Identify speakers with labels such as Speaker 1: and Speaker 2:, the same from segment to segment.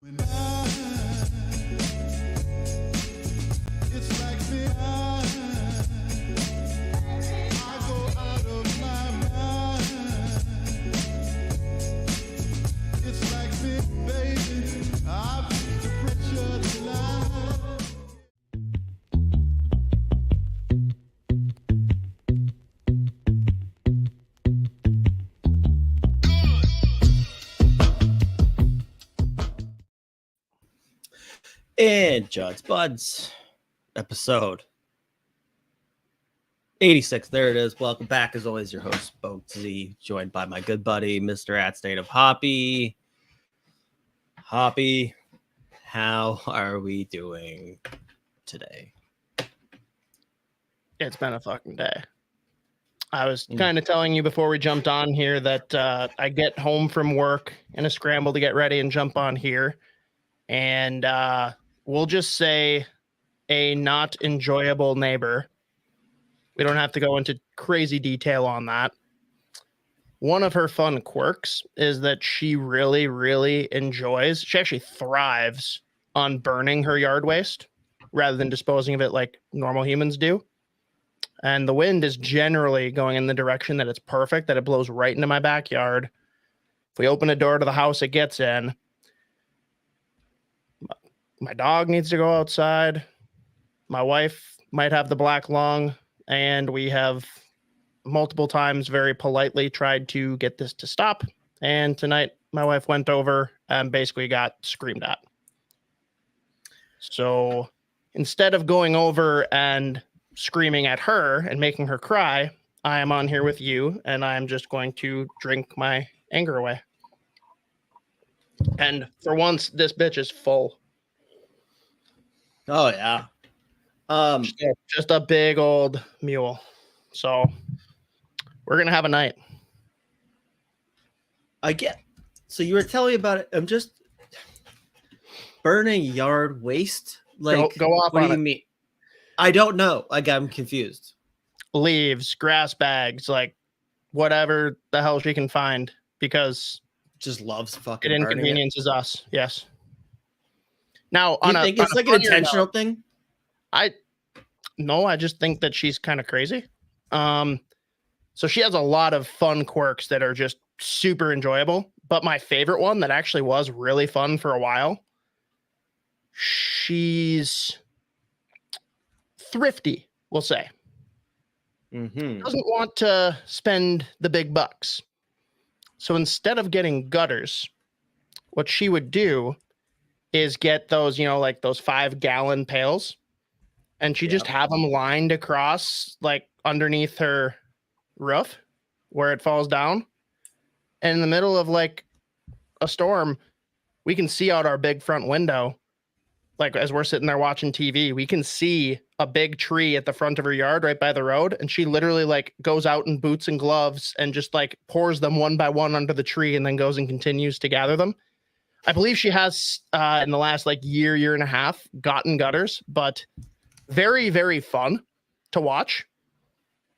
Speaker 1: It's like me, I go out of my mind. It's like me, baby, I've the picture line.
Speaker 2: And Judd'z Budz, episode 86. There it is. Welcome back. As always, your host, Bogosian, joined by my good buddy, Mr. At State of Hoppy. Hoppy, how are we doing today?
Speaker 3: It's been a fucking day. I was kind of telling you before we jumped on here that I get home from work in a scramble to get ready and jump on here. And we'll just say a not enjoyable neighbor. We don't have to go into crazy detail on that. One of her fun quirks is that she really, really enjoys, she actually thrives on burning her yard waste rather than disposing of it like normal humans do. And the wind is generally going in the direction that it's perfect, that it blows right into my backyard. If we open a door to the house, it gets in. My dog needs to go outside. My wife might have the black lung, and we have multiple times very politely tried to get this to stop. And tonight, my wife went over and basically got screamed at. So instead of going over and screaming at her and making her cry, I am on here with you, and I'm just going to drink my anger away. And for once, this bitch is full.
Speaker 2: Oh, yeah.
Speaker 3: Just a big old mule. So we're going to have a night.
Speaker 2: I get. So you were telling me about it. I'm just burning yard waste. Like,
Speaker 3: go off
Speaker 2: what
Speaker 3: on
Speaker 2: do you
Speaker 3: it.
Speaker 2: mean? I don't know. Like, I'm confused.
Speaker 3: Leaves, grass bags, like whatever the hell she can find, because
Speaker 2: Just loves fucking
Speaker 3: it
Speaker 2: burning it.
Speaker 3: inconveniences us. Yes. Now,
Speaker 2: Do you think it's like an intentional thing?
Speaker 3: I just think that she's kind of crazy. So she has a lot of fun quirks that are just super enjoyable. But my favorite one that actually was really fun for a while, she's thrifty, we'll say.
Speaker 2: Mm-hmm.
Speaker 3: Doesn't want to spend the big bucks. So instead of getting gutters, what she would do is get those, like those 5-gallon pails, and she just have them lined across, like underneath her roof where it falls down. And in the middle of like a storm, we can see out our big front window. Like as we're sitting there watching TV, we can see a big tree at the front of her yard right by the road. And she literally like goes out in boots and gloves and just like pours them one by one under the tree and then goes and continues to gather them. I believe she has in the last like year and a half gotten gutters, but very, very fun to watch.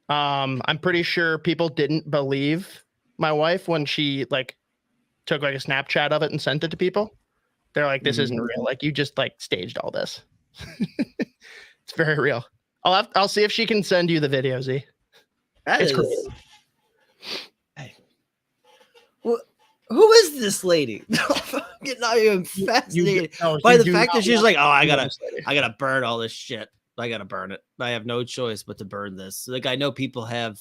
Speaker 3: I'm pretty sure people didn't believe my wife when she like took like a Snapchat of it and sent it to people. They're like, this isn't real. Like you just like staged all this. It's very real. I'll see if she can send you the video, Z. It's crazy.
Speaker 2: Hey. Who is this lady? I'm not even fascinated by the fact that she's like, oh, I gotta burn all this shit. I gotta burn it. I have no choice but to burn this. Like I know people have,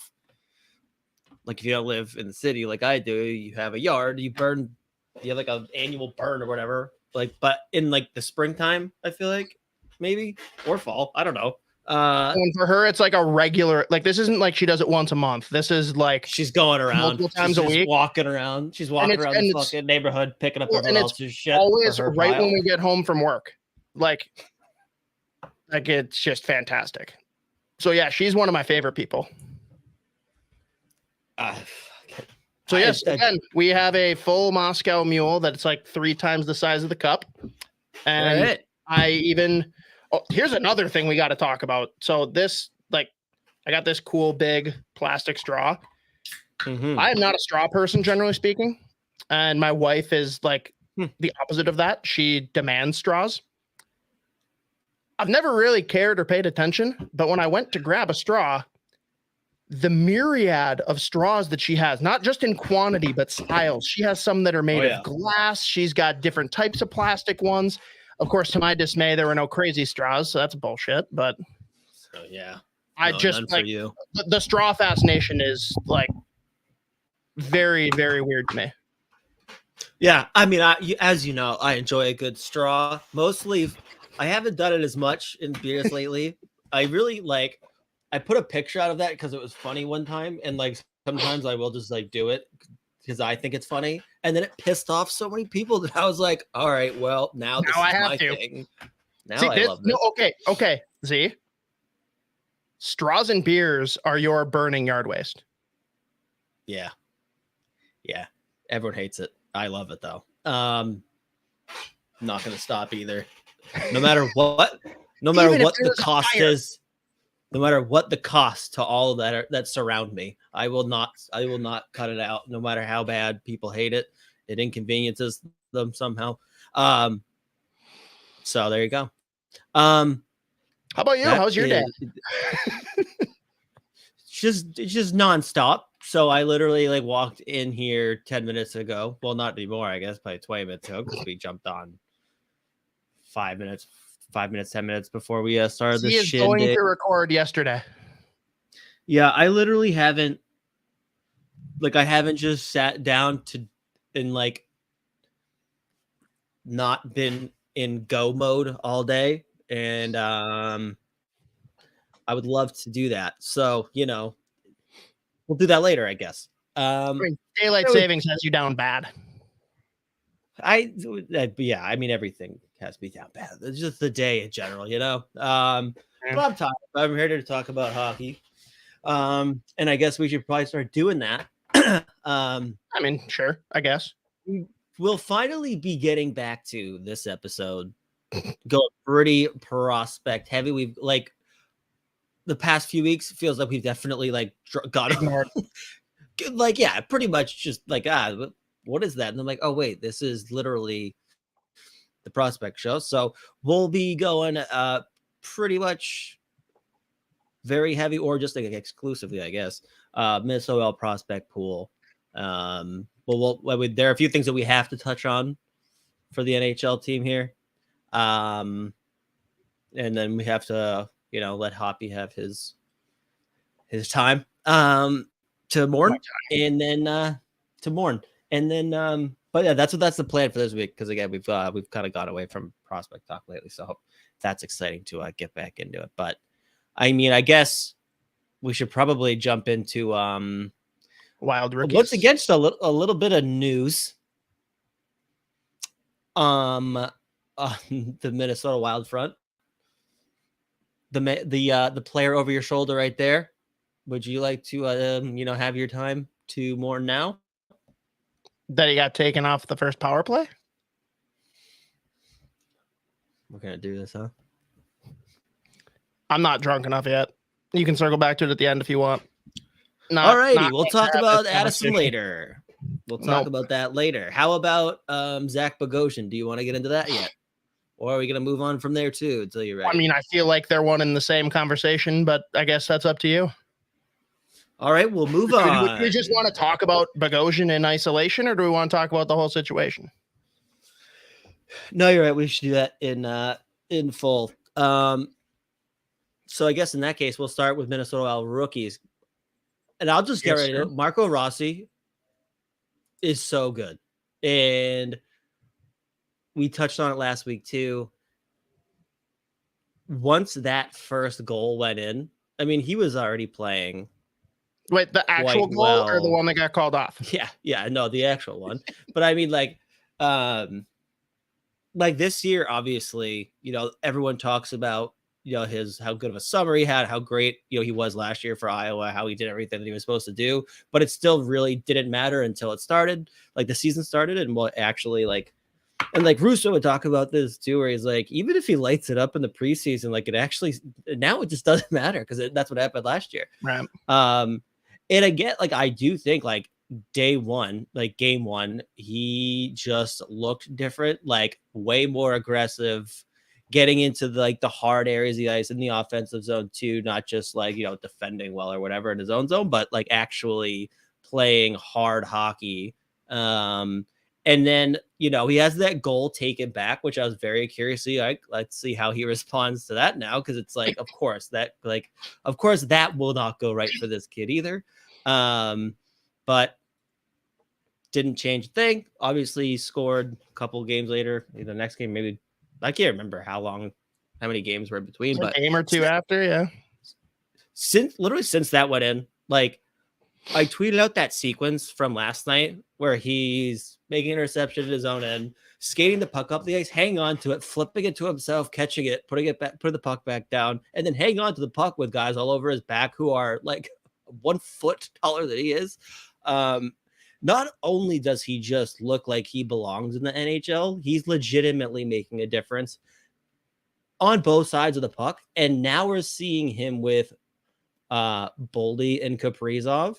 Speaker 2: like if you don't live in the city like I do, you have a yard, you have like an annual burn or whatever. Like, but in like the springtime, I feel like maybe or fall, I don't know.
Speaker 3: And for her, it's like a regular, like this isn't like she does it once a month. This is like
Speaker 2: she's going around
Speaker 3: multiple times a week,
Speaker 2: walking around. She's walking around the fucking neighborhood, picking up everyone else's shit.
Speaker 3: Always right when we get home from work. Like it's just fantastic. So yeah, she's one of my favorite people. So yes, again, we have a full Moscow mule that's like 3 times the size of the cup. And here's another thing we got to talk about. So this, like, I got this cool big plastic straw. I am not a straw person, generally speaking. And my wife is like the opposite of that. She demands straws. I've never really cared or paid attention, but when I went to grab a straw, the myriad of straws that she has, not just in quantity, but styles. She has some that are made of glass. She's got different types of plastic ones. Of course, to my dismay, there were no crazy straws, so that's bullshit. But
Speaker 2: so yeah,
Speaker 3: I just like the straw fascination is like very, very weird to me.
Speaker 2: Yeah, I mean, as you know, I enjoy a good straw. Mostly, I haven't done it as much in beers lately. I really like. I put a picture out of that because it was funny one time, and like sometimes I will just like do it because I think it's funny, and then it pissed off so many people that I was like, all right, well now this is my thing. Now see, I love this.
Speaker 3: No, okay. Z. Straws and beers are your burning yard waste.
Speaker 2: Yeah. Everyone hates it. I love it though. Not gonna stop either. No matter what. No matter what the cost is. No matter what the cost to all that surround me, I will not cut it out. No matter how bad people hate it, it inconveniences them somehow. So there you go.
Speaker 3: How about you? How's your day?
Speaker 2: It's just nonstop. So I literally like walked in here 10 minutes ago. Well, not anymore, I guess, probably 20 minutes ago because we jumped on 5 minutes, 10 minutes before we started this shit.
Speaker 3: Going to record yesterday.
Speaker 2: Yeah, I literally haven't just sat down and like not been in go mode all day. And I would love to do that. So, we'll do that later, I guess.
Speaker 3: Daylight savings has you down bad.
Speaker 2: I mean, everything has to be down bad. It's just the day in general, But I'm tired. I'm here to talk about hockey. And I guess we should probably start doing that.
Speaker 3: I mean, sure, I guess.
Speaker 2: We'll finally be getting back to this episode. Go pretty prospect heavy. We've like the past few weeks feels like we've definitely like got like, yeah, pretty much just like, what is that? And I'm like, oh wait, this is literally the prospect show. So we'll be going pretty much very heavy or just like exclusively, I guess, Minnesota Wild prospect pool. There are a few things that we have to touch on for the NHL team here. And then we have to, let Hoppy have his time to mourn and then to mourn. And then, but yeah, that's the plan for this week. Because again, we've kind of gone away from prospect talk lately, so that's exciting to get back into it. But I mean, I guess we should probably jump into
Speaker 3: Wild Rookies.
Speaker 2: What's against a little bit of news. The Minnesota Wild front, the player over your shoulder right there. Would you like to have your time to mourn now?
Speaker 3: That he got taken off the first power play?
Speaker 2: We're going to do this, huh?
Speaker 3: I'm not drunk enough yet. You can circle back to it at the end if you want.
Speaker 2: All righty. We'll talk about Addison later. We'll talk about that later. How about Zach Bogosian? Do you want to get into that yet? Or are we going to move on from there too until you're ready?
Speaker 3: I mean, I feel like they're one in the same conversation, but I guess that's up to you.
Speaker 2: All right, we'll move on.
Speaker 3: Do we just want to talk about Bogosian in isolation, or do we want to talk about the whole situation?
Speaker 2: No, you're right. We should do that in full. So I guess in that case, we'll start with Minnesota Wild rookies. And I'll just get right into it. Marco Rossi is so good. And we touched on it last week too. Once that first goal went in, I mean, he was already playing.
Speaker 3: Wait, the actual goal or the one that got called off?
Speaker 2: Yeah, no, the actual one. But I mean, like this year, obviously, everyone talks about, how good of a summer he had, how great, he was last year for Iowa, how he did everything that he was supposed to do. But it still really didn't matter until it started, like the season started, and what actually and like Russo would talk about this too, where he's like, even if he lights it up in the preseason, like it actually now it just doesn't matter because that's what happened last year.
Speaker 3: Right.
Speaker 2: And again, like I do think like day one, like game one, he just looked different, like way more aggressive, getting into the hard areas of the ice in the offensive zone too, not just like, defending well or whatever in his own zone, but like actually playing hard hockey. And then, he has that goal taken back, which I was very curious to see. Let's see how he responds to that now. Cause it's like, of course that will not go right for this kid either. But didn't change a thing. Obviously he scored a couple games later. The next game, maybe I can't remember how many games were in between, but
Speaker 3: a game or two after. Yeah.
Speaker 2: Since that went in, like I tweeted out that sequence from last night where he's making an interception at his own end, skating the puck up the ice, hanging on to it, flipping it to himself, catching it, putting it back, putting the puck back down, and then hanging on to the puck with guys all over his back who are like 1 foot taller than he is. Not only does he just look like he belongs in the NHL, he's legitimately making a difference on both sides of the puck. And now we're seeing him with Boldy and Kaprizov.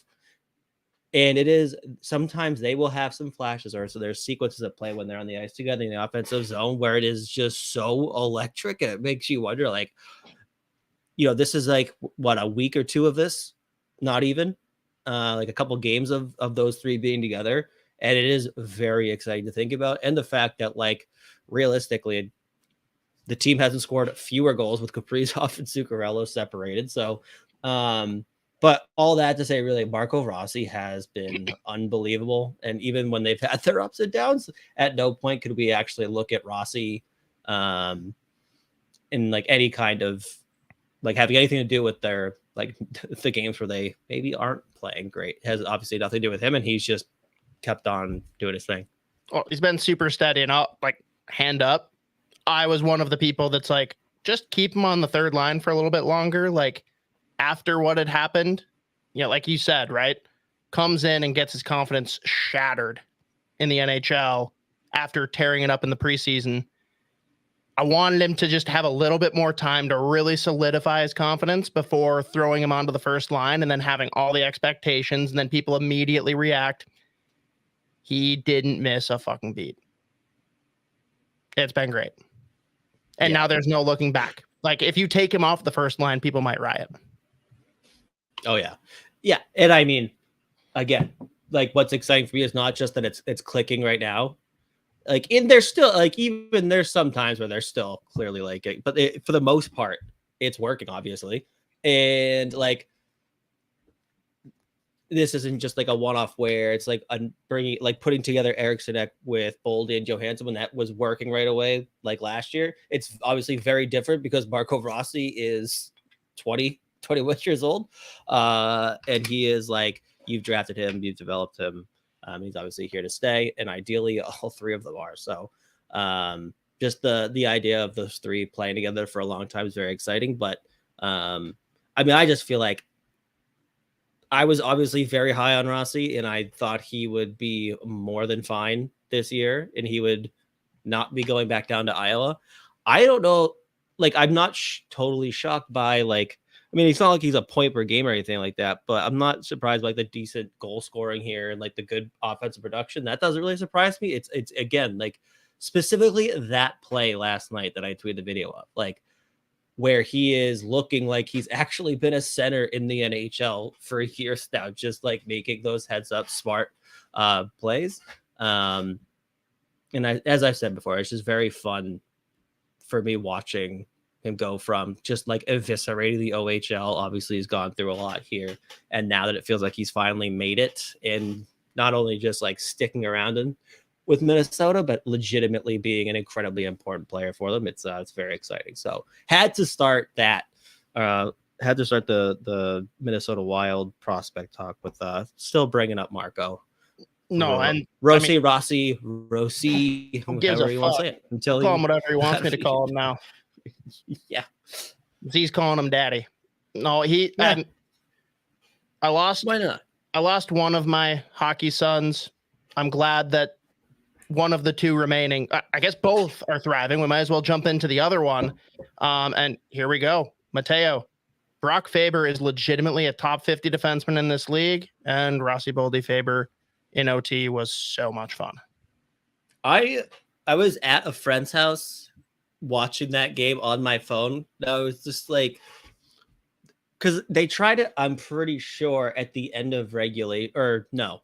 Speaker 2: And it is sometimes they will have some flashes, or so there's sequences at play when they're on the ice together in the offensive zone where it is just so electric. And it makes you wonder, like, this is like what, a week or two of this, not even like a couple games of those three being together. And it is very exciting to think about. And the fact that, like, realistically, the team hasn't scored fewer goals with Kaprizov and Zuccarello separated. So, but all that to say, really, Marco Rossi has been unbelievable. And even when they've had their ups and downs, at no point could we actually look at Rossi in like any kind of like having anything to do with their like the games where they maybe aren't playing great. It has obviously nothing to do with him, and he's just kept on doing his thing.
Speaker 3: Well, he's been super steady, and I'll like hand up. I was one of the people that's like, just keep him on the third line for a little bit longer. Like, after what had happened, like you said, right? Comes in and gets his confidence shattered in the NHL after tearing it up in the preseason. I wanted him to just have a little bit more time to really solidify his confidence before throwing him onto the first line and then having all the expectations and then people immediately react. He didn't miss a fucking beat. It's been great. And now there's no looking back. Like, if you take him off the first line, people might riot.
Speaker 2: Oh yeah. Yeah. And I mean, again, like what's exciting for me is not just that it's clicking right now. Like there's still like, even there's some times where they're still clearly like, but for the most part, it's working obviously. And like, this isn't just like a one-off where it's like putting together Eriksson with Boldy and Johansson when that was working right away. Like last year, it's obviously very different because Marco Rossi is 21 years old. And he is like, you've drafted him, you've developed him. He's obviously here to stay. And ideally all three of them are. So just the idea of those three playing together for a long time is very exciting. But I mean, I just feel like I was obviously very high on Rossi and I thought he would be more than fine this year and he would not be going back down to Iowa. I don't know. Like, I'm not totally shocked by like, I mean, it's not like he's a point per game or anything like that, but I'm not surprised by like the decent goal scoring here and like the good offensive production. That doesn't really surprise me. It's again, like specifically that play last night that I tweeted the video of, like where he is looking like he's actually been a center in the NHL for years now, just like making those heads up smart plays. And as I've said before, it's just very fun for me watching him go from just like eviscerating the OHL. Obviously he's gone through a lot here. And now that it feels like he's finally made it and not only just like sticking around with Minnesota, but legitimately being an incredibly important player for them. It's very exciting. So had to start the Minnesota Wild prospect talk with still bringing up Marco.
Speaker 3: No, and
Speaker 2: Rossi,
Speaker 3: gives
Speaker 2: however you want to say it. Until
Speaker 3: call him whatever he wants me to call him now.
Speaker 2: Yeah.
Speaker 3: He's calling him daddy. No, I lost.
Speaker 2: Why not?
Speaker 3: I lost one of my hockey sons. I'm glad that one of the two remaining, I guess both are thriving. We might as well jump into the other one. And here we go. Mateo. Brock Faber is legitimately a top 50 defenseman in this league. And Rossi Boldy Faber in OT was so much fun.
Speaker 2: I was at a friend's house watching that game on my phone. I was just like, because they tried it, I'm pretty sure, at the end of regulate, or no.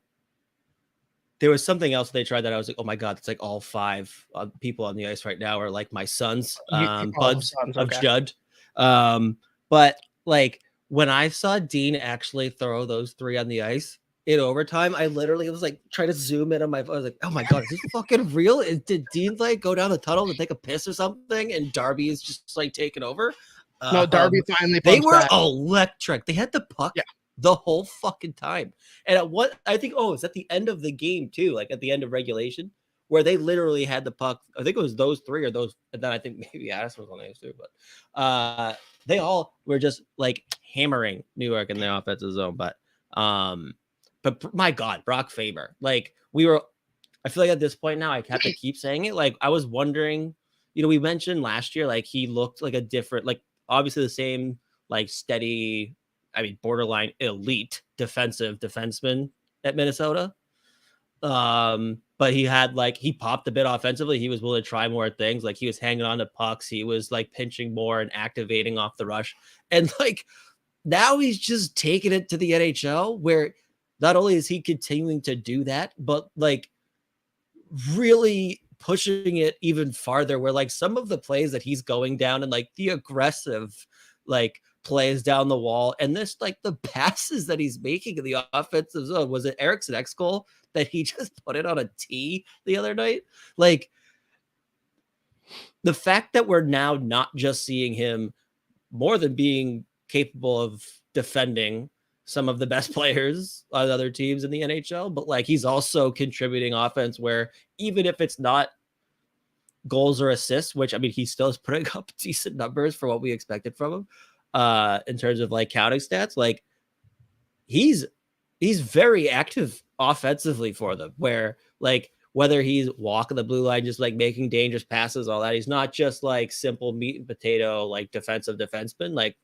Speaker 2: There was something else they tried that I was like, oh my God, it's like all 5 people on the ice right now are like my sons, buds of Judd. But like when I saw Dean actually throw those 3 on the ice in overtime, I literally was like trying to zoom in on my phone. I was like, oh my God, is this fucking real? Did Dean like go down the tunnel to take a piss or something? And Darby is just like taking over?
Speaker 3: No, Darby finally.
Speaker 2: They were electric. They had the puck the whole fucking time. And at what I think, it's at the end of the game too, like at the end of regulation, where they literally had the puck. I think it was those 3 or those, and then I think maybe Addison was on those too, but they all were just like hammering New York in the offensive zone. But my God, Brock Faber, like I feel like at this point now I have to keep saying it. Like I was wondering, we mentioned last year, like he looked like a different, like obviously the same, like steady, borderline elite defensive defenseman at Minnesota. But he popped a bit offensively. He was willing to try more things. Like he was hanging on to pucks. He was like pinching more and activating off the rush. And like now he's just taking it to the NHL, where not only is he continuing to do that, but like really pushing it even farther, where like some of the plays that he's going down and like the aggressive like plays down the wall, and this like the passes that he's making in the offensive zone. Was it Eric's next goal that he just put it on a tee the other night? Like the fact that we're now not just seeing him more than being capable of defending some of the best players on other teams in the NHL, but like he's also contributing offense, where even if it's not goals or assists, which he still is putting up decent numbers for what we expected from him in terms of like counting stats. Like he's very active offensively for them, where like whether he's walking the blue line, just like making dangerous passes, all that, he's not just like simple meat and potato like defensive defenseman. Like,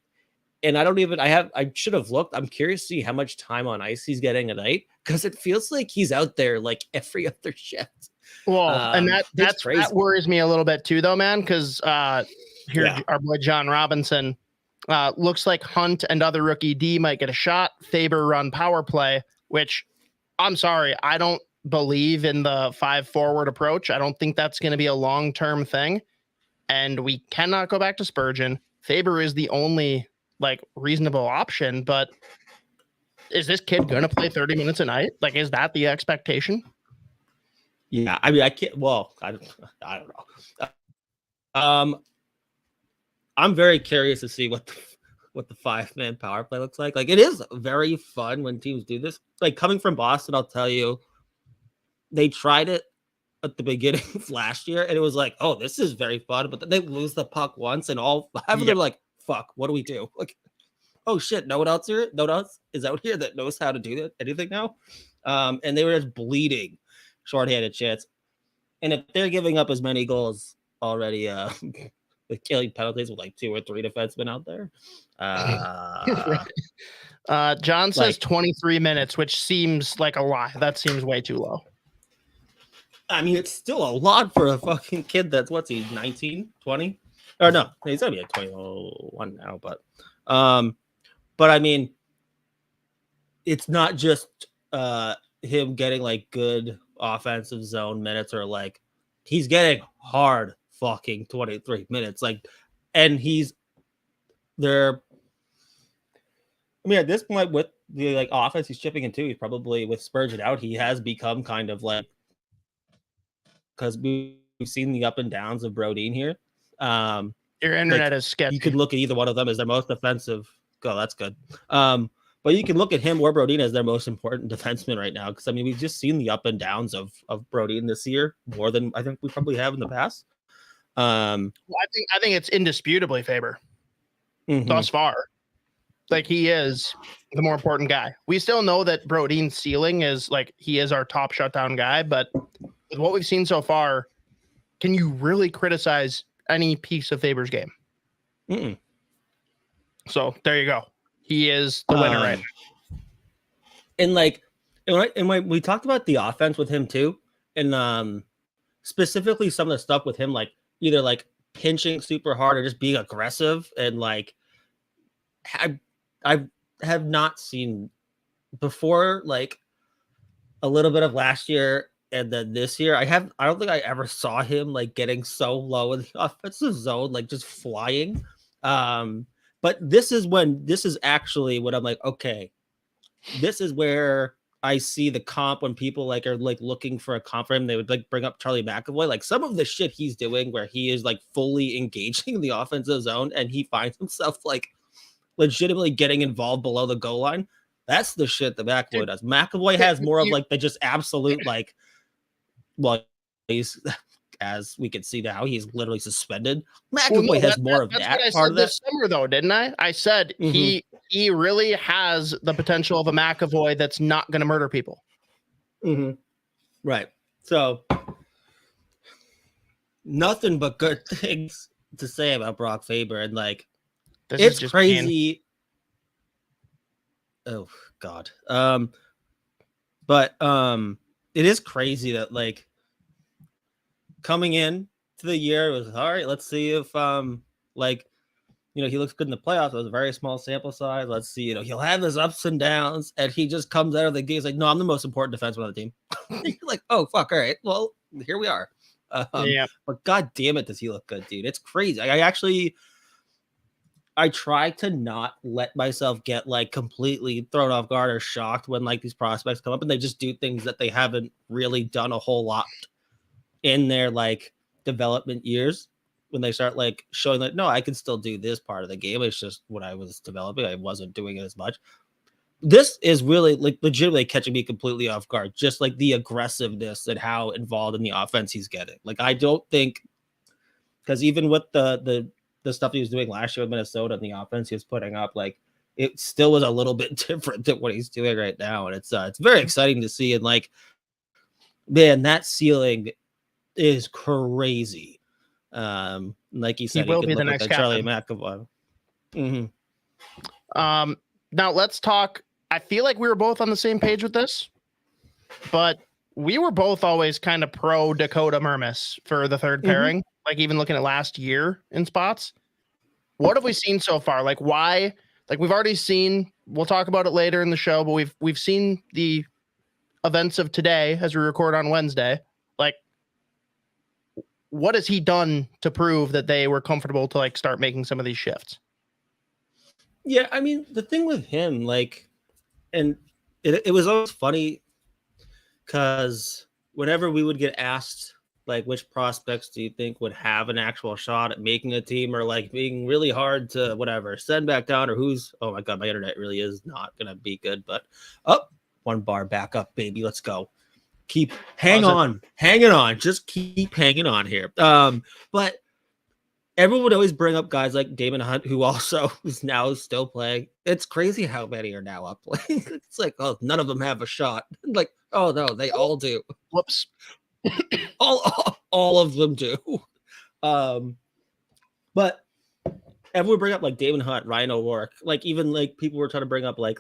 Speaker 2: and I should have looked. I'm curious to see how much time on ice he's getting a night, because it feels like he's out there like every other shift.
Speaker 3: Well, and that worries me a little bit too, though, man, because our boy John Robinson looks like Hunt and other rookie D might get a shot. Faber run power play, which I'm sorry, I don't believe in the 5 forward approach. I don't think that's going to be a long-term thing, and we cannot go back to Spurgeon. Faber is the only like reasonable option, but is this kid going to play 30 minutes a night? Like, is that the expectation?
Speaker 2: Yeah, I can't. Well, I don't know. I'm very curious to see what the 5-man power play looks like. Like, it is very fun when teams do this. Like, coming from Boston, I'll tell you, they tried it at the beginning of last year, and it was like, oh, this is very fun. But then they lose the puck once, and all 5 of them are like, fuck, what do we do? Like, oh shit, no one else here? No one else is out here that knows how to do that, anything now? And they were just bleeding shorthanded chance. And if they're giving up as many goals already, with killing penalties with like 2 or 3 defensemen out there.
Speaker 3: John says 23 minutes, which seems like a lot. That seems way too low.
Speaker 2: It's still a lot for a fucking kid that's, what's he, 19, 20? Or no, he's gonna be at 21 now, but it's not just him getting like good offensive zone minutes, or like he's getting hard fucking 23 minutes, like, and he's there. At this point with the like offense he's chipping into, he's probably, with Spurgeon out, he has become kind of like, because we've seen the up and downs of Brodin here.
Speaker 3: Your internet is sketchy.
Speaker 2: You could look at either one of them as their most offensive. Oh, that's good. But you can look at him or Brodin as their most important defenseman right now, because we've just seen the up and downs of Brodin this year more than I think we probably have in the past.
Speaker 3: I think it's indisputably Faber thus far. Like, he is the more important guy. We still know that Brodin's ceiling is like, he is our top shutdown guy, but with what we've seen so far, can you really criticize any piece of Faber's game? So there you go. He is the winner, right?
Speaker 2: And like, And when we talked about the offense with him too, and specifically some of the stuff with him, like either like pinching super hard or just being aggressive, and like I have not seen before, like a little bit of last year and then this year. I don't think I ever saw him like getting so low in the offensive zone, like just flying. But this is actually what I'm like, okay, this is where I see the comp when people like are like looking for a comp for him. They would like bring up Charlie McAvoy, like some of the shit he's doing where he is like fully engaging the offensive zone and he finds himself like legitimately getting involved below the goal line. That's the shit that McAvoy does. McAvoy has more of like the just absolute like, well, he's, as we can see now, he's literally suspended. McAvoy has more of that part of
Speaker 3: this summer, though, didn't I? I said he really has the potential of a McAvoy that's not going to murder people.
Speaker 2: Right. So nothing but good things to say about Brock Faber, and like it's crazy. Oh God. But it is crazy that like coming in to the year, it was all right. Let's see if like, you know, he looks good in the playoffs. It was a very small sample size. Let's see, you know, he'll have his ups and downs, and he just comes out of the gate. He's like, no, I'm the most important defenseman on the team. You're like, oh fuck, all right, well, here we are. But god damn it, does he look good, dude? It's crazy. I try to not let myself get like completely thrown off guard or shocked when like these prospects come up and they just do things that they haven't really done a whole lot in their like development years, when they start like showing that, no, I can still do this part of the game. It's just when I was developing, I wasn't doing it as much. This is really like legitimately catching me completely off guard. Just like the aggressiveness and how involved in the offense he's getting. Like, I don't think, because even with the stuff he was doing last year with Minnesota and the offense he was putting up, like it still was a little bit different than what he's doing right now. And it's very exciting to see. And like, man, that ceiling is crazy. Like you said,
Speaker 3: he will be the next
Speaker 2: like Charlie McAvoy.
Speaker 3: Now let's talk. I feel like we were both on the same page with this, but we were both always kind of pro Dakota Mermis for the third pairing. Like even looking at last year in spots, what have we seen so far? Like why? Like we've already seen. We'll talk about it later in the show, but we've seen the events of today as we record on Wednesday. Like, what has he done to prove that they were comfortable to like start making some of these shifts?
Speaker 2: Yeah, I mean, the thing with him, like, and it was always funny because whenever we would get asked, like, which prospects do you think would have an actual shot at making a team, or like being really hard to whatever send back down, or who's, oh my God, my internet really is not gonna be good, but one bar back up, baby, let's go. Keep hanging on, just keep hanging on here. But everyone would always bring up guys like Damon Hunt, who also is now still playing. It's crazy how many are now up playing. It's like, oh, none of them have a shot. Like, oh no, they all do.
Speaker 3: Whoops.
Speaker 2: all of them do. But everyone bring up like Damon Hunt, Ryan O'Rourke, like even like people were trying to bring up like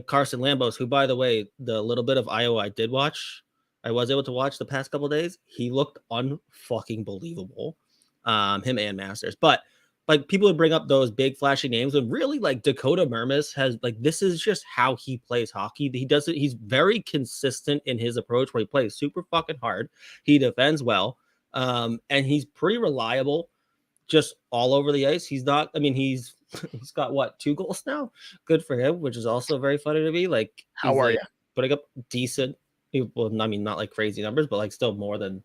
Speaker 2: Carson Lambos, who, by the way, the little bit of Iowa I did watch, I was able to watch the past couple of days. He looked unfucking believable. Him and Masters, but like people would bring up those big flashy names, and really like Dakota Mermis has like, this is just how he plays hockey. He does it. He's very consistent in his approach, where he plays super fucking hard. He defends well, and he's pretty reliable, just all over the ice. He's not. I mean, he's got what, 2 goals now? Good for him, which is also very funny to me. Like,
Speaker 3: how are you
Speaker 2: putting up decent? Well, I mean, not like crazy numbers, but like still more than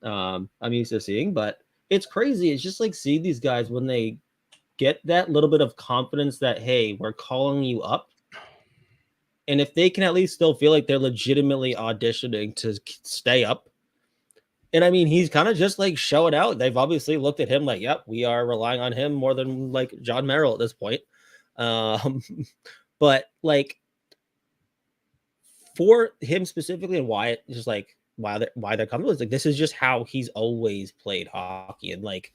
Speaker 2: I'm used to seeing. But it's crazy. It's just like seeing these guys when they get that little bit of confidence that, hey, we're calling you up. And if they can at least still feel like they're legitimately auditioning to stay up. And I mean, he's kind of just like showing out. They've obviously looked at him like, yep, we are relying on him more than like John Merrill at this point. But like for him specifically, and why it just like, why they're comfortable, is like, this is just how he's always played hockey. And like,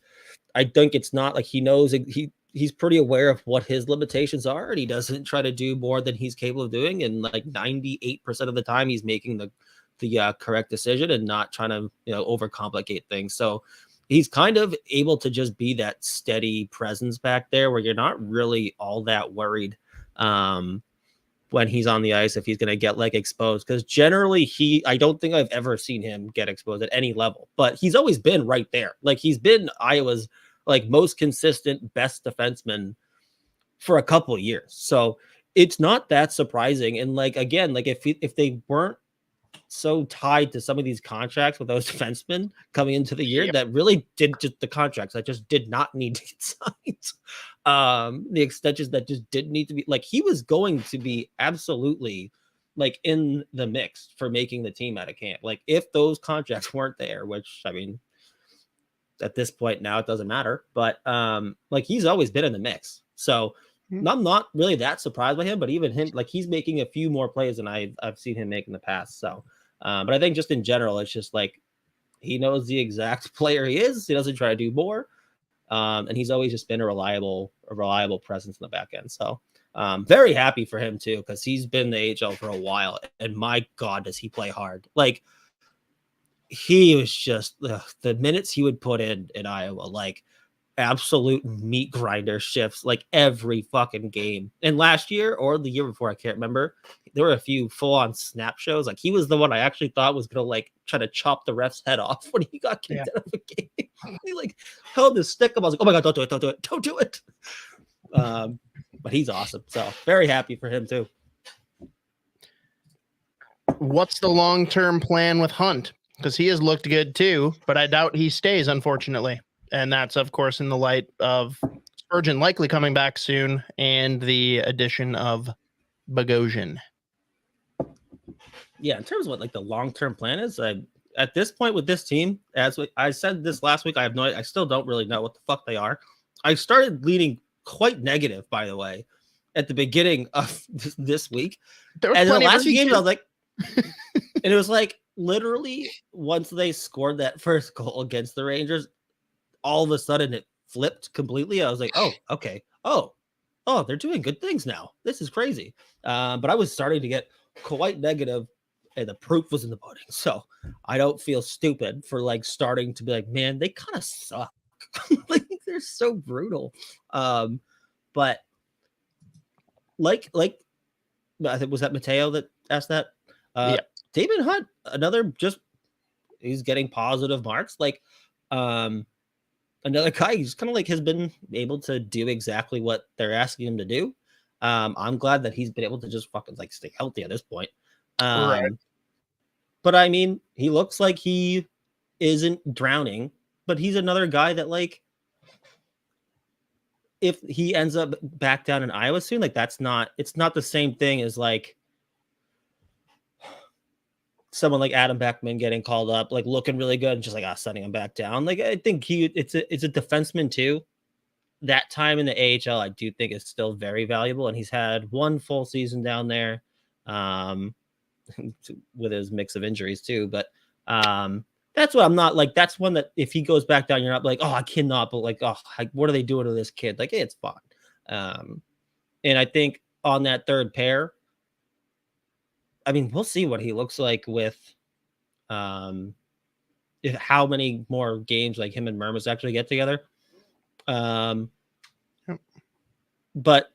Speaker 2: I think it's not like he knows he he's pretty aware of what his limitations are, and he doesn't try to do more than he's capable of doing. And like 98% of the time, he's making the correct decision and not trying to overcomplicate things. So he's kind of able to just be that steady presence back there where you're not really all that worried when he's on the ice if he's going to get like exposed, because generally I don't think I've ever seen him get exposed at any level, but he's always been right there. Like he's been Iowa's like most consistent best defenseman for a couple of years. So it's not that surprising. And like, again, like if they weren't so tied to some of these contracts with those defensemen coming into the year, that really did just the contracts that just did not need to get signed. The extensions that just didn't need to be, like, he was going to be absolutely like in the mix for making the team out of camp. Like if those contracts weren't there, which I mean, at this point now it doesn't matter, but like he's always been in the mix. So I'm not really that surprised by him, but even him, like he's making a few more plays than I've seen him make in the past. So, but I think just in general, it's just like he knows the exact player he is. He doesn't try to do more, and he's always just been a reliable presence in the back end. So, very happy for him too, because he's been in the AHL for a while, and my God, does he play hard? Like he was just the minutes he would put in Iowa, like absolute meat grinder shifts, like every fucking game. And last year or the year before, I can't remember, there were a few full-on snap shows. Like he was the one I actually thought was gonna like try to chop the ref's head off when he got kicked out of a game. He like held his stick up. I was like, oh my God, don't do it. But he's awesome. So very happy for him too.
Speaker 3: What's the long-term plan with Hunt? Because he has looked good too, but I doubt he stays, unfortunately. And that's, of course, in the light of Spurgeon likely coming back soon and the addition of Bogosian.
Speaker 2: Yeah, in terms of what like the long-term plan is, at this point with this team, as I said this last week, I still don't really know what the fuck they are. I started leaning quite negative, by the way, at the beginning of this week. And the last few games, I was like, and it was like literally once they scored that first goal against the Rangers, all of a sudden it flipped completely. I was like, oh, okay. Oh, they're doing good things now. This is crazy. But I was starting to get quite negative, and the proof was in the pudding. So I don't feel stupid for like starting to be like, man, they kind of suck. Like they're so brutal. But like I think was that Mateo that asked that? Yeah. David Hunt, he's getting positive marks. Like another guy who's kind of like has been able to do exactly what they're asking him to do. I'm glad that he's been able to just fucking like stay healthy at this point. Right. But I mean, he looks like he isn't drowning, but he's another guy that like, if he ends up back down in Iowa soon, like it's not the same thing as like someone like Adam Beckman getting called up, like looking really good and just like sending him back down. Like I think it's a defenseman too. That time in the AHL, I do think is still very valuable, and he's had one full season down there, with his mix of injuries too. But that's what I'm not like. That's one that if he goes back down, you're not like, oh, I cannot. But like, oh, what are they doing to this kid? Like, hey, it's fine. And I think on that third pair, I mean, we'll see what he looks like with how many more games like him and Mermis actually get together. But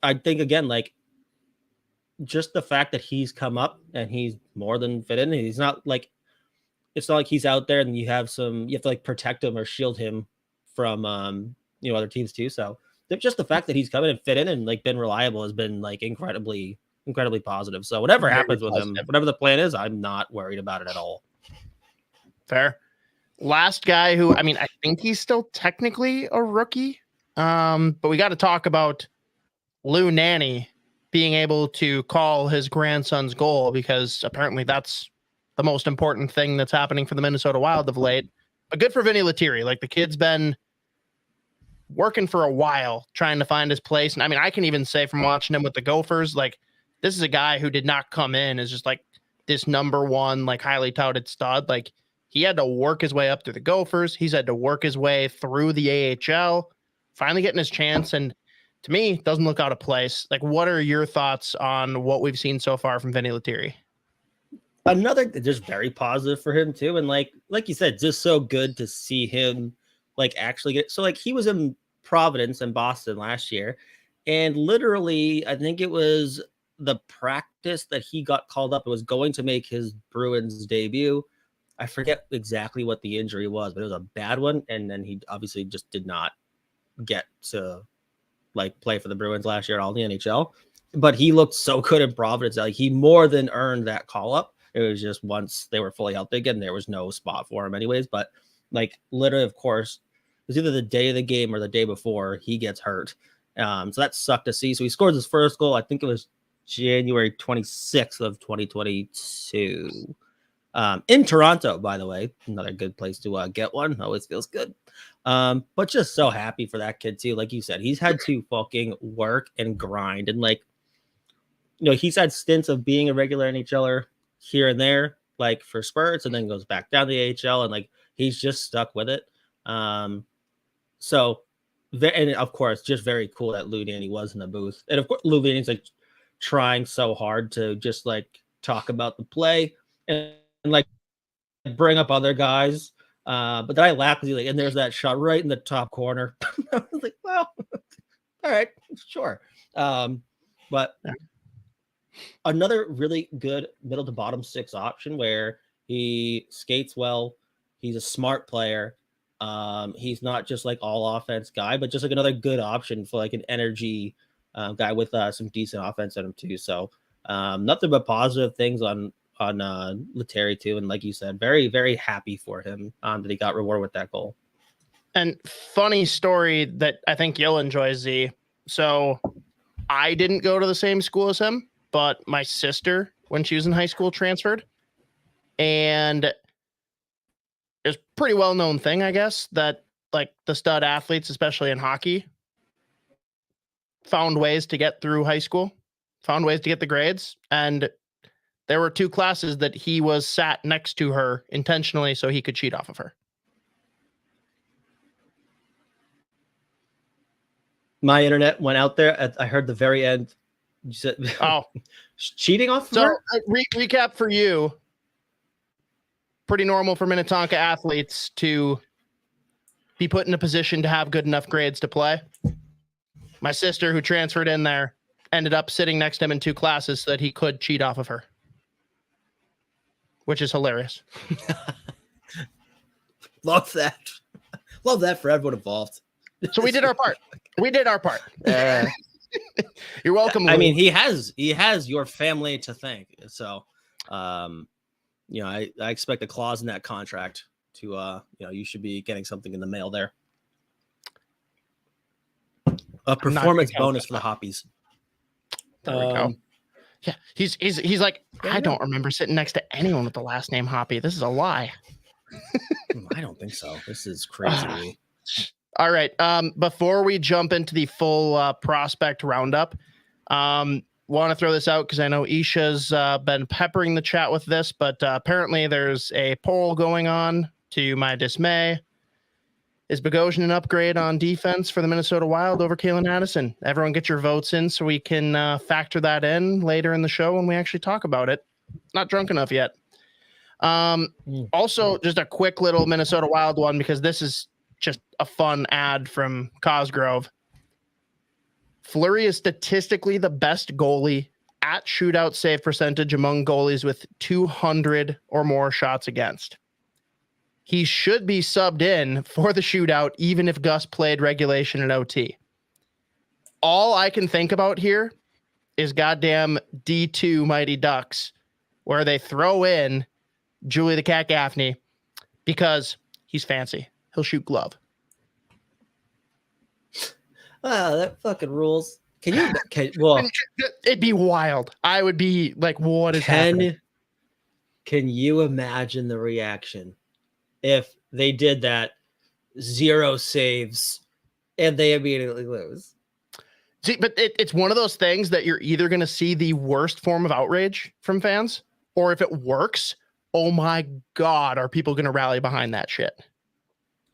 Speaker 2: I think again, like just the fact that he's come up and he's more than fit in. He's not like, it's not like he's out there and you have to like protect him or shield him from other teams too. So just the fact that he's come in and fit in and like been reliable has been like incredibly positive. So whatever happens with him, whatever the plan is, I'm not worried about it at all.
Speaker 3: Fair. Last guy who, I mean, I think he's still technically a rookie. But we got to talk about Lou Nanne being able to call his grandson's goal, because apparently that's the most important thing that's happening for the Minnesota Wild of late. But good for Vinny Lettieri. Like the kid's been working for a while trying to find his place. And I mean, I can even say from watching him with the Gophers, like this is a guy who did not come in as just like this number one, like highly touted stud. Like he had to work his way up through the Gophers. He's had to work his way through the AHL, finally getting his chance. And to me, doesn't look out of place. Like, what are your thoughts on what we've seen so far from Vinny Lettieri?
Speaker 2: Another just very positive for him too, and like you said, just so good to see him like actually get. So like he was in Providence and Boston last year, and literally I think it was the practice that he got called up. It was going to make his Bruins debut. I forget exactly what the injury was, but it was a bad one, and then he obviously just did not get to like play for the Bruins last year at all in the NHL. But he looked so good in Providence, like he more than earned that call up. It was just once they were fully healthy again, there was no spot for him anyways. But like literally, of course, it was either the day of the game or the day before he gets hurt. So that sucked to see. So he scored his first goal. I think it was January 26th of 2022 in Toronto, by the way. Another good place to get one. Always feels good. But just so happy for that kid too. Like you said, he's had to fucking work and grind. And like, you know, he's had stints of being a regular NHLer here and there, like for spurts, and then goes back down to the AHL, and like he's just stuck with it. So, and of course, just very cool that Lou Danny was in the booth, and of course, Lou Danny's like trying so hard to just like talk about the play and like bring up other guys. But then I laughed because like, and there's that shot right in the top corner. I was like, well, all right, sure. But another really good middle to bottom six option where he skates well. He's a smart player. He's not just like all offense guy, but just like another good option for like an energy guy with some decent offense in him too. So nothing but positive things on Lettieri too. And like you said, very, very happy for him that he got rewarded with that goal.
Speaker 3: And funny story that I think you'll enjoy, Z. So I didn't go to the same school as him, but my sister, when she was in high school, transferred. And it's a pretty well-known thing, I guess, that like the stud athletes, especially in hockey, found ways to get through high school, found ways to get the grades. And there were 2 classes that he was sat next to her intentionally so he could cheat off of her.
Speaker 2: My internet went out there. I heard the very end. You said,
Speaker 3: oh,
Speaker 2: cheating off of
Speaker 3: so
Speaker 2: her?
Speaker 3: Recap for you. Pretty normal for Minnetonka athletes to be put in a position to have good enough grades to play. My sister, who transferred in there, ended up sitting next to him in 2 classes so that he could cheat off of her, which is hilarious.
Speaker 2: Love that. Love that for everyone involved.
Speaker 3: So we did our part. We did our part. You're welcome, Lou.
Speaker 2: I mean, he has your family to thank. So, you know, I expect a clause in that contract to, you know, you should be getting something in the mail there. A performance bonus for the Hoppies.
Speaker 3: There we go. Yeah, he's like, I don't remember sitting next to anyone with the last name Hoppy. This is a lie.
Speaker 2: I don't think so. This is crazy.
Speaker 3: All right. Before we jump into the full prospect roundup, want to throw this out because I know Isha's been peppering the chat with this, but apparently there's a poll going on, to my dismay. Is Bogosian an upgrade on defense for the Minnesota Wild over Calen Addison? Everyone get your votes in so we can factor that in later in the show when we actually talk about it. Not drunk enough yet. Also, just a quick little Minnesota Wild one, because this is just a fun ad from Cosgrove. Fleury is statistically the best goalie at shootout save percentage among goalies with 200 or more shots against. He should be subbed in for the shootout, even if Gus played regulation and OT. All I can think about here is goddamn D2 Mighty Ducks, where they throw in Julie the Cat Gaffney because he's fancy. He'll shoot glove.
Speaker 2: Oh, that fucking rules. Can you? Well,
Speaker 3: it'd be wild. I would be like, what is happening?
Speaker 2: Can you imagine the reaction if they did that 0 saves and they immediately lose?
Speaker 3: See, but it's one of those things that you're either going to see the worst form of outrage from fans, or if it works, oh my God, are people going to rally behind that shit?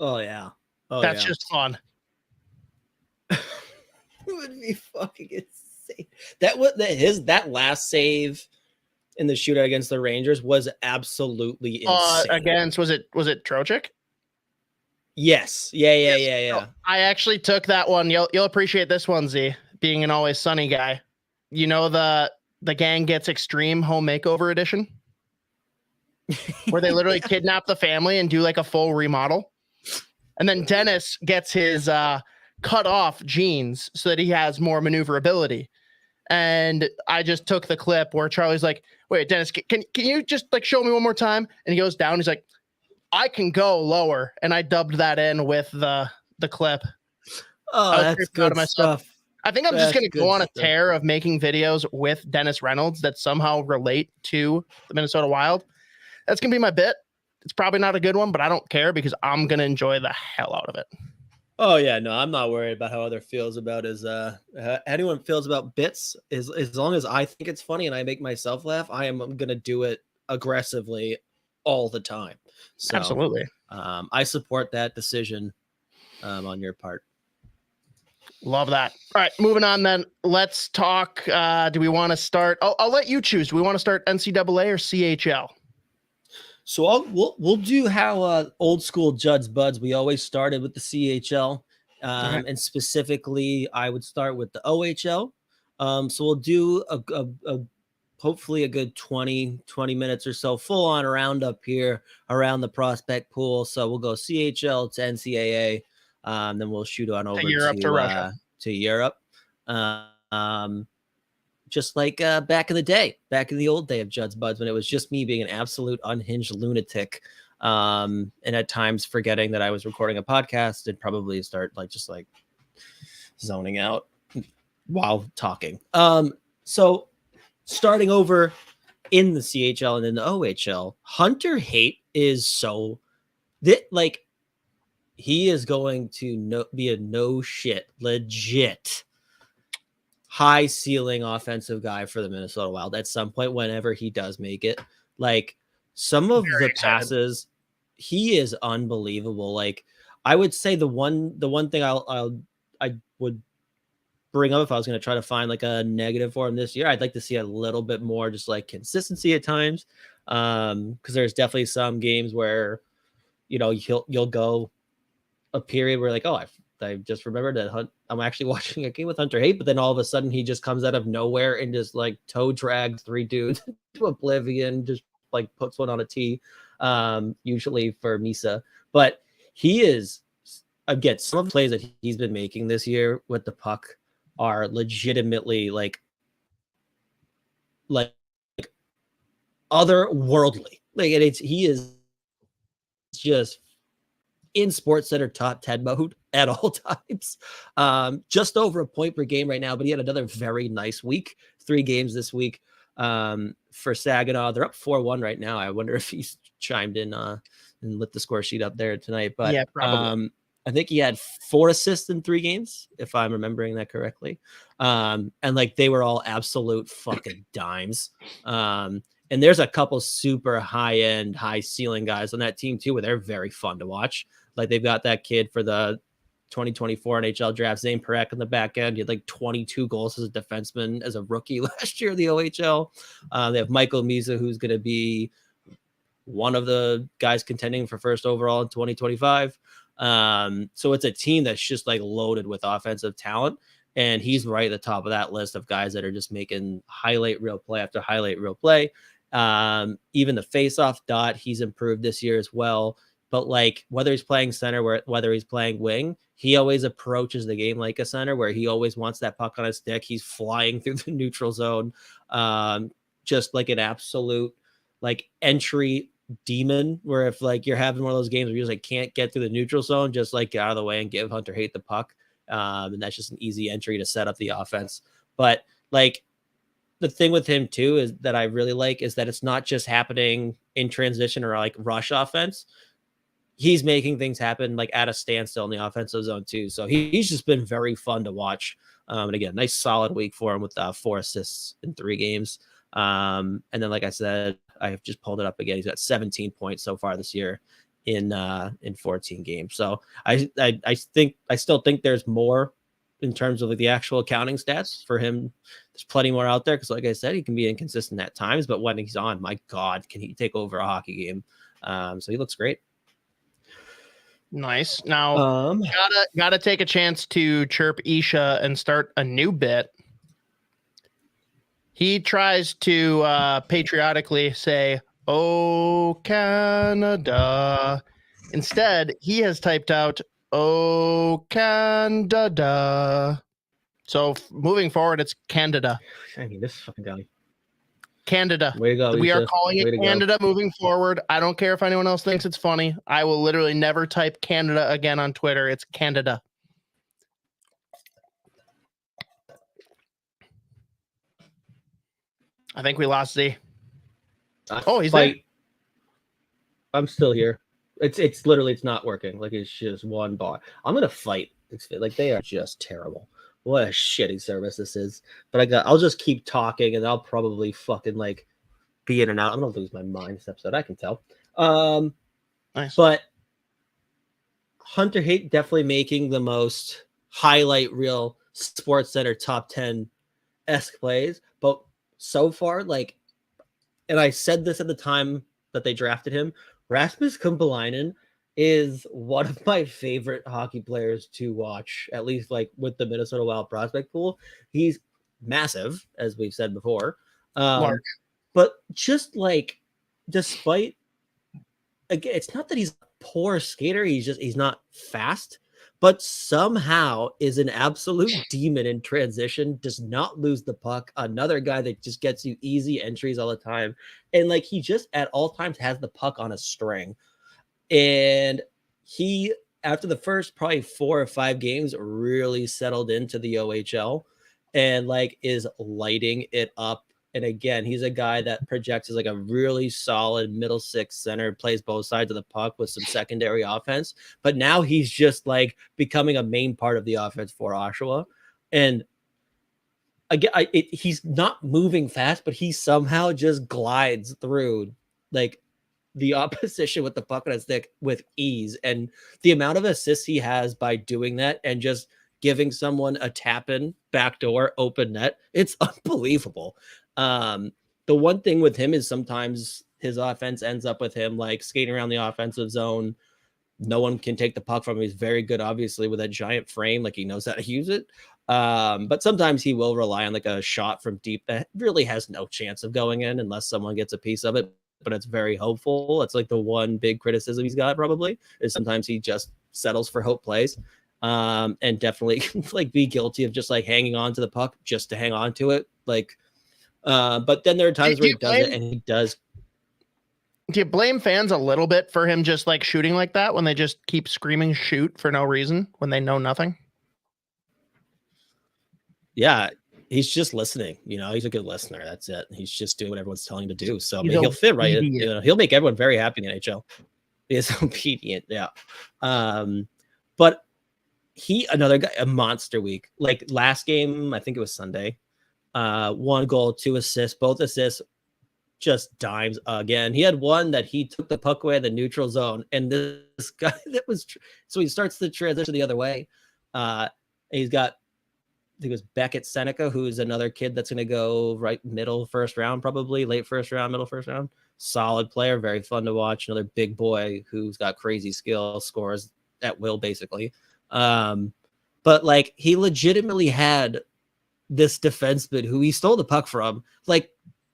Speaker 2: Oh, yeah.
Speaker 3: That's just fun.
Speaker 2: would be fucking insane. That last save in the shootout against the Rangers was absolutely insane.
Speaker 3: Against was it Trocheck?
Speaker 2: Yes. Yeah.
Speaker 3: I actually took that one. You'll appreciate this one, Z, being an Always Sunny guy. You know the Gang Gets Extreme Home Makeover Edition? Where they literally kidnap the family and do like a full remodel. And then Dennis gets his cut off jeans so that he has more maneuverability. And I just took the clip where Charlie's like, wait, Dennis, can you just like show me one more time? And he goes down. He's like, I can go lower. And I dubbed that in with the clip.
Speaker 2: Oh, that's good stuff.
Speaker 3: I think I'm just going to go on a tear of making videos with Dennis Reynolds that somehow relate to the Minnesota Wild. That's going to be my bit. It's probably not a good one, but I don't care because I'm going to enjoy the hell out of it.
Speaker 2: Oh yeah, no, I'm not worried about how other feels about anyone feels about bits. As long as I think it's funny and I make myself laugh, I am going to do it aggressively all the time. So,
Speaker 3: absolutely.
Speaker 2: I support that decision on your part.
Speaker 3: Love that. All right, moving on then. Let's talk. Do we want to start? I'll let you choose. Do we want to start NCAA or CHL?
Speaker 2: So we'll do how old school Judd'z Budz. We always started with the CHL, and specifically, I would start with the OHL. So we'll do a hopefully a good 20 minutes or so, full on roundup here around the prospect pool. So we'll go CHL to NCAA, then we'll shoot on over to Russia, to Europe. Just like back in the day, back in the old day of Judd'z Budz, when it was just me being an absolute unhinged lunatic, and at times forgetting that I was recording a podcast and probably start just zoning out while talking. So starting over in the CHL and in the OHL, Hunter Haight is so that he is going to be a no shit legit high ceiling offensive guy for the Minnesota Wild at some point whenever he does make it. Some of the passes, he is unbelievable. I would say the one thing I would bring up if I was going to try to find a negative for him this year, I'd like to see a little bit more just consistency at times. Because there's definitely some games where you'll go a period where I just remembered that I'm actually watching a game with Hunter Haight, but then all of a sudden he just comes out of nowhere and just toe drags 3 dudes to oblivion, just puts one on a tee, usually for Misa. But he is, again, some of the plays that he's been making this year with the puck are legitimately otherworldly. He is just in Sports Center top 10 mode at all times. Just over a point per game right now, but he had another very nice week. 3 games this week for Saginaw. They're up 4-1 right now. I wonder if he's chimed in and lit the score sheet up there tonight. But yeah, probably. I think he had 4 assists in 3 games, if I'm remembering that correctly. And they were all absolute fucking dimes. And there's a couple super high-end, high-ceiling guys on that team, too, where they're very fun to watch. They've got that kid for the 2024 NHL draft, Zane Parekh on the back end. He had 22 goals as a defenseman as a rookie last year in the OHL. They have Michael Misa, who's going to be one of the guys contending for first overall in 2025. So it's a team that's just loaded with offensive talent. And he's right at the top of that list of guys that are just making highlight reel play after highlight reel play. Even the face-off dot, he's improved this year as well. But whether he's playing center, whether he's playing wing, he always approaches the game like a center, where he always wants that puck on his stick. He's flying through the neutral zone, just an absolute entry demon. Where if you're having one of those games where you just can't get through the neutral zone, just get out of the way and give Hunter Haight the puck. And that's just an easy entry to set up the offense. But the thing with him too is that I really is that it's not just happening in transition or rush offense. He's making things happen at a standstill in the offensive zone too. So he's just been very fun to watch. And again, nice solid week for him with 4 assists in 3 games. And then, like I said, I have just pulled it up again. He's got 17 points so far this year in 14 games. So I still think there's more in terms of like the actual accounting stats for him. There's plenty more out there because, like I said, he can be inconsistent at times, but when he's on, my God, can he take over a hockey game? So he looks great.
Speaker 3: Nice. Now, gotta take a chance to chirp Isha and start a new bit. He tries to patriotically say, "Oh, Canada." Instead, he has typed out, "Oh, Canada." So moving forward, it's Canada.
Speaker 2: Dang, this fucking guy.
Speaker 3: Canada.
Speaker 2: Way to go,
Speaker 3: we
Speaker 2: Isha.
Speaker 3: are calling it Canada moving forward. I don't care if anyone else thinks it's funny. I will literally never type Canada again on Twitter. It's Canada. I think we lost Z. Oh, he's there.
Speaker 2: I'm still here. It's literally, it's not working. Like, it's just one bar. I'm gonna fight. Like, they are just terrible. What a shitty service this is. But I'll just keep talking, and I'll probably fucking like be in and out. I'm gonna lose my mind this episode. I can tell.
Speaker 3: Nice.
Speaker 2: But Hunter Haight definitely making the most highlight reel Sports Center top 10-esque plays. But so far, like, and I said this at the time that they drafted him, Rasmus Kumpalainen is one of my favorite hockey players to watch, at least like with the Minnesota Wild prospect pool. He's massive, as we've said before.
Speaker 3: Large.
Speaker 2: But just like, despite, again, it's not that he's a poor skater, he's not fast, but somehow is an absolute demon in transition, does not lose the puck. Another guy that just gets you easy entries all the time. And like, he just at all times has the puck on a string. And he, after the first probably 4 or 5 games, really settled into the OHL and like is lighting it up. And again, he's a guy that projects as like a really solid middle six center, plays both sides of the puck with some secondary offense. But now he's just like becoming a main part of the offense for Oshawa. And again, he's not moving fast, but he somehow just glides through like the opposition with the puck on his stick with ease. And the amount of assists he has by doing that and just giving someone a tap-in, backdoor, open net, it's unbelievable. The one thing with him is sometimes his offense ends up with him like skating around the offensive zone. No one can take the puck from him. He's very good, obviously, with that giant frame. Like, he knows how to use it. But sometimes he will rely on like a shot from deep that really has no chance of going in unless someone gets a piece of it. But it's very hopeful. It's like the one big criticism he's got probably is sometimes he just settles for hope plays. And definitely like be guilty of just like hanging on to the puck just to hang on to it. Like, but then there are times where he does it and he does.
Speaker 3: Do you blame fans a little bit for him just like shooting like that when they just keep screaming shoot for no reason when they know nothing?
Speaker 2: Yeah. He's just listening, he's a good listener. That's it. He's just doing what everyone's telling him to do. So I mean, he'll fit right in. He'll make everyone very happy in the NHL. He is obedient. Yeah. But another guy, a monster week. Like last game, I think it was Sunday. 1 goal, 2 assists, both assists, just dimes again. He had one that he took the puck away in the neutral zone. And this guy so he starts the transition the other way. He's got, I think it was Beckett Seneca, who's another kid that's going to go right middle first round, probably late first round, middle first round. Solid player, very fun to watch. Another big boy who's got crazy skill, scores at will, basically. But like, he legitimately had this defenseman who he stole the puck from, like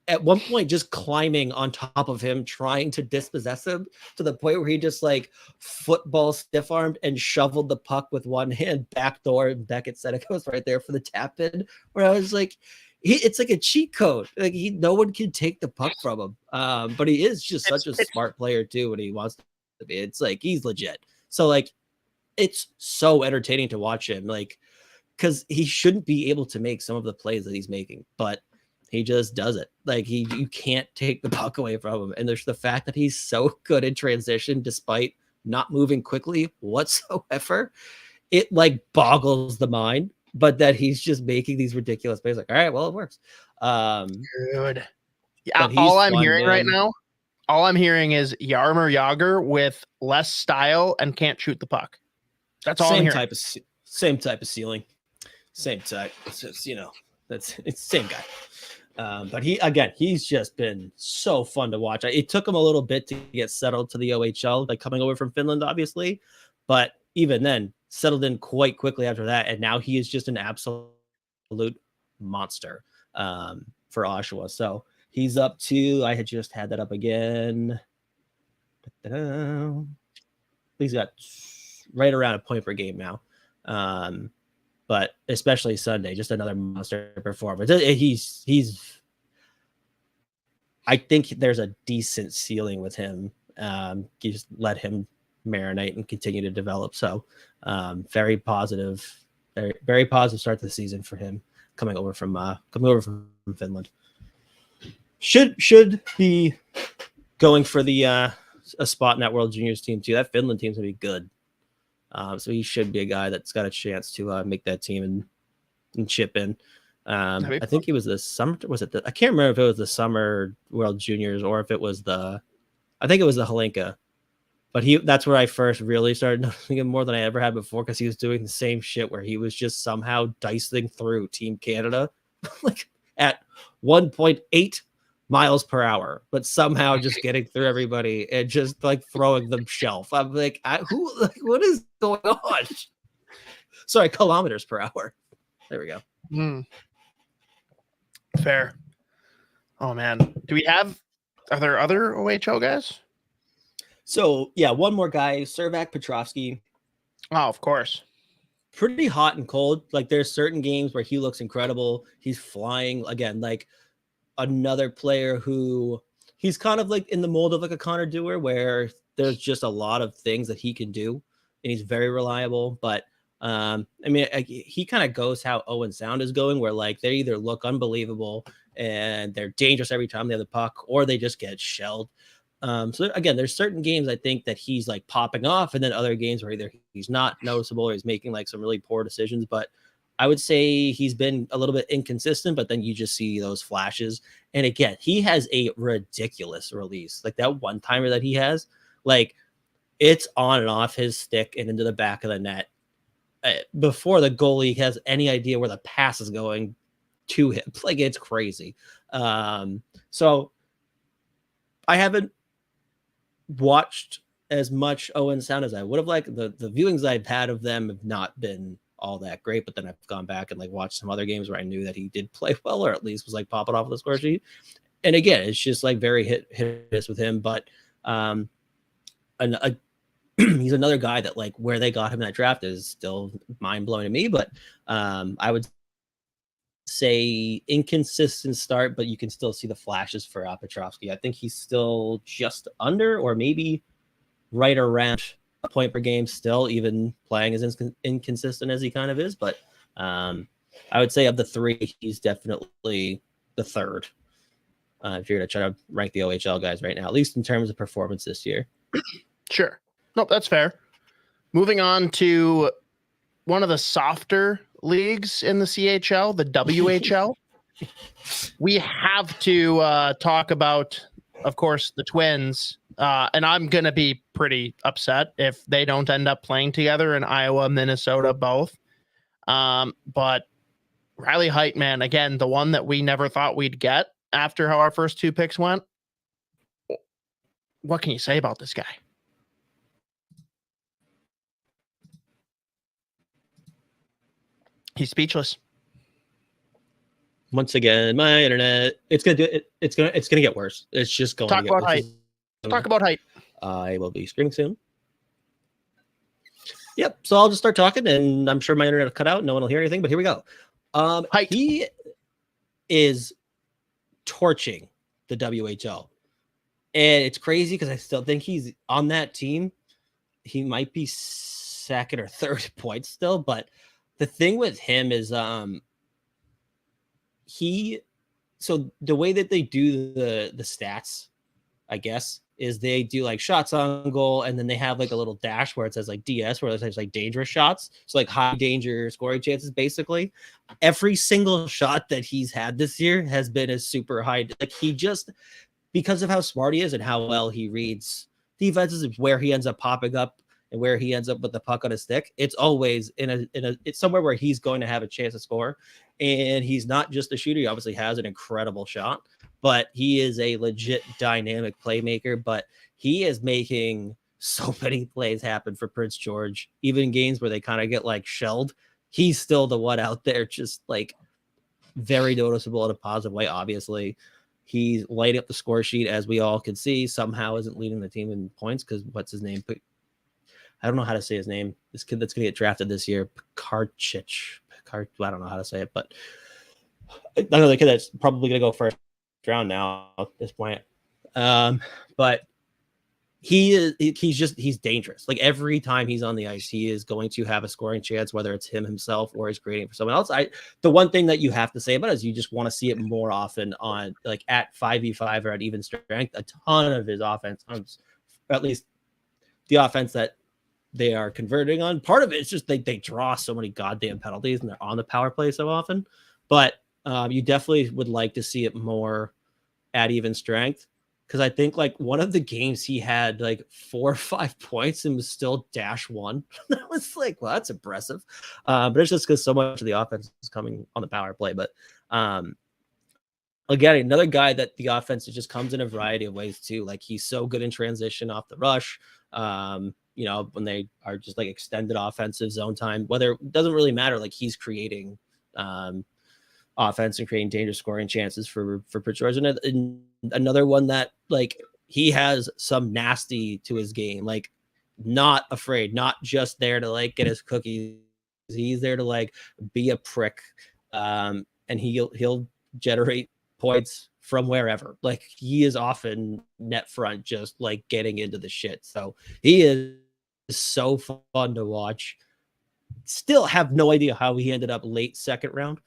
Speaker 2: at one point just climbing on top of him, trying to dispossess him to the point where he just like football stiff armed and shoveled the puck with one hand backdoor. And Beckett Seneca was right there for the tap in, where I was like, it's like a cheat code. Like no one can take the puck from him. But he is just such a smart player too when he wants to be. It's like he's legit. So like, it's so entertaining to watch him, like, because he shouldn't be able to make some of the plays that he's making, but he just does it. Like you can't take the puck away from him. And there's the fact that he's so good in transition, despite not moving quickly whatsoever. It like boggles the mind, but that he's just making these ridiculous plays. Like, all right, well, it works.
Speaker 3: Good. Yeah, all I'm hearing right now, all I'm hearing is Jaromir Jagr with less style and can't shoot the puck. That's all I'm hearing.
Speaker 2: Same type of ceiling. Same type. It's it's the same guy. But he's just been so fun to watch. It took him a little bit to get settled to the OHL, like coming over from Finland, obviously. But even then, settled in quite quickly after that. And now he is just an absolute monster for Oshawa. So he's up to, I had just had that up again. He's got right around a point per game now. But especially Sunday, just another monster performance. I think there's a decent ceiling with him. You just let him marinate and continue to develop. So very positive, very, very positive start to the season for him coming over from Finland. Should be going for the a spot in that World Juniors team too. That Finland team's gonna be good. So he should be a guy that's got a chance to make that team and chip in. I think he was the summer. Was it I can't remember if it was the summer World Juniors or if it was I think it was the Helenka. But that's where I first really started noticing him more than I ever had before, because he was doing the same shit where he was just somehow dicing through Team Canada like at 1.8 miles per hour, but somehow just getting through everybody and just like throwing them shelf. I'm like, what is going on? Sorry, kilometers per hour. There we go.
Speaker 3: Fair. Oh man, are there other OHL guys?
Speaker 2: So yeah, one more guy, Servac Petrovsky.
Speaker 3: Oh, of course.
Speaker 2: Pretty hot and cold. Like there's certain games where he looks incredible. He's flying again, like another player who he's kind of like in the mold of like a Connor Dewar, where there's just a lot of things that he can do and he's very reliable. But I mean, he kind of goes how Owen Sound is going, where like they either look unbelievable and they're dangerous every time they have the puck, or they just get shelled. So again, there's certain games I think that he's like popping off, and then other games where either he's not noticeable or he's making like some really poor decisions. But I would say he's been a little bit inconsistent, but then you just see those flashes. And again, he has a ridiculous release. Like that one timer that he has, like it's on and off his stick and into the back of the net before the goalie has any idea where the pass is going to him. Like it's crazy. So I haven't watched as much Owen Sound as I would have liked. The viewings I've had of them have not been all that great, but then I've gone back and like watched some other games where I knew that he did play well, or at least was like popping off the score sheet. And again, it's just like very hit miss with him. But he's another guy that like where they got him in that draft is still mind blowing to me. But I would say inconsistent start, but you can still see the flashes for Petrovsky. I think he's still just under or maybe right around a point per game still, even playing as inconsistent as he kind of is. But I would say of the three, he's definitely the third. If you're going to try to rank the OHL guys right now, at least in terms of performance this year.
Speaker 3: Sure. Nope, that's fair. Moving on to one of the softer leagues in the CHL, the WHL. We have to talk about, of course, the Twins. And I'm going to be pretty upset if they don't end up playing together in Iowa, Minnesota, both. But Riley Heidt, man, again, the one that we never thought we'd get after how our first two picks went. What can you say about this guy? He's speechless.
Speaker 2: Once again, my internet. It's gonna do it. It's gonna get worse. It's just going.
Speaker 3: Talk
Speaker 2: to get
Speaker 3: about Height. Talk about Height. I
Speaker 2: will be streaming soon. Yep. So I'll just start talking, and I'm sure my internet will cut out. No one will hear anything. But here we go.
Speaker 3: Height.
Speaker 2: He is torching the WHL, and it's crazy because I still think he's on that team. He might be second or third points still, but the thing with him is so the way that they do the stats, I guess, is they do like shots on goal, and then they have like a little dash where it says like DS, where it says like dangerous shots. So like high danger scoring chances, basically. Every single shot that he's had this year has been a super high. Like he just, because of how smart he is and how well he reads defenses, is where he ends up popping up and where he ends up with the puck on his stick, it's always it's somewhere where he's going to have a chance to score. And he's not just a shooter. He obviously has an incredible shot, but he is a legit dynamic playmaker. But he is making so many plays happen for Prince George, even in games where they kind of get like shelled. He's still the one out there, just like very noticeable in a positive way. Obviously, he's lighting up the score sheet, as we all can see. Somehow isn't leading the team in points because what's his name? I don't know how to say his name. This kid that's going to get drafted this year, Karchich. I don't know how to say it, but another kid that's probably going to go first round now at this point. But he's dangerous. Like every time he's on the ice, he is going to have a scoring chance, whether it's himself or he's creating for someone else. The one thing that you have to say about it is you just want to see it more often on like at 5v5 or at even strength. A ton of his offense, at least the offense that they are converting on. Part of it is just they draw so many goddamn penalties and they're on the power play so often. But you definitely would like to see it more at even strength. Because I think like one of the games he had like 4 or 5 points and was still -1. That was like, well, that's impressive. But it's just because so much of the offense is coming on the power play. But again, another guy that the offense just comes in a variety of ways too. Like he's so good in transition off the rush. When they are just like extended offensive zone time, whether it doesn't really matter, like he's creating offense and creating dangerous scoring chances for Prince George. And another one that like he has some nasty to his game, like not afraid, not just there to like get his cookies. He's there to like be a prick. And he'll generate points from wherever. Like he is often net front, just like getting into the shit. So he is so fun to watch. Still have no idea how he ended up late second round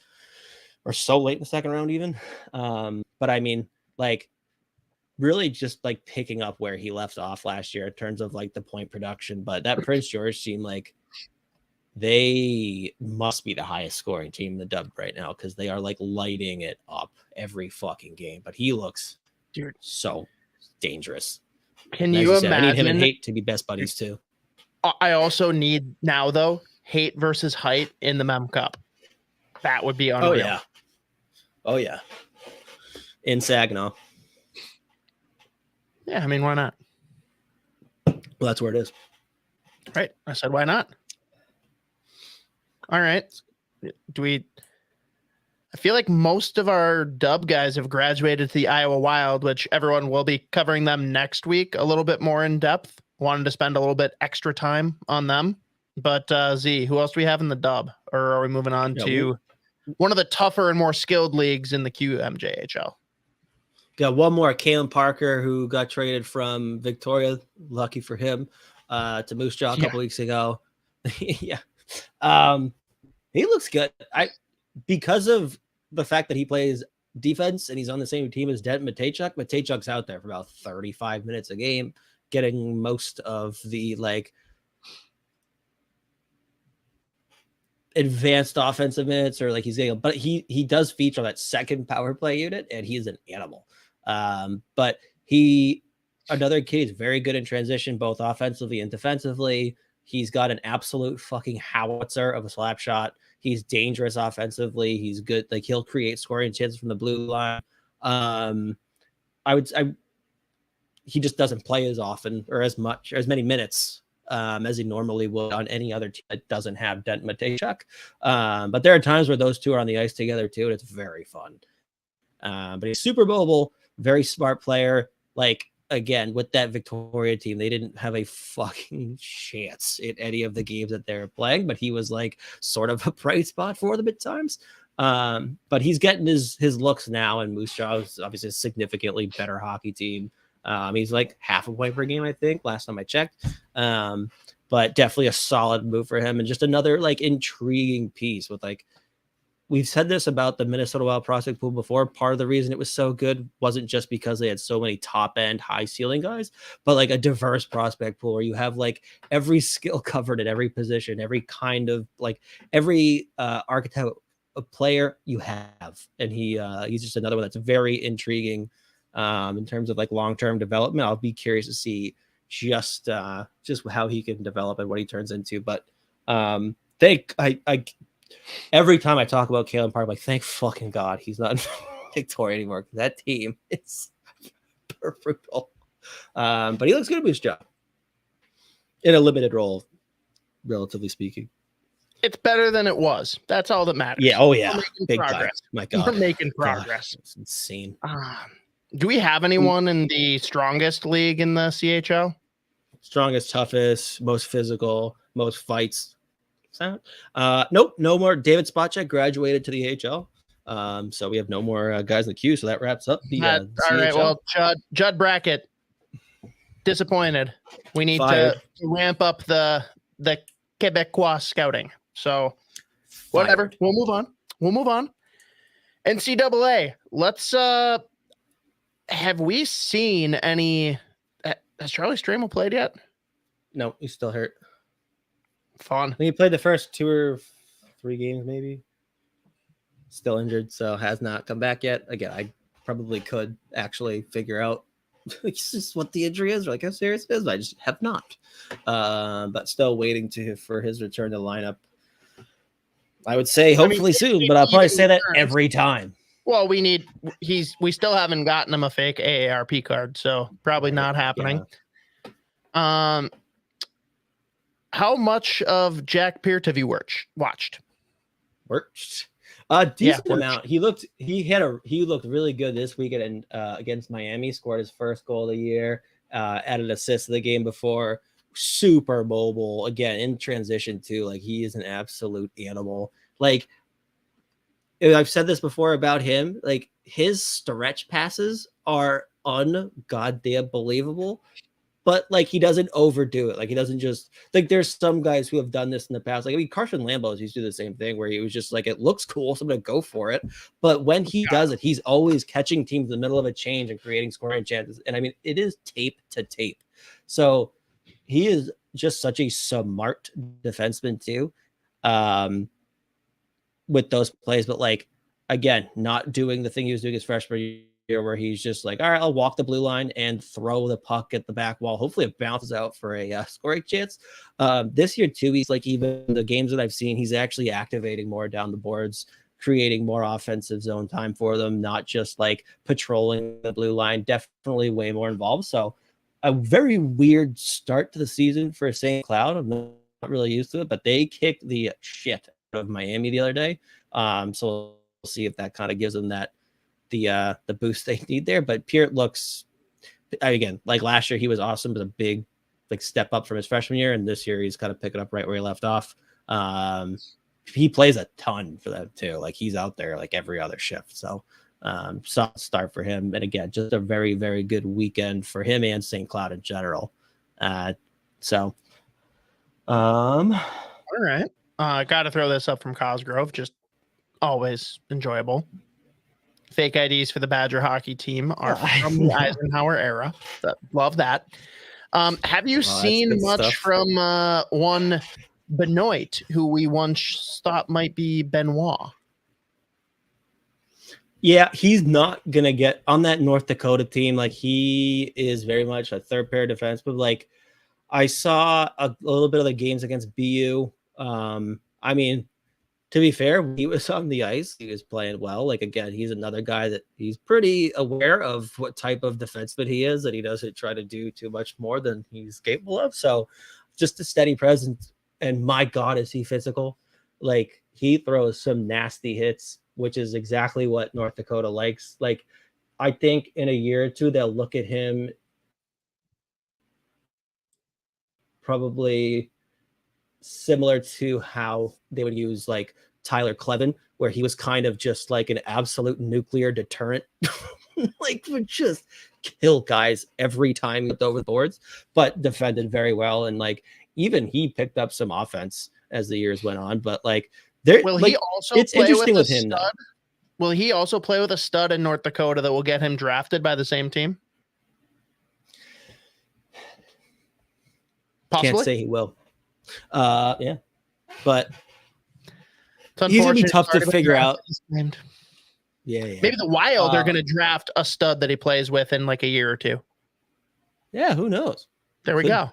Speaker 2: or so late in the second round even. But I mean, like really just like picking up where he left off last year in terms of like the point production. But that Prince George team, like they must be the highest scoring team in the dub right now because they are like lighting it up every fucking game. But he looks so dangerous.
Speaker 3: Can you imagine?
Speaker 2: I need him and Hate to be best buddies too.
Speaker 3: I also need now though Hate versus Height in the Mem Cup. That would be unreal.
Speaker 2: Oh yeah. In Saginaw.
Speaker 3: Yeah, I mean, why not?
Speaker 2: Well, that's where it is.
Speaker 3: Right. I said, why not? All right. I feel like most of our dub guys have graduated to the Iowa Wild, which everyone will be covering them next week a little bit more in depth. Wanted to spend a little bit extra time on them. But Z, who else do we have in the dub? Or are we moving on to one of the tougher and more skilled leagues in the QMJHL?
Speaker 2: Got one more, Calen Parker, who got traded from Victoria. Lucky for him, to Moose Jaw a couple weeks ago. Yeah. He looks good. Because of the fact that he plays defense and he's on the same team as Denton Matejchuk. Matejchuk's out there for about 35 minutes a game, getting most of the like advanced offensive minutes, or like he's getting, but he does feature that second power play unit, and he's an animal. But another kid is very good in transition, both offensively and defensively. He's got an absolute fucking howitzer of a slap shot. He's dangerous offensively. He's good. Like he'll create scoring chances from the blue line. He just doesn't play as often or as much or as many minutes as he normally would on any other team that doesn't have Denton Matejchuk. But there are times where those two are on the ice together too, and it's very fun. But he's super mobile, very smart player. Like, again, with that Victoria team, they didn't have a fucking chance in any of the games that they were playing, but he was like sort of a bright spot for them at times. But he's getting his looks now, and Moose Jaw is obviously a significantly better hockey team. He's like half a point per game, I think, last time I checked. But definitely a solid move for him, and just another like intriguing piece with like, we've said this about the Minnesota Wild prospect pool before. Part of the reason it was so good wasn't just because they had so many top end, high ceiling guys, but like a diverse prospect pool where you have like every skill covered at every position, every kind of like every archetype of player you have. And he's just another one that's very intriguing in terms of like long-term development. I'll be curious to see just how he can develop and what he turns into. But every time I talk about Calen Park, I'm like, thank fucking God he's not in Victoria anymore. That team is brutal. But he looks good at his job in a limited role, relatively speaking.
Speaker 3: It's better than it was. That's all that matters.
Speaker 2: Yeah. Oh yeah.
Speaker 3: We're making
Speaker 2: Big
Speaker 3: progress.
Speaker 2: time. My God.
Speaker 3: We're making progress.
Speaker 2: God, it's insane.
Speaker 3: Do we have anyone in the strongest league in the CHL?
Speaker 2: Strongest, toughest, most physical, most fights. Nope, no more. David Spacek graduated to the AHL. So we have no more guys in the queue. So that wraps up the
Speaker 3: all right. Well, Judd Brackett, disappointed. We need to ramp up the Quebecois scouting. So whatever. We'll move on. NCAA. Let's have we seen any? Has Charlie Stramel played yet?
Speaker 2: No, he's still hurt.
Speaker 3: Fun.
Speaker 2: I think he played the first 2 or 3 games, maybe. Still injured, so has not come back yet. Again, I probably could actually figure out just what the injury is, or like how serious it is, but I just have not. But still waiting for his return to the lineup. I would say hopefully soon, but I'll probably say that every time.
Speaker 3: Well, we still haven't gotten him a fake AARP card, so probably not happening. Yeah. How much of Jack Peart have you watched? Decent
Speaker 2: amount. He looked really good this weekend and against Miami. Scored his first goal of the year. Added assist to the game before. Super mobile. Again, in transition too. Like, he is an absolute animal. Like, I've said this before about him. Like, his stretch passes are ungoddamn believable. But like, he doesn't overdo it. Like, he doesn't just like, there's some guys who have done this in the past. Like, I mean, Carson Lambos used to do the same thing where he was just like, it looks cool, so I'm going to go for it. But when he does it, he's always catching teams in the middle of a change and creating scoring chances. And I mean, it is tape to tape. So he is just such a smart defenseman too, with those plays. But like, again, not doing the thing he was doing his freshman year, where he's just like, all right, I'll walk the blue line and throw the puck at the back wall. Hopefully it bounces out for a scoring chance. This year too, he's like, even the games that I've seen, he's actually activating more down the boards, creating more offensive zone time for them, not just like patrolling the blue line. Definitely way more involved. So a very weird start to the season for St. Cloud. I'm not really used to it, but they kicked the shit out of Miami the other day. So we'll see if that kind of gives them the boost they need there. But Peart looks, again, like last year he was awesome, but a big like step up from his freshman year, and this year he's kind of picking up right where he left off. He plays a ton for them too. Like, he's out there like every other shift. So solid start for him, and again, just a very, very good weekend for him and St. Cloud in general. All
Speaker 3: right, I gotta throw this up from Cosgrove, just always enjoyable. Fake IDs for the Badger hockey team are from the Eisenhower era. Love that. Have you seen much stuff from one Benoit, who we once thought might be Benoit?
Speaker 2: Yeah, he's not going to get on that North Dakota team. Like, he is very much a third pair defense, but like, I saw a little bit of the games against BU. I mean, to be fair, when he was on the ice, he was playing well. Like, again, he's another guy that he's pretty aware of what type of defenseman he is, that he doesn't try to do too much more than he's capable of. So just a steady presence. And my God, is he physical? Like, he throws some nasty hits, which is exactly what North Dakota likes. Like, I think in a year or two, they'll look at him probably similar to how they would use like Tyler Clevin, where he was kind of just like an absolute nuclear deterrent, like, would just kill guys every time he went over the boards, but defended very well. And like, even he picked up some offense as the years went on. But like, it's interesting with him.
Speaker 3: Will he also play with a stud in North Dakota that will get him drafted by the same team? Possibly?
Speaker 2: Can't say he will. Yeah, but he's gonna be tough to figure out. Yeah.
Speaker 3: Maybe the Wild are gonna draft a stud that he plays with in like a year or two.
Speaker 2: Yeah, who knows?
Speaker 3: There we go.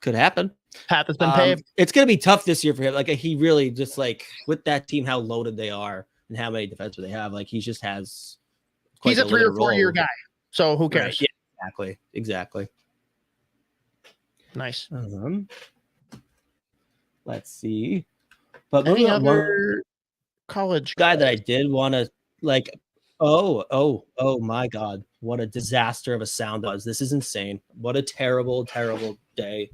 Speaker 2: Could happen.
Speaker 3: Path has been paved.
Speaker 2: It's going to be tough this year for him. Like he really just like with that team, how loaded they are and how many defensemen they have. Like he just has.
Speaker 3: He's a 3 or 4 year guy. So who cares?
Speaker 2: Right. Yeah, exactly.
Speaker 3: Nice.
Speaker 2: Let's see. But
Speaker 3: any other college
Speaker 2: guy that I did want to like. Oh my God. What a disaster of a sound was. This is insane. What a terrible, terrible day.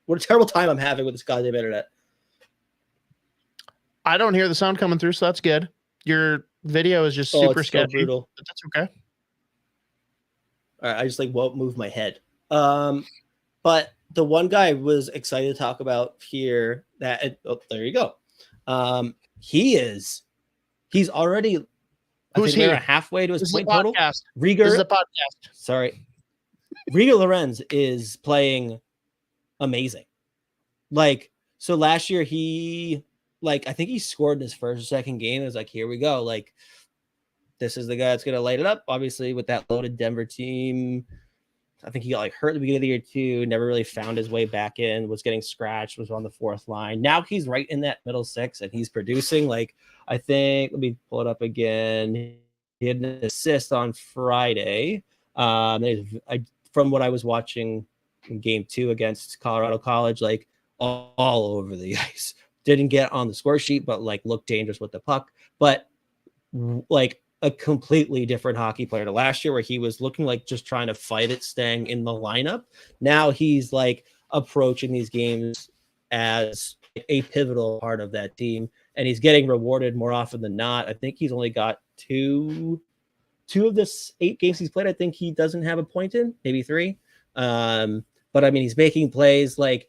Speaker 2: What a terrible time I'm having with this goddamn internet.
Speaker 3: I don't hear the sound coming through, so that's good. Your video is just super sketchy.
Speaker 2: Brutal.
Speaker 3: But that's okay.
Speaker 2: All right, I just like won't move my head. But the one guy I was excited to talk about here that there you go. He's already
Speaker 3: who's he?
Speaker 2: Halfway to his point total.
Speaker 3: Riger. This is a podcast.
Speaker 2: Sorry. Riger Lorenz is playing amazing. Like, so last year I think he scored in his first or second game. It was like, here we go. Like, this is the guy that's going to light it up. Obviously, with that loaded Denver team, I think he got like hurt at the beginning of the year too. Never really found his way back in. Was getting scratched. Was on the fourth line. Now he's right in that middle six, and he's producing. Like I think, let me pull it up again. He had an assist on Friday. From what I was watching in Game 2 against Colorado College, like all over the ice. Didn't get on the score sheet, but like looked dangerous with the puck. But like a completely different hockey player to last year, where he was looking like just trying to fight it, staying in the lineup. Now he's like approaching these games as a pivotal part of that team, and he's getting rewarded more often than not. I think he's only got two of the 8 games he's played. I think he doesn't have a point in, maybe 3. But I mean, he's making plays. Like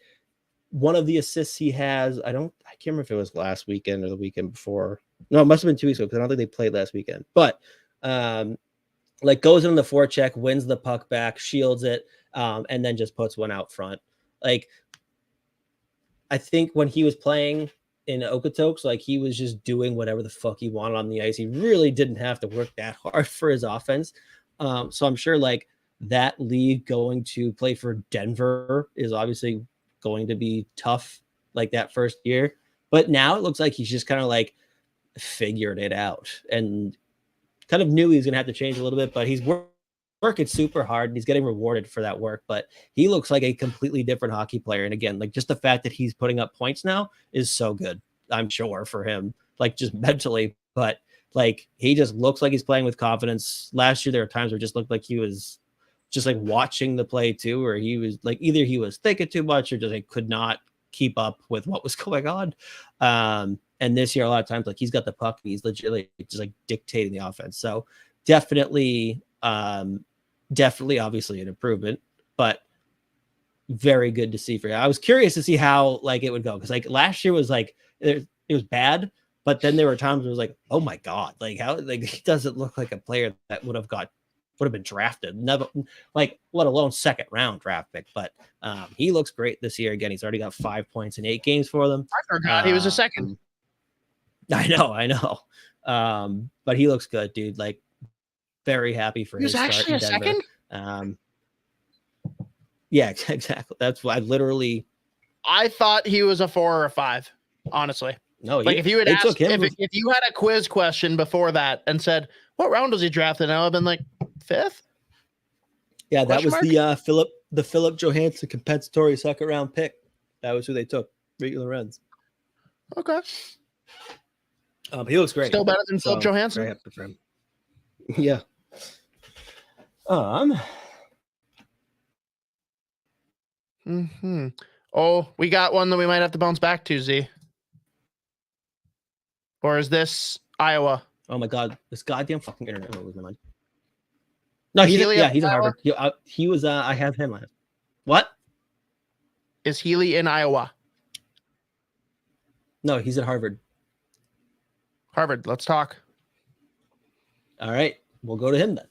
Speaker 2: one of the assists he has, I can't remember if it was last weekend or the weekend before. No, it must have been 2 weeks ago because I don't think they played last weekend. But like goes in the forecheck, wins the puck back, shields it, and then just puts one out front. Like I think when he was playing in Okotoks, like he was just doing whatever the fuck he wanted on the ice. He really didn't have to work that hard for his offense. So I'm sure like that league going to play for Denver is obviously going to be tough like that first year. But now it looks like he's just kind of like figured it out and kind of knew he was going to have to change a little bit, but he's working super hard and he's getting rewarded for that work. But he looks like a completely different hockey player. And again, like just the fact that he's putting up points now is so good, I'm sure, for him, like just mentally. But like he just looks like he's playing with confidence. Last year there were times where it just looked like he was just like watching the play too, where he was like either he was thinking too much or just like could not keep up with what was going on. And this year, a lot of times, like he's got the puck and he's legitimately just like dictating the offense. So definitely obviously an improvement, but very good to see for him. I was curious to see how like it would go. Cause like last year was like, it was bad, but then there were times where it was like, oh my God, like how, like he doesn't look like a player that would have been drafted, never, like let alone second round draft pick. But he looks great this year. Again, he's already got 5 points in 8 games for them.
Speaker 3: I forgot he was a second.
Speaker 2: I know. But he looks good, dude. Like very happy for his start in Denver. Second? Yeah, exactly. That's why
Speaker 3: I thought he was a 4 or a 5, honestly.
Speaker 2: No,
Speaker 3: like if you had asked if you had a quiz question before that and said, what round was he drafted? Now I've been like 5th.
Speaker 2: Yeah, that was the Philip Johansson compensatory second round pick. That was who they took. Riger Lorenz.
Speaker 3: Okay.
Speaker 2: He looks great.
Speaker 3: Still better than Philip Johansson.
Speaker 2: Very happy for him. Yeah.
Speaker 3: Oh, we got one that we might have to bounce back to, Z. Or is this Iowa?
Speaker 2: Oh my God, this goddamn fucking internet. Oh, my mind. No, he's at Harvard. He was. I have him last. What?
Speaker 3: Is Healy in Iowa?
Speaker 2: No, he's at Harvard.
Speaker 3: Harvard. Let's talk.
Speaker 2: All right, we'll go to him then.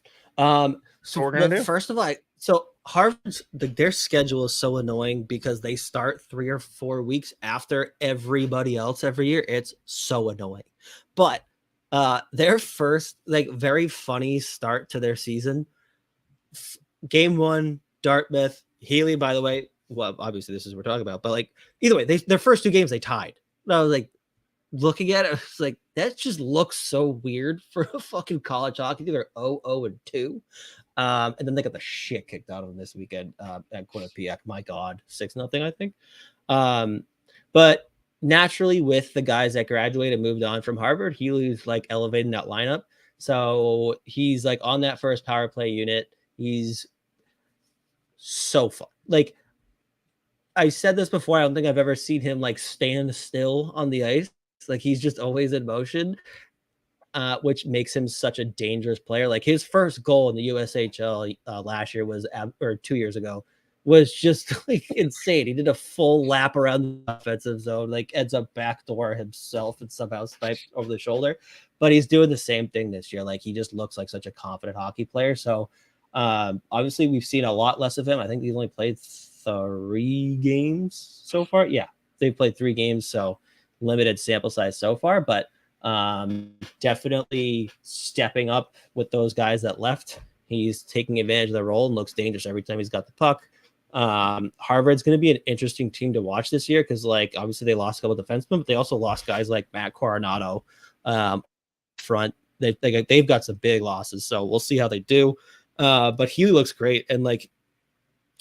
Speaker 2: So we're gonna do. First of all, so Harvard's their schedule is so annoying because they start 3 or 4 weeks after everybody else every year. It's so annoying. But their first very funny start to their season, game 1, Dartmouth, Healy, by the way, well, obviously this is what we're talking about, but like either way, their first 2 games they tied. And I was like, looking at it, it's like that just looks so weird for a fucking college hockey. They're 0-2. And then they got the shit kicked out of them this weekend at Quinnipiac. My God, 6-0, I think. But naturally, with the guys that graduated and moved on from Harvard, Healy's like elevating that lineup. So he's like on that first power play unit. He's so fun. Like I said this before, I don't think I've ever seen him like stand still on the ice. Like he's just always in motion, which makes him such a dangerous player. Like his first goal in the USHL last year or 2 years ago was just like insane. He did a full lap around the offensive zone, like ends up backdoor himself and somehow sniped over the shoulder. But he's doing the same thing this year. Like he just looks like such a confident hockey player. So obviously we've seen a lot less of him. I think he's only played 3 games so far. Yeah, they've played 3 games. So limited sample size so far, but definitely stepping up with those guys that left. He's taking advantage of the role and looks dangerous every time he's got the puck. Harvard's going to be an interesting team to watch this year because, like, obviously they lost a couple of defensemen, but they also lost guys like Matt Coronado front. They've got some big losses, so we'll see how they do. But Healy looks great, and like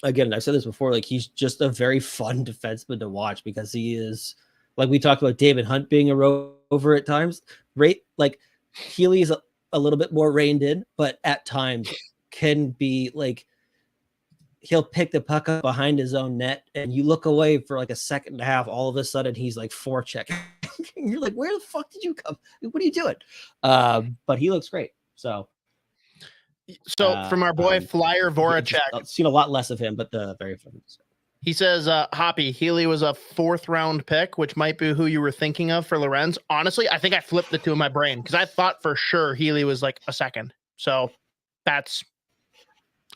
Speaker 2: again, I've said this before, like he's just a very fun defenseman to watch because he is. Like we talked about David Hunt being a rover at times, right? Like Healy is a little bit more reined in, but at times can be like, he'll pick the puck up behind his own net and you look away for like a second and a half. All of a sudden he's like forechecking. You're like, where the fuck did you come? What are you doing? But he looks great. So
Speaker 3: from our boy Flyer Voracek,
Speaker 2: I've seen a lot less of him, but very fun.
Speaker 3: He says, Hoppy, Healy was a 4th round pick, which might be who you were thinking of for Lorenz. Honestly, I think I flipped the 2 in my brain because I thought for sure Healy was like a 2nd. So that's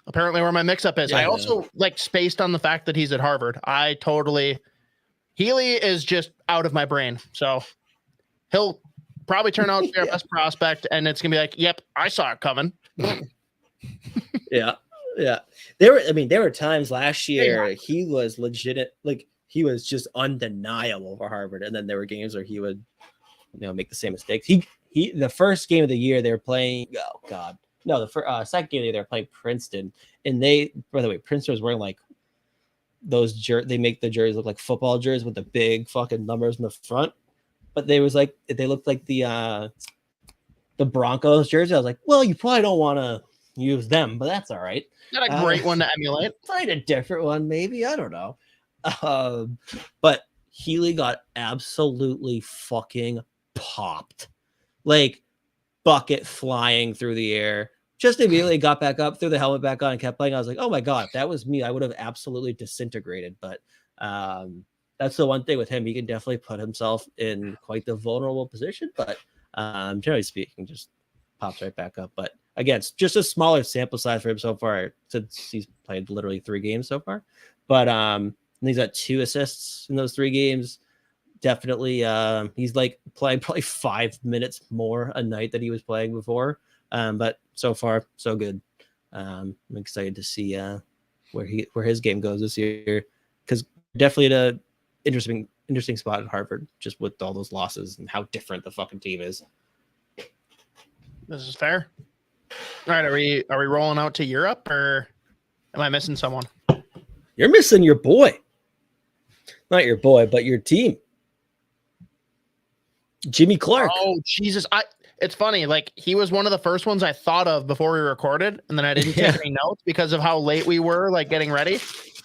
Speaker 3: apparently where my mix up is. Yeah, I also like spaced on the fact that he's at Harvard. Healy is just out of my brain. So he'll probably turn out to be our best prospect. And it's going to be like, yep, I saw it coming.
Speaker 2: Yeah. Yeah, there were times last year he was legit, like he was just undeniable for Harvard, and then there were games where he would, make the same mistakes. The first game of the year they were playing. Oh God, no, the second game of the year they were playing Princeton, and by the way, Princeton was wearing like those they make the jerseys look like football jerseys with the big fucking numbers in the front, but they looked like the Broncos jersey. I was like, well, you probably don't want to use them, but that's all right.
Speaker 3: Not a great one to emulate.
Speaker 2: Find a different one, maybe. I don't know. But Healy got absolutely fucking popped. Like bucket flying through the air. Just immediately got back up, threw the helmet back on, and kept playing. I was like, oh my God, if that was me, I would have absolutely disintegrated. But that's the one thing with him. He can definitely put himself in quite the vulnerable position. But generally speaking, just pops right back up. But again, it's just a smaller sample size for him so far since he's played literally 3 games so far. But he's got 2 assists in those 3 games. Definitely, he's like playing probably 5 minutes more a night than he was playing before. But so far, so good. I'm excited to see where his game goes this year, because definitely at a interesting spot at Harvard, just with all those losses and how different the fucking team is.
Speaker 3: This is fair. All right, are we rolling out to Europe, or am I missing someone?
Speaker 2: You're missing your boy. Not your boy, but your team. Jimmy Clark.
Speaker 3: Oh, Jesus. It's funny. Like, he was one of the first ones I thought of before we recorded, and then I didn't take any notes because of how late we were, like, getting ready.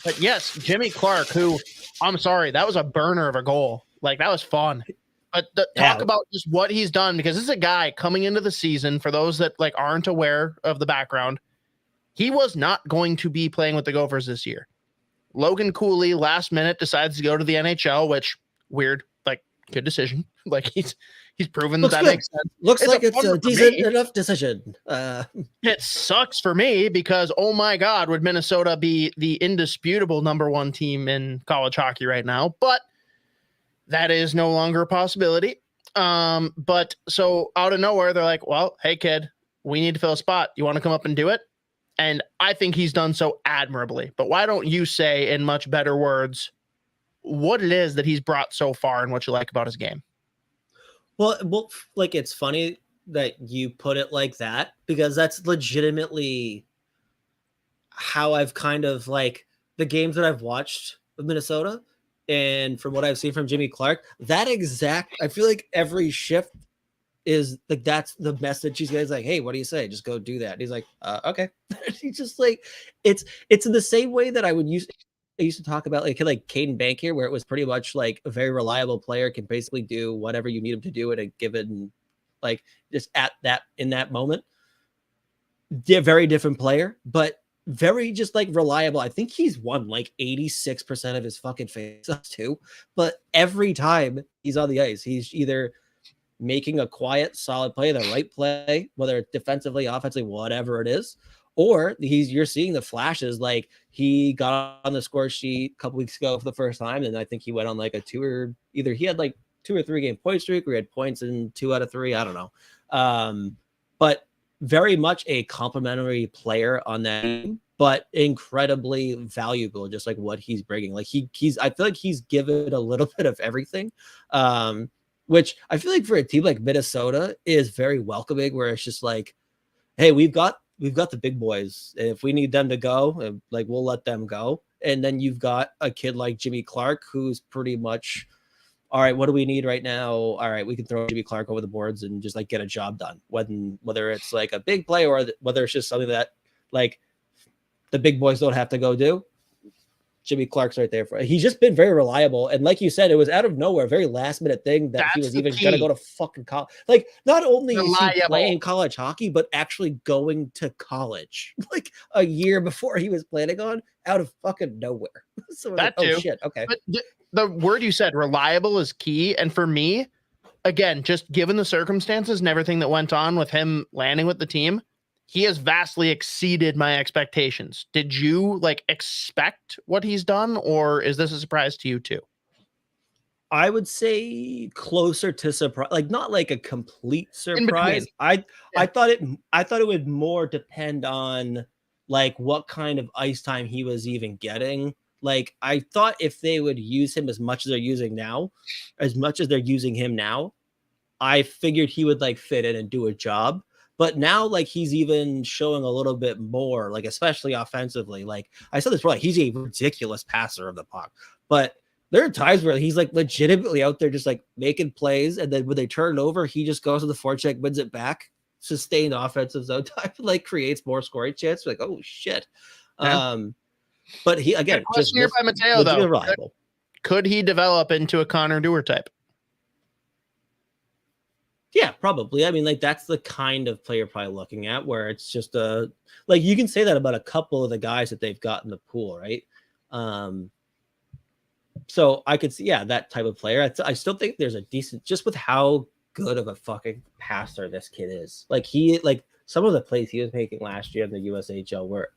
Speaker 3: But yes, Jimmy Clark, who, I'm sorry, that was a burner of a goal. Like, that was fun. But talk about just what he's done, because this is a guy coming into the season, for those that like aren't aware of the background, he was not going to be playing with the Gophers this year. Logan Cooley last minute decides to go to the NHL, which weird, like good decision. Like he's proven that makes sense.
Speaker 2: Looks like it's a decent enough decision.
Speaker 3: It sucks for me because, oh my God, would Minnesota be the indisputable number 1 team in college hockey right now? But that is no longer a possibility. But so out of nowhere, they're like, well, hey, kid, we need to fill a spot. You want to come up and do it? And I think he's done so admirably. But why don't you say in much better words what it is that he's brought so far and what you like about his game?
Speaker 2: Well, like, it's funny that you put it like that, because that's legitimately how I've kind of, like, the games that I've watched of Minnesota and from what I've seen from Jimmy Clark, I feel like every shift is like, that's the message he's guys like, hey, what do you say? Just go do that. And he's like, okay. He's just like, it's in the same way that I used to talk about like Caden Bankier, where it was pretty much like a very reliable player can basically do whatever you need him to do at a given, like, just in that moment. Very different player, but very just like reliable. I think he's won like 86% of his fucking faceoffs too. But every time he's on the ice, he's either making a quiet, solid play, the right play, whether it's defensively, offensively, whatever it is, or you're seeing the flashes. Like, he got on the score sheet a couple weeks ago for the first time, and I think he went on like either he had like 2 or 3 game point streak, or he had points in 2 out of 3. I don't know. But very much a complimentary player on that team, but incredibly valuable, just like what he's bringing. Like, I feel like he's given a little bit of everything. Which I feel like for a team like Minnesota is very welcoming, where it's just like, hey, we've got the big boys. If we need them to go, like, we'll let them go. And then you've got a kid like Jimmy Clark, who's pretty much, all right, what do we need right now? All right, we can throw Jimmy Clark over the boards and just like get a job done. Whether it's like a big play or whether it's just something that like the big boys don't have to go do. Jimmy Clark's right there for. He's just been very reliable, and like you said, it was out of nowhere, very last minute thing that he was even going to go to fucking college. Like, not only is he playing college hockey, but actually going to college like a year before he was planning on, out of fucking nowhere. So that like, oh shit, okay.
Speaker 3: But the word you said, reliable, is key, and for me, again, just given the circumstances and everything that went on with him landing with the team, he has vastly exceeded my expectations. Did you like expect what he's done, or is this a surprise to you too?
Speaker 2: I would say closer to surprise, like not like a complete surprise. I thought it would more depend on like what kind of ice time he was even getting. Like, I thought if they would use him as much as they're using him now, I figured he would like fit in and do a job. But now, like, he's even showing a little bit more, like, especially offensively. Like, I said this before, like, he's a ridiculous passer of the puck. But there are times where he's, like, legitimately out there just, like, making plays. And then when they turn it over, he just goes to the forecheck, wins it back. Sustained offensive zone time, like, creates more scoring chance. Like, oh, shit. Yeah. But he, again, just
Speaker 3: here by Mateo, though.
Speaker 2: Reliable.
Speaker 3: Could he develop into a Connor Dewar type?
Speaker 2: Yeah, probably. I mean, like, that's the kind of player probably looking at, where it's just like, you can say that about a couple of the guys that they've got in the pool, right? So I could see, yeah, that type of player. I still think there's a decent, just with how good of a fucking passer this kid is. Like, some of the plays he was making last year in the USHL were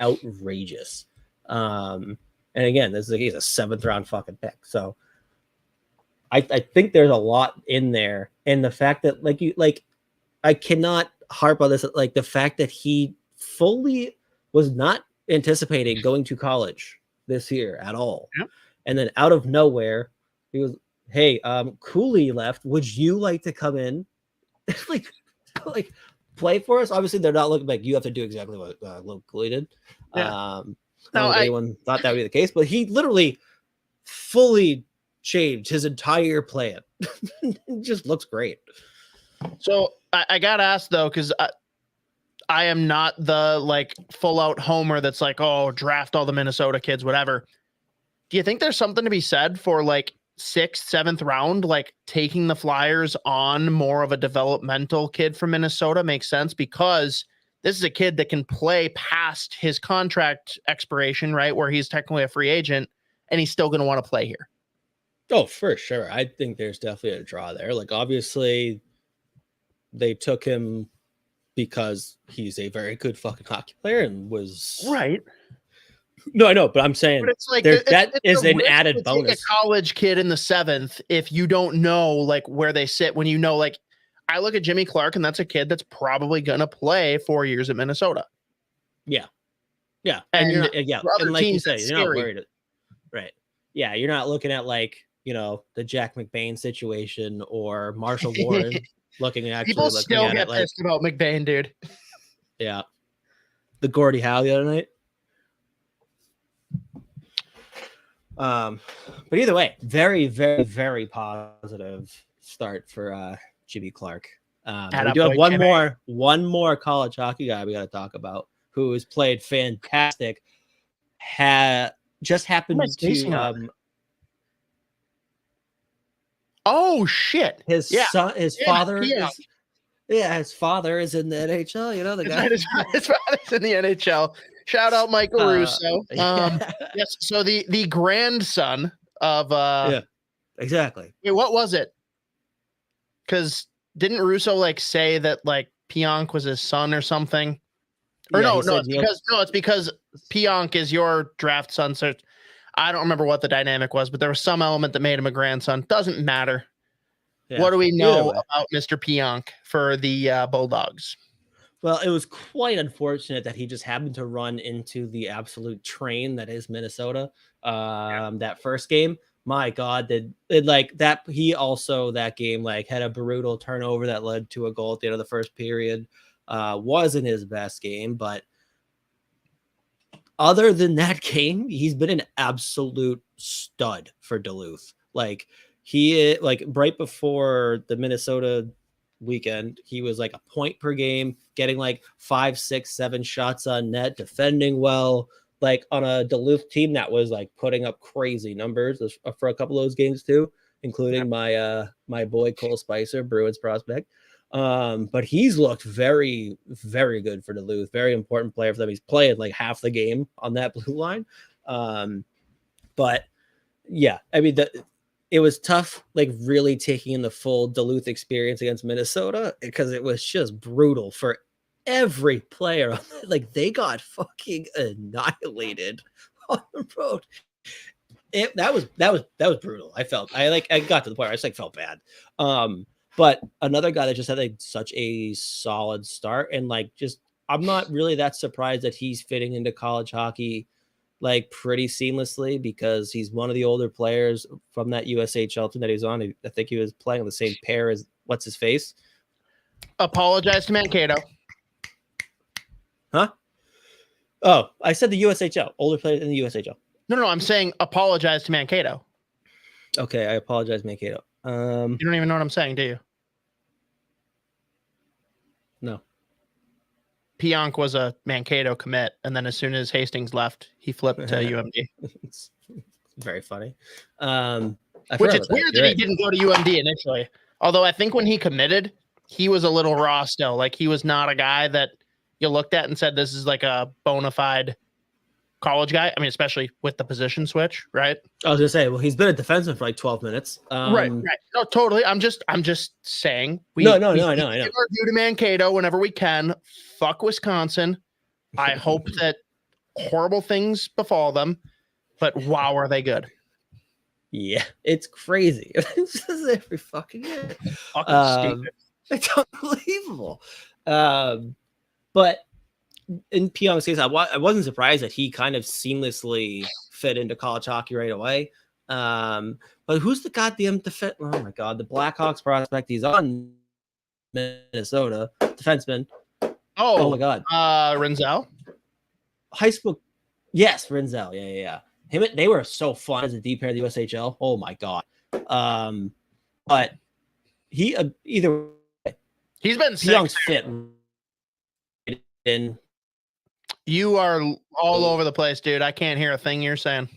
Speaker 2: outrageous. And again, he's a 7th round fucking pick. So I think there's a lot in there. And the fact that I cannot harp on this, like the fact that he fully was not anticipating going to college this year at all. Yep. And then out of nowhere, he was, hey, Cooley left. Would you like to come in? like play for us? Obviously, they're not looking like you have to do exactly what Cooley did. Yeah. Anyone thought that would be the case, but he literally fully changed his entire plan. It just looks great.
Speaker 3: So I got asked though, because I am not the like full out homer that's like, oh, draft all the Minnesota kids, whatever. Do you think there's something to be said for like 6th, 7th round, like taking the Flyers on more of a developmental kid from Minnesota? Makes sense, because this is a kid that can play past his contract expiration, right? Where he's technically a free agent and he's still going to want to play here.
Speaker 2: Oh, for sure. I think there's definitely a draw there. Like, obviously they took him because he's a very good fucking hockey player and was
Speaker 3: right.
Speaker 2: No, I know, but I'm saying, but it's like that is an added bonus.
Speaker 3: Take a college kid in the 7th, if you don't know like where they sit, when you know, like I look at Jimmy Clark, and that's a kid that's probably gonna play 4 years at Minnesota.
Speaker 2: Yeah. Yeah.
Speaker 3: And
Speaker 2: you're not, yeah.
Speaker 3: for other
Speaker 2: And like you
Speaker 3: teams,
Speaker 2: say,
Speaker 3: that's
Speaker 2: you're not
Speaker 3: scary.
Speaker 2: worried. Right. Yeah. You're not looking at like, the Jack McBain situation or Marshall Warren
Speaker 3: People
Speaker 2: looking
Speaker 3: still
Speaker 2: at
Speaker 3: get
Speaker 2: it like,
Speaker 3: pissed about McBain, dude.
Speaker 2: yeah. The Gordie Howe the other night. But either way, very, very, very positive start for Jimmy Clark. We do have one more college hockey guy we got to talk about who has played fantastic. Just happened to
Speaker 3: oh shit!
Speaker 2: His father is in the NHL. You know the guy.
Speaker 3: His father's in the NHL. Shout out Michael Russo. Yes. So the grandson of
Speaker 2: yeah, exactly.
Speaker 3: Wait, what was it? Because didn't Russo like say that like Pionk was his son or something? Or
Speaker 2: yeah,
Speaker 3: it's because Pionk is your draft son. So I don't remember what the dynamic was, but there was some element that made him a grandson. Doesn't matter. Yeah. What do we know about Mr. Pionk for the Bulldogs?
Speaker 2: Well, it was quite unfortunate that he just happened to run into the absolute train that is Minnesota. That first game, my God, he also that game like had a brutal turnover that led to a goal at the end of the first period. Wasn't his best game, but other than that game, he's been an absolute stud for Duluth. Like right before the Minnesota weekend, he was like a point per game, getting like 5, 6, 7 shots on net, defending well, like on a Duluth team that was like putting up crazy numbers for a couple of those games too, including my boy Cole Spicer, Bruins prospect. But he's looked very, very good for Duluth. Very important player for them. He's played like half the game on that blue line. But yeah, I mean, it was tough, like really taking in the full Duluth experience against Minnesota because it was just brutal for every player. Like they got fucking annihilated on the road. That was brutal. I got to the point where I just like felt bad. But another guy that just had like such a solid start and like just I'm not really that surprised that he's fitting into college hockey like pretty seamlessly because he's one of the older players from that USHL team that he's on. I think he was playing on the same pair as what's his face.
Speaker 3: Apologize to Mankato.
Speaker 2: Huh? Oh, I said the USHL, older players in the USHL.
Speaker 3: No, I'm saying apologize to Mankato.
Speaker 2: Okay, I apologize, Mankato.
Speaker 3: You don't even know what I'm saying, do you?
Speaker 2: No.
Speaker 3: Pionk was a Mankato commit, and then as soon as Hastings left, he flipped to UMD.
Speaker 2: It's very funny.
Speaker 3: Which it's weird that he didn't go to UMD initially. Although I think when he committed, he was a little raw still. Like he was not a guy that you looked at and said, this is like a bona fide college guy. I mean, especially with the position switch, right?
Speaker 2: I was gonna say, well, he's been a defenseman for like 12 minutes.
Speaker 3: Right. No, totally. I'm just saying.
Speaker 2: I know.
Speaker 3: Give our due to Mankato whenever we can. Fuck Wisconsin. I hope that horrible things befall them, but wow, are they good?
Speaker 2: Yeah, it's crazy. It's just every fucking year.
Speaker 3: Fucking stupid.
Speaker 2: It's unbelievable. But in Pionk's case, I wasn't surprised that he kind of seamlessly fit into college hockey right away. But who's the goddamn defense? Oh my God, the Blackhawks prospect. He's on Minnesota defenseman. Oh my God,
Speaker 3: Renzel,
Speaker 2: high school. Yes, Renzel. Yeah. They were so fun as a deep pair of the USHL. Oh my God. But he either way,
Speaker 3: he's been
Speaker 2: Pionk's fit in.
Speaker 3: You are all over the place, dude. I can't hear a thing you're saying.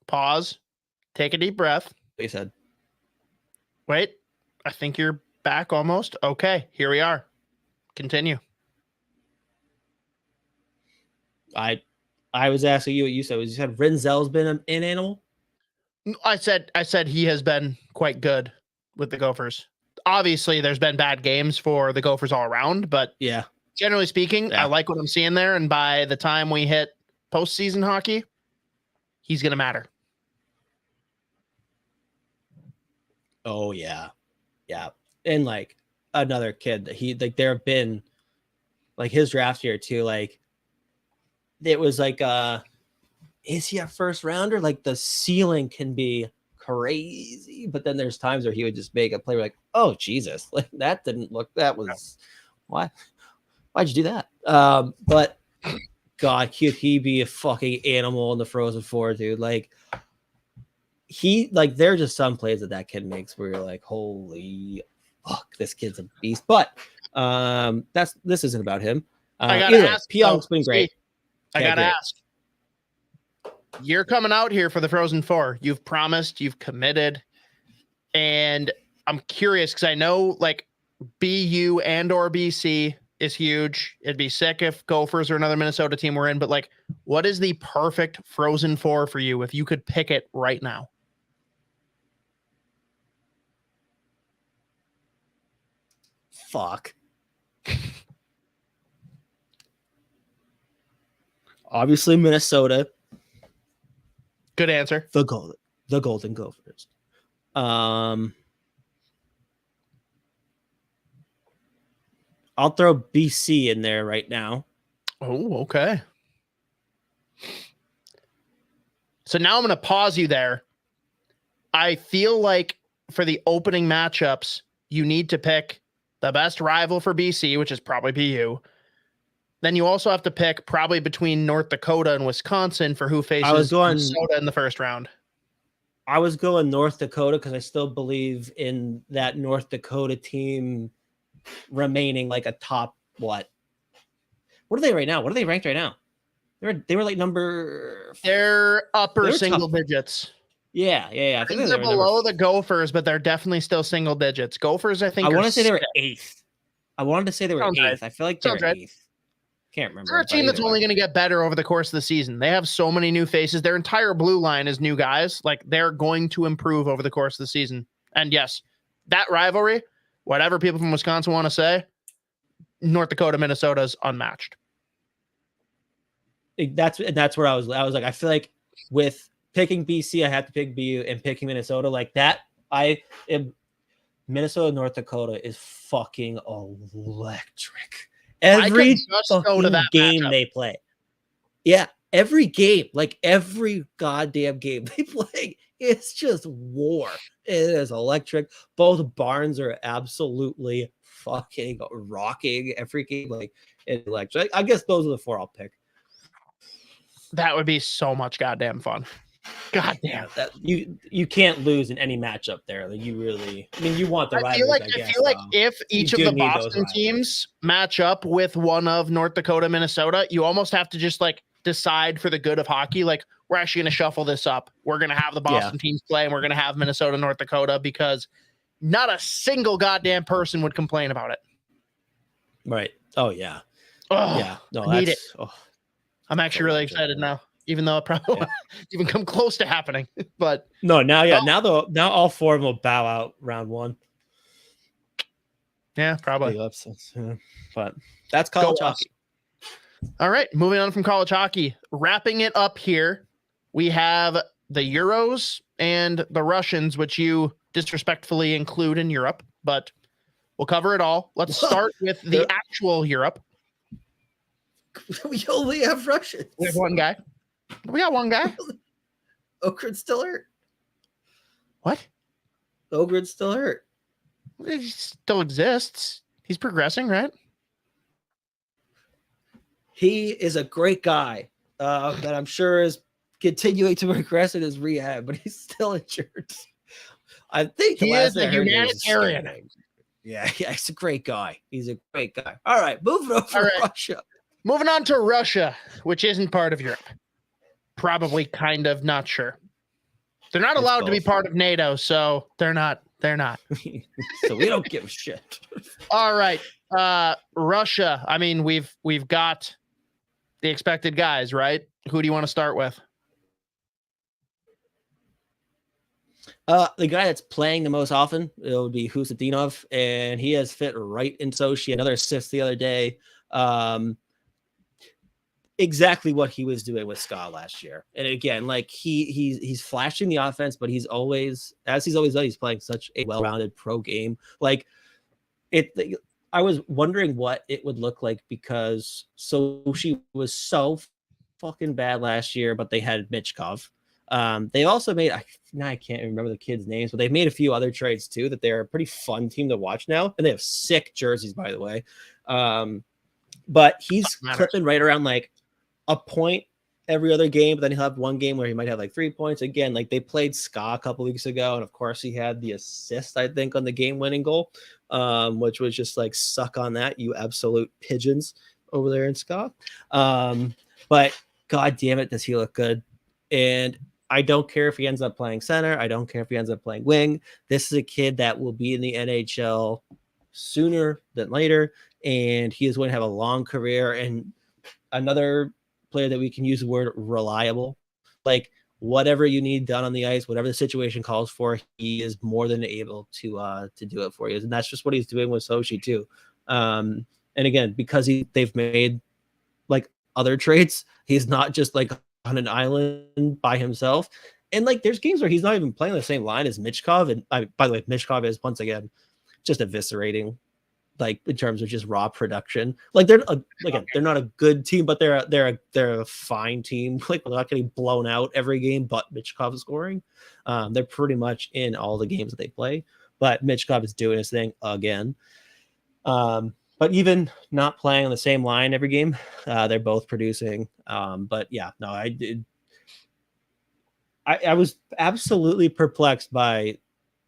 Speaker 3: Pause. Take a deep breath.
Speaker 2: He said.
Speaker 3: Wait, I think you're back almost. Okay, here we are. Continue.
Speaker 2: I was asking you what you said. You said Renzel's been an animal?
Speaker 3: I said he has been quite good with the Gophers. Obviously, there's been bad games for the Gophers all around, but
Speaker 2: yeah.
Speaker 3: Generally speaking, I like what I'm seeing there. And by the time we hit postseason hockey, he's going to matter.
Speaker 2: Oh, yeah. Yeah. And like another kid that there have been like his draft year too. Like it was like, is he a first rounder? Like the ceiling can be crazy, but then there's times where he would just make a play like, oh Jesus, like that didn't look. That was why'd you do that? But God, could he be a fucking animal in the Frozen Four, dude? Like there are just some plays that kid makes where you're like, holy fuck, this kid's a beast. But this isn't about him.
Speaker 3: I gotta ask.
Speaker 2: Pyeong's been great.
Speaker 3: I gotta ask. You're coming out here for the Frozen Four. You've promised, you've committed, and I'm curious because I know like BU and or BC is huge. It'd be sick if Gophers or another Minnesota team were in, but like, what is the perfect Frozen Four for you if you could pick it right now?
Speaker 2: Fuck. Obviously, Minnesota.
Speaker 3: Good answer.
Speaker 2: The Golden Gophers. I'll throw BC in there right now.
Speaker 3: Oh, okay. So now I'm going to pause you there. I feel like for the opening matchups, you need to pick the best rival for BC, which is probably BU. Then you also have to pick probably between North Dakota and Wisconsin for who faces Minnesota in the first round.
Speaker 2: I was going North Dakota because I still believe in that North Dakota team remaining like a top what are they right now? What are they ranked right now? They were like
Speaker 3: they're upper single digits.
Speaker 2: Yeah.
Speaker 3: I think they're below the Gophers, but they're definitely still single digits. Gophers, I think.
Speaker 2: I want to say they were 8th. I wanted to say they were 8th. Right. I feel like they're 8th. Can't remember.
Speaker 3: They're a team that's only going to get better over the course of the season. They have so many new faces. Their entire blue line is new guys. Like they're going to improve over the course of the season. And yes, that rivalry, whatever people from Wisconsin want to say, North Dakota, Minnesota is unmatched.
Speaker 2: That's where I was like, I feel like with picking BC, I have to pick BU, and picking Minnesota like that. Minnesota, North Dakota is fucking electric. Every fucking game matchup they play. Yeah, every game, like every goddamn game they play, it's just war. It is electric. Both barns are absolutely fucking rocking every game. Like it's electric. I guess those are the 4 I'll pick.
Speaker 3: That would be so much goddamn fun. Goddamn,
Speaker 2: that you can't lose in any matchup there. Like you really, I mean, you want the rivalry.
Speaker 3: I feel like if each of the Boston teams match up with one of North Dakota, Minnesota, you almost have to just like decide for the good of hockey. Like we're actually going to shuffle this up. We're going to have the Boston teams play, and we're going to have Minnesota, North Dakota, because not a single goddamn person would complain about it.
Speaker 2: Right. Oh yeah.
Speaker 3: Oh,
Speaker 2: yeah. No,
Speaker 3: I need it. Oh, I'm actually really excited now. Even though it probably won't even come close to happening, but
Speaker 2: no, now all 4 of them will bow out round 1.
Speaker 3: Yeah, probably.
Speaker 2: Yeah. But that's college hockey.
Speaker 3: All right, moving on from college hockey, wrapping it up here, we have the Euros and the Russians, which you disrespectfully include in Europe, but we'll cover it all. Let's start with the actual Europe.
Speaker 2: We only have Russians.
Speaker 3: We have one guy. We got one guy.
Speaker 2: Ogren's still hurt.
Speaker 3: What?
Speaker 2: Ogren's still hurt.
Speaker 3: He still exists. He's progressing, right?
Speaker 2: He is a great guy that I'm sure is continuing to progress in his rehab, but he's still injured. I think
Speaker 3: he is a humanitarian.
Speaker 2: Yeah, he's a great guy. He's a great guy. All right, moving over to Russia.
Speaker 3: Moving on to Russia, which isn't part of Europe. Probably kind of not sure. They're not allowed to be part of NATO, so they're not.
Speaker 2: So we don't give a shit.
Speaker 3: All right. Russia. I mean, we've got the expected guys, right? Who do you want to start with?
Speaker 2: The guy that's playing the most often, it would be Husadinov, and he has fit right in Sochi. Another assist the other day. Exactly what he was doing with Scott last year. And again, like he's flashing the offense, but he's always, as he's always done, he's playing such a well-rounded pro game. Like I was wondering what it would look like because Sochi was so fucking bad last year, but they had Michkov. They also made, I can't remember the kids' names, but they've made a few other trades too that they're a pretty fun team to watch now. And they have sick jerseys, by the way. But he's clipping right around like a point every other game, but then he'll have one game where he might have like 3 points. Again, like they played Ska a couple weeks ago, and of course he had the assist, I think, on the game-winning goal, which was just like, suck on that, you absolute pigeons over there in Ska. But god damn it, does he look good. And I don't care if he ends up playing center. I don't care if he ends up playing wing. This is a kid that will be in the NHL sooner than later, and he is going to have a long career. And another player that we can use the word reliable, like whatever you need done on the ice, whatever the situation calls for, he is more than able to do it for you. And that's just what he's doing with Sochi too. And again, because they've made like other trades, he's not just like on an island by himself. And like there's games where he's not even playing the same line as Michkov. And by the way, Michkov is once again just eviscerating, like in terms of just raw production. Like they're not a good team, but they're a fine team. Like they're not getting blown out every game, but Michkov is scoring. They're pretty much in all the games that they play, but Michkov is doing his thing again. But even not playing on the same line every game, they're both producing. But yeah, no, I was absolutely perplexed by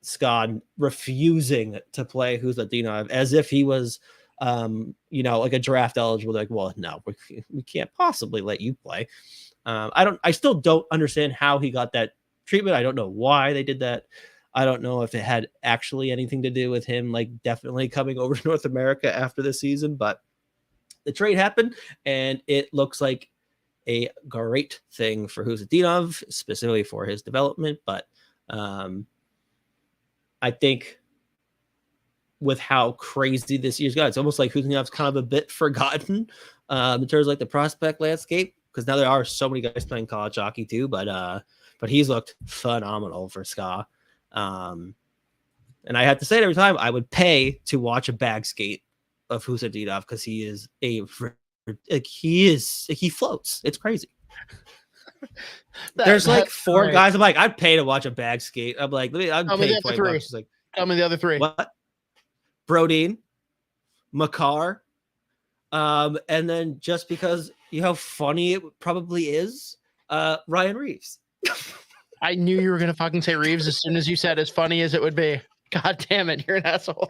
Speaker 2: Scott refusing to play Khusnutdinov as if he was, like a draft eligible. Like, well, no, we can't possibly let you play. I still don't understand how he got that treatment. I don't know why they did that. I don't know if it had actually anything to do with him, like definitely coming over to North America after the season, but the trade happened and it looks like a great thing for Khusnutdinov, specifically for his development. But I think with how crazy this year's got, it's almost like Khusnutdinov's kind of a bit forgotten in terms of like the prospect landscape, because now there are so many guys playing college hockey too. But he's looked phenomenal for Ska. And I have to say it every time, I would pay to watch a bag skate of Khusnutdinov because he is he floats. It's crazy. There's like four guys. I'm like, I'd pay to watch a bag skate. I'm like, I'd pay $20. Like,
Speaker 3: tell me the other three.
Speaker 2: What? Brodin, Makar, and then just because how funny it probably is, Ryan Reeves.
Speaker 3: I knew you were gonna fucking say Reeves as soon as you said as funny as it would be. God damn it, you're an asshole.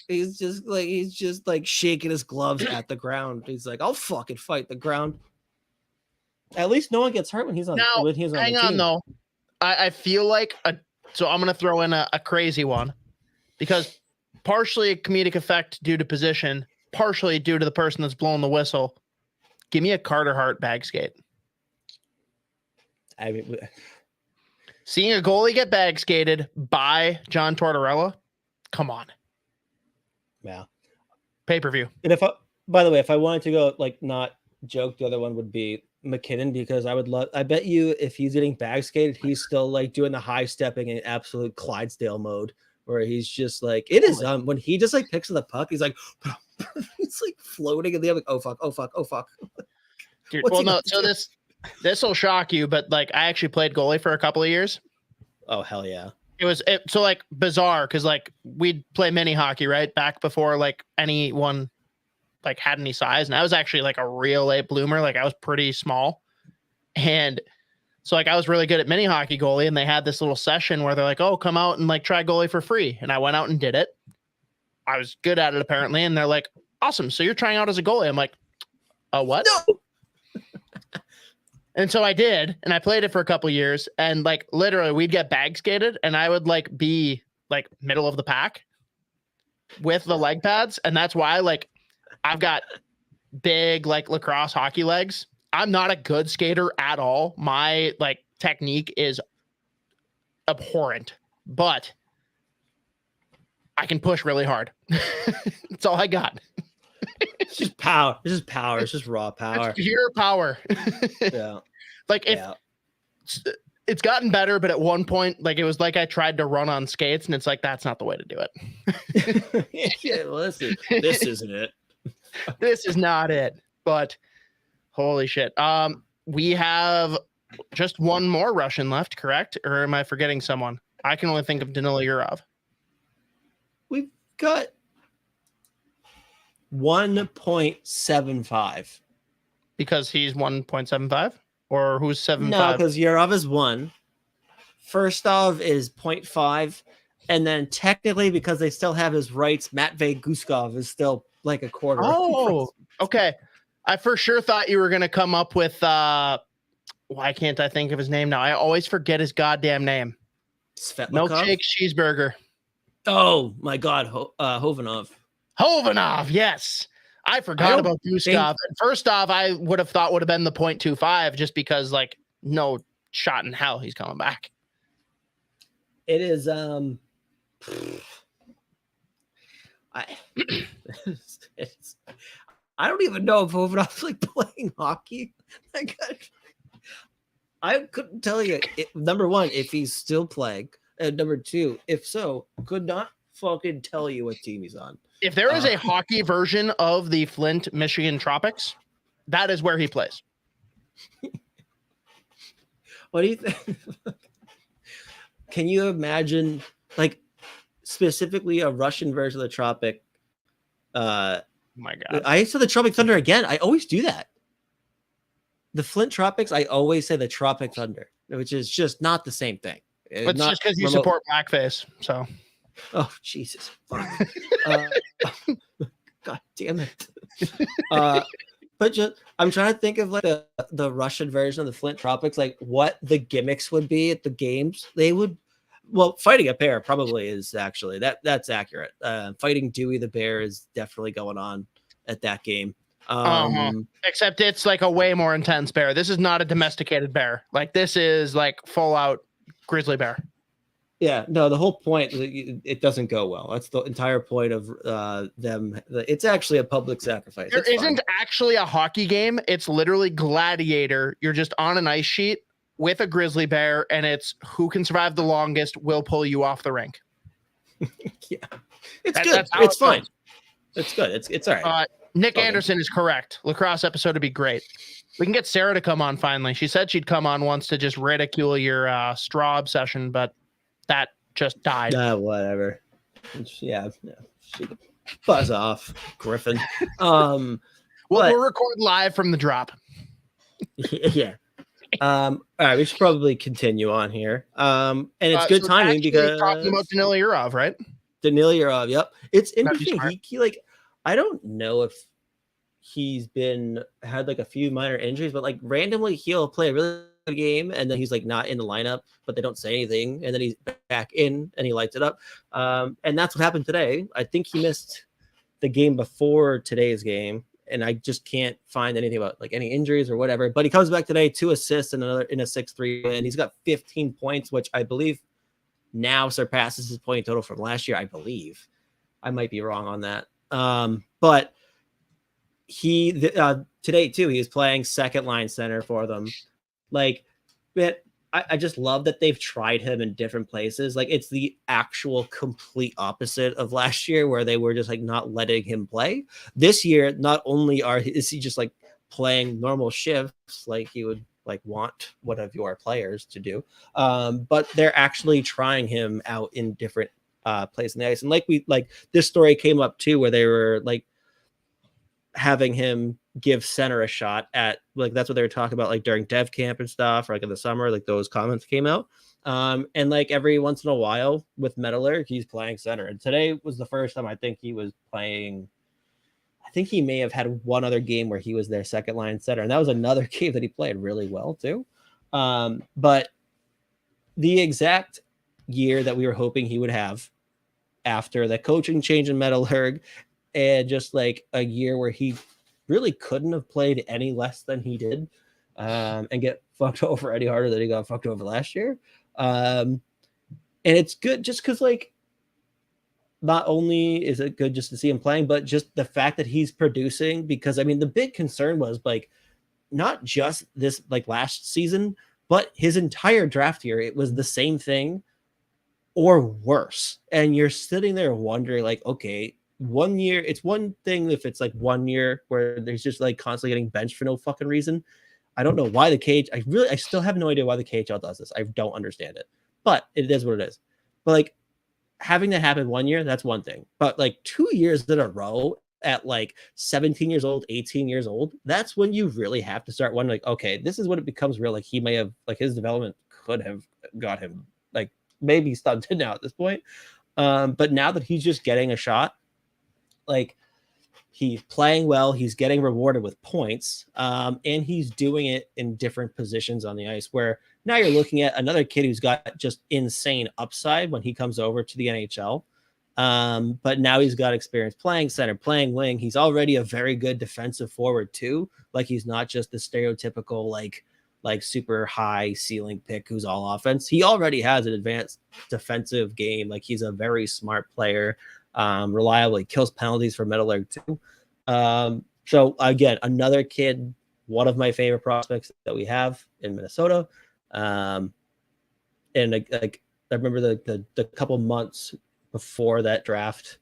Speaker 2: He's just like shaking his gloves at the ground. He's like, I'll fucking fight the ground. At least no one gets hurt when he's on.
Speaker 3: Now, hang on though. I feel like so I'm gonna throw in a crazy one, because partially a comedic effect due to position, partially due to the person that's blowing the whistle. Give me a Carter Hart bag skate.
Speaker 2: I mean,
Speaker 3: seeing a goalie get bag skated by John Tortorella, come on.
Speaker 2: Yeah.
Speaker 3: Pay-per-view.
Speaker 2: And by the way, if I wanted to go like not joke, the other one would be McKinnon, because I bet you if he's getting bag skated, he's still like doing the high stepping in absolute Clydesdale mode, where he's just like, it is when he just like picks up the puck, he's like it's like floating in the other, oh fuck.
Speaker 3: Dude, well, no, so this will shock you, but like I actually played goalie for a couple of years.
Speaker 2: Oh hell yeah.
Speaker 3: So like bizarre, because like we'd play mini hockey right back before like anyone like had any size, and I was actually like a real late bloomer. Like I was pretty small, and so like I was really good at mini hockey goalie, and they had this little session where they're like, oh, come out and like try goalie for free, and I went out and did it. I was good at it apparently, and they're like, awesome, so you're trying out as a goalie. I'm like, what?
Speaker 2: No.
Speaker 3: And so I did, and I played it for a couple years, and like literally we'd get bag skated, and I would like be like middle of the pack with the leg pads, and that's why like I've got big like lacrosse hockey legs. I'm not a good skater at all. My like technique is abhorrent, but I can push really hard. That's all I got.
Speaker 2: It's just power. It's just power. It's just raw power.
Speaker 3: It's pure power.
Speaker 2: Yeah.
Speaker 3: Like if It's gotten better, but at one point, like it was like I tried to run on skates, and it's like that's not the way to do it.
Speaker 2: Yeah, well, this isn't it.
Speaker 3: This is not it. But holy shit. We have just one more Russian left, correct? Or am I forgetting someone? I can only think of Danila Yurov.
Speaker 2: We've got 1.75.
Speaker 3: Because he's 1.75? Or who's 7.5?
Speaker 2: No, because Yurov is 1. Firstov is 0.5. And then technically, because they still have his rights, Matvey Guskov is still like a quarter.
Speaker 3: Oh, okay. I for sure thought you were going to come up with, why can't I think of his name now? I always forget his goddamn name.
Speaker 2: Svetlikov?
Speaker 3: Milkshake Cheeseburger.
Speaker 2: Oh, my God. Hovanov.
Speaker 3: Hovanov, yes. I forgot about Guskov. And first off, I would have thought would have been the 0.25 just because, like, no shot in hell he's coming back.
Speaker 2: It is, I don't even know if Hovanov's like playing hockey. I couldn't tell you. Number one, if he's still playing, and number two, if so, could not fucking tell you what team he's on.
Speaker 3: If there is a hockey version of the Flint, Michigan Tropics, that is where he plays.
Speaker 2: What do you think? Can you imagine, like, specifically a Russian version of the Tropic?
Speaker 3: My God.
Speaker 2: I said the Tropic Thunder again. I always do that. The Flint Tropics, I always say the Tropic Thunder, which is just not the same thing.
Speaker 3: It's just because you support blackface. So,
Speaker 2: oh, Jesus. God damn it. But just, I'm trying to think of like the Russian version of the Flint Tropics, like what the gimmicks would be at the games. They would, well, fighting a bear probably is actually that's accurate. Fighting Dewey the bear is definitely going on at that game.
Speaker 3: Except it's like a way more intense bear. This is not a domesticated bear. Like this is like full out grizzly bear.
Speaker 2: Yeah, no, the whole point, it doesn't go well. That's the entire point of them. It's actually a public sacrifice.
Speaker 3: There isn't actually a hockey game. It's literally gladiator. You're just on an ice sheet with a grizzly bear, and it's who can survive the longest will pull you off the rink.
Speaker 2: Yeah, it's good. It's fine. It's good. It's all right.
Speaker 3: Nick Anderson is correct. Lacrosse episode would be great. We can get Sarah to come on finally. She said she'd come on once to just ridicule your straw obsession, but that just died.
Speaker 2: Whatever. Yeah. Buzz off, Griffin.
Speaker 3: We'll record live from the drop.
Speaker 2: Yeah. All right, we should probably continue on here. And it's good timing because
Speaker 3: talking about Danila Yurov, right?
Speaker 2: Danila Yurov, yep. It's interesting. He like, I don't know if he's had like a few minor injuries, but like randomly he'll play a really good game and then he's like not in the lineup, but they don't say anything, and then he's back in and he lights it up. And that's what happened today. I think he missed the game before today's game, and I just can't find anything about like any injuries or whatever. But he comes back today, 2 assists and another in a 6-3 win. He's got 15 points, which I believe now surpasses his point total from last year. I believe. I might be wrong on that. But he today too, he was playing second line center for them. Like, man, I just love that they've tried him in different places. Like, it's the actual complete opposite of last year, where they were just like not letting him play. This year, not only is he just like playing normal shifts, like he would like want one of your players to do, but they're actually trying him out in different places in the ice. And like this story came up too, where they were like having him give center a shot at, like, that's what they were talking about, like during dev camp and stuff, or like in the summer, like those comments came out. And like every once in a while with Mettler, he's playing center. And today was the first time I think he was playing. I think he may have had one other game where he was their second line center, and that was another game that he played really well too. But the exact year that we were hoping he would have after the coaching change in Mettler, and just like a year where he really couldn't have played any less than he did, and get fucked over any harder than he got fucked over last year. And it's good just because, like, not only is it good just to see him playing, but just the fact that he's producing, because I mean, the big concern was like not just this, like last season, But his entire draft year, it was the same thing or worse. And you're sitting there wondering, like, okay, 1 year, it's one thing if it's like 1 year where there's just like constantly getting benched for no fucking reason. I don't know why the cage. I still have no idea why the KHL does this. I don't understand it, but it is what it is. But like having that happen 1 year, that's one thing. But like 2 years in a row at like 17 years old, 18 years old, that's when you really have to start wondering, like, okay, this is when it becomes real. Like he may have, like his development could have got him like maybe stunted now at this point. But now that he's just getting a shot, like he's playing well, he's getting rewarded with points, and he's doing it in different positions on the ice, where now you're looking at another kid who's got just insane upside when he comes over to the NHL. But now he's got experience playing center, playing wing. He's already a very good defensive forward too. Like he's not just the stereotypical like super high ceiling pick who's all offense. He already has an advanced defensive game. Like he's a very smart player. Reliably kills penalties for Middleburg too. So again, another kid, one of my favorite prospects that we have in Minnesota. And like I remember the couple months before that draft,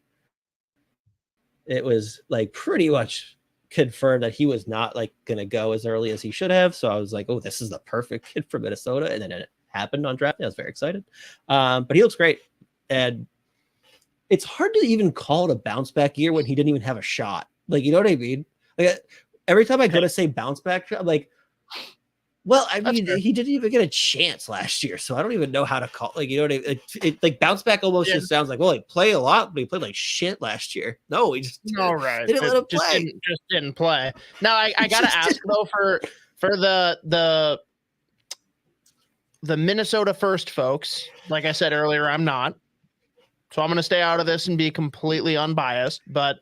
Speaker 2: it was like pretty much confirmed that he was not like gonna go as early as he should have. So I was like, oh, this is the perfect kid for Minnesota. And then it happened on draft day. I was very excited. But he looks great. And it's hard to even call it a bounce back year when he didn't even have a shot. Like, you know what I mean? Like every time I go to say bounce back, I'm like, well, I mean, he didn't even get a chance last year, so I don't even know how to call. Like, you know what I mean? It like bounce back almost just sounds like, well, he played a lot, but he played like shit last year. No, he just didn't let him play.
Speaker 3: Just didn't play. Now I gotta ask though for the Minnesota First folks. Like I said earlier, I'm not. So I'm going to stay out of this and be completely unbiased. But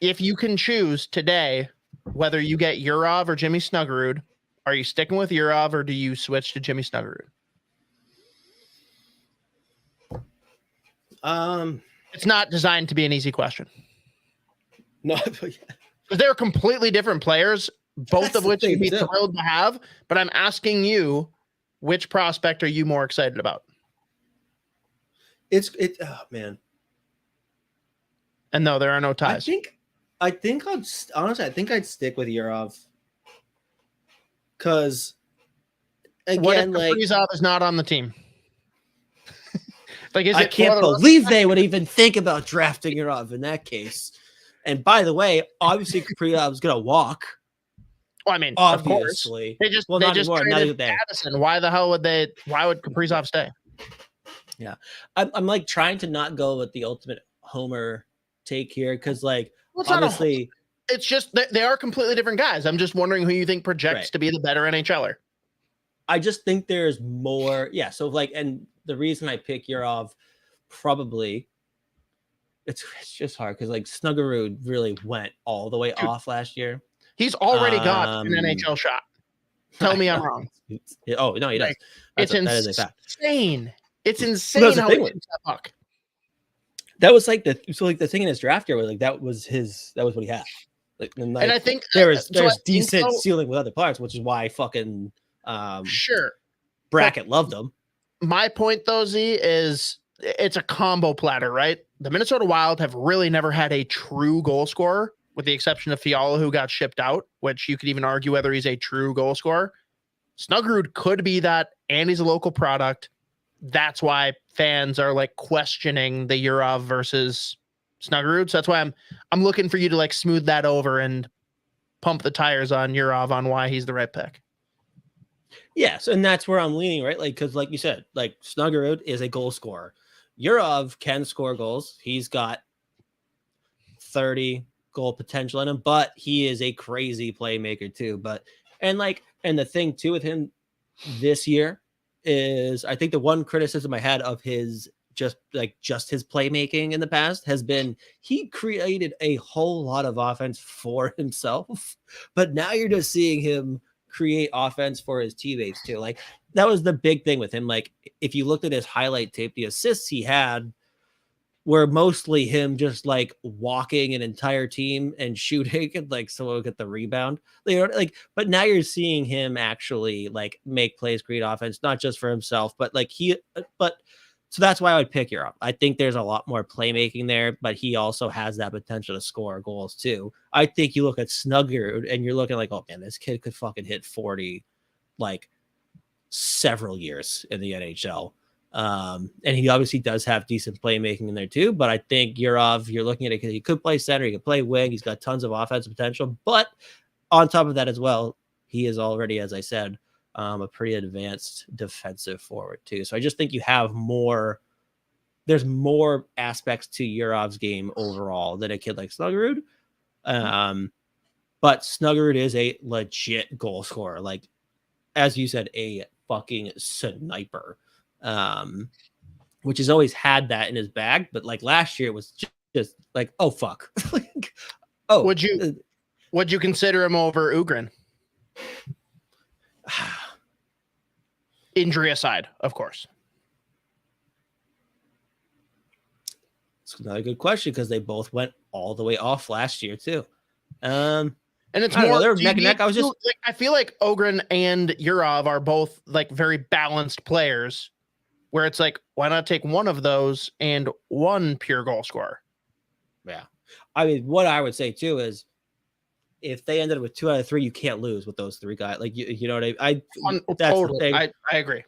Speaker 3: if you can choose today, whether you get Yurov or Jimmy Snuggerud, are you sticking with Yurov or do you switch to Jimmy Snuggerud? It's not designed to be an easy question.
Speaker 2: No,
Speaker 3: because they're completely different players, both of which you'd be thrilled to have. But I'm asking you, which prospect are you more excited about?
Speaker 2: Oh man.
Speaker 3: And no, there are no ties.
Speaker 2: I think I'd stick with Yurov. Because again,
Speaker 3: what if Kaprizov is not on the team?
Speaker 2: Like, I can't believe they would even think about drafting Yurov in that case. And by the way, obviously Kaprizov's gonna walk.
Speaker 3: Well, I mean,
Speaker 2: obviously,
Speaker 3: they just traded Addison. Why the hell would they? Why would Kaprizov stay?
Speaker 2: Yeah, I'm like trying to not go with the ultimate homer take here because, like, obviously,
Speaker 3: it's just they are completely different guys. I'm just wondering who you think projects to be the better NHLer.
Speaker 2: I just think there's more. Yeah, so like, and the reason I pick Yurov, probably, it's just hard because like Snuggerud really went all the way off last year.
Speaker 3: He's already got an NHL shot. Tell me I'm wrong.
Speaker 2: Oh no, he does.
Speaker 3: It's insane. It's insane how he hits that puck.
Speaker 2: That was like the thing in his draft year was like that was what he had. Like, and I think there's decent ceiling with other players, which is why I fucking Brackett loved him.
Speaker 3: My point though, Z, is it's a combo platter, right? The Minnesota Wild have really never had a true goal scorer, with the exception of Fiala, who got shipped out, which you could even argue whether he's a true goal scorer. Snuggerud could be that, and he's a local product. That's why fans are like questioning the Yurov versus Snuggerud. So that's why I'm looking for you to like smooth that over and pump the tires on Yurov on why he's the right pick.
Speaker 2: Yes, and that's where I'm leaning, right? Like, because like you said, like Snuggerud is a goal scorer. Yurov can score goals. He's got 30 goal potential in him, but he is a crazy playmaker too. And the thing too with him this year is I think the one criticism I had of his just his playmaking in the past has been he created a whole lot of offense for himself, but now you're just seeing him create offense for his teammates too. Like that was the big thing with him. Like if you looked at his highlight tape, the assists he had were mostly him just like walking an entire team and shooting and like someone would get the rebound. They are like, but now you're seeing him actually like make plays, create offense, not just for himself, but like so that's why I would pick Europe. I think there's a lot more playmaking there, but he also has that potential to score goals too. I think you look at Snuggerud and you're looking like, oh man, this kid could fucking hit 40 like several years in the NHL. And he obviously does have decent playmaking in there too. But I think you're looking at it because he could play center, he could play wing, he's got tons of offensive potential. But on top of that as well, he is already, as I said, a pretty advanced defensive forward too. So I just think you have there's more aspects to Yurov's game overall than a kid like Snuggerud. But Snuggerud is a legit goal scorer. Like, as you said, a fucking sniper. Which has always had that in his bag, but like last year it was just like, oh fuck. Like, oh,
Speaker 3: would you consider him over Ugrin? Injury aside, of course.
Speaker 2: It's another good question because they both went all the way off last year too.
Speaker 3: And it's more
Speaker 2: they're neck and neck.
Speaker 3: I feel like Ogren and Yurov are both like very balanced players. Where it's like, why not take one of those and one pure goal scorer?
Speaker 2: Yeah. I mean, what I would say too is if they ended up with 2 out of 3, you can't lose with those 3 guys. Like, you know what I that's
Speaker 3: totally.
Speaker 2: the thing.
Speaker 3: I agree.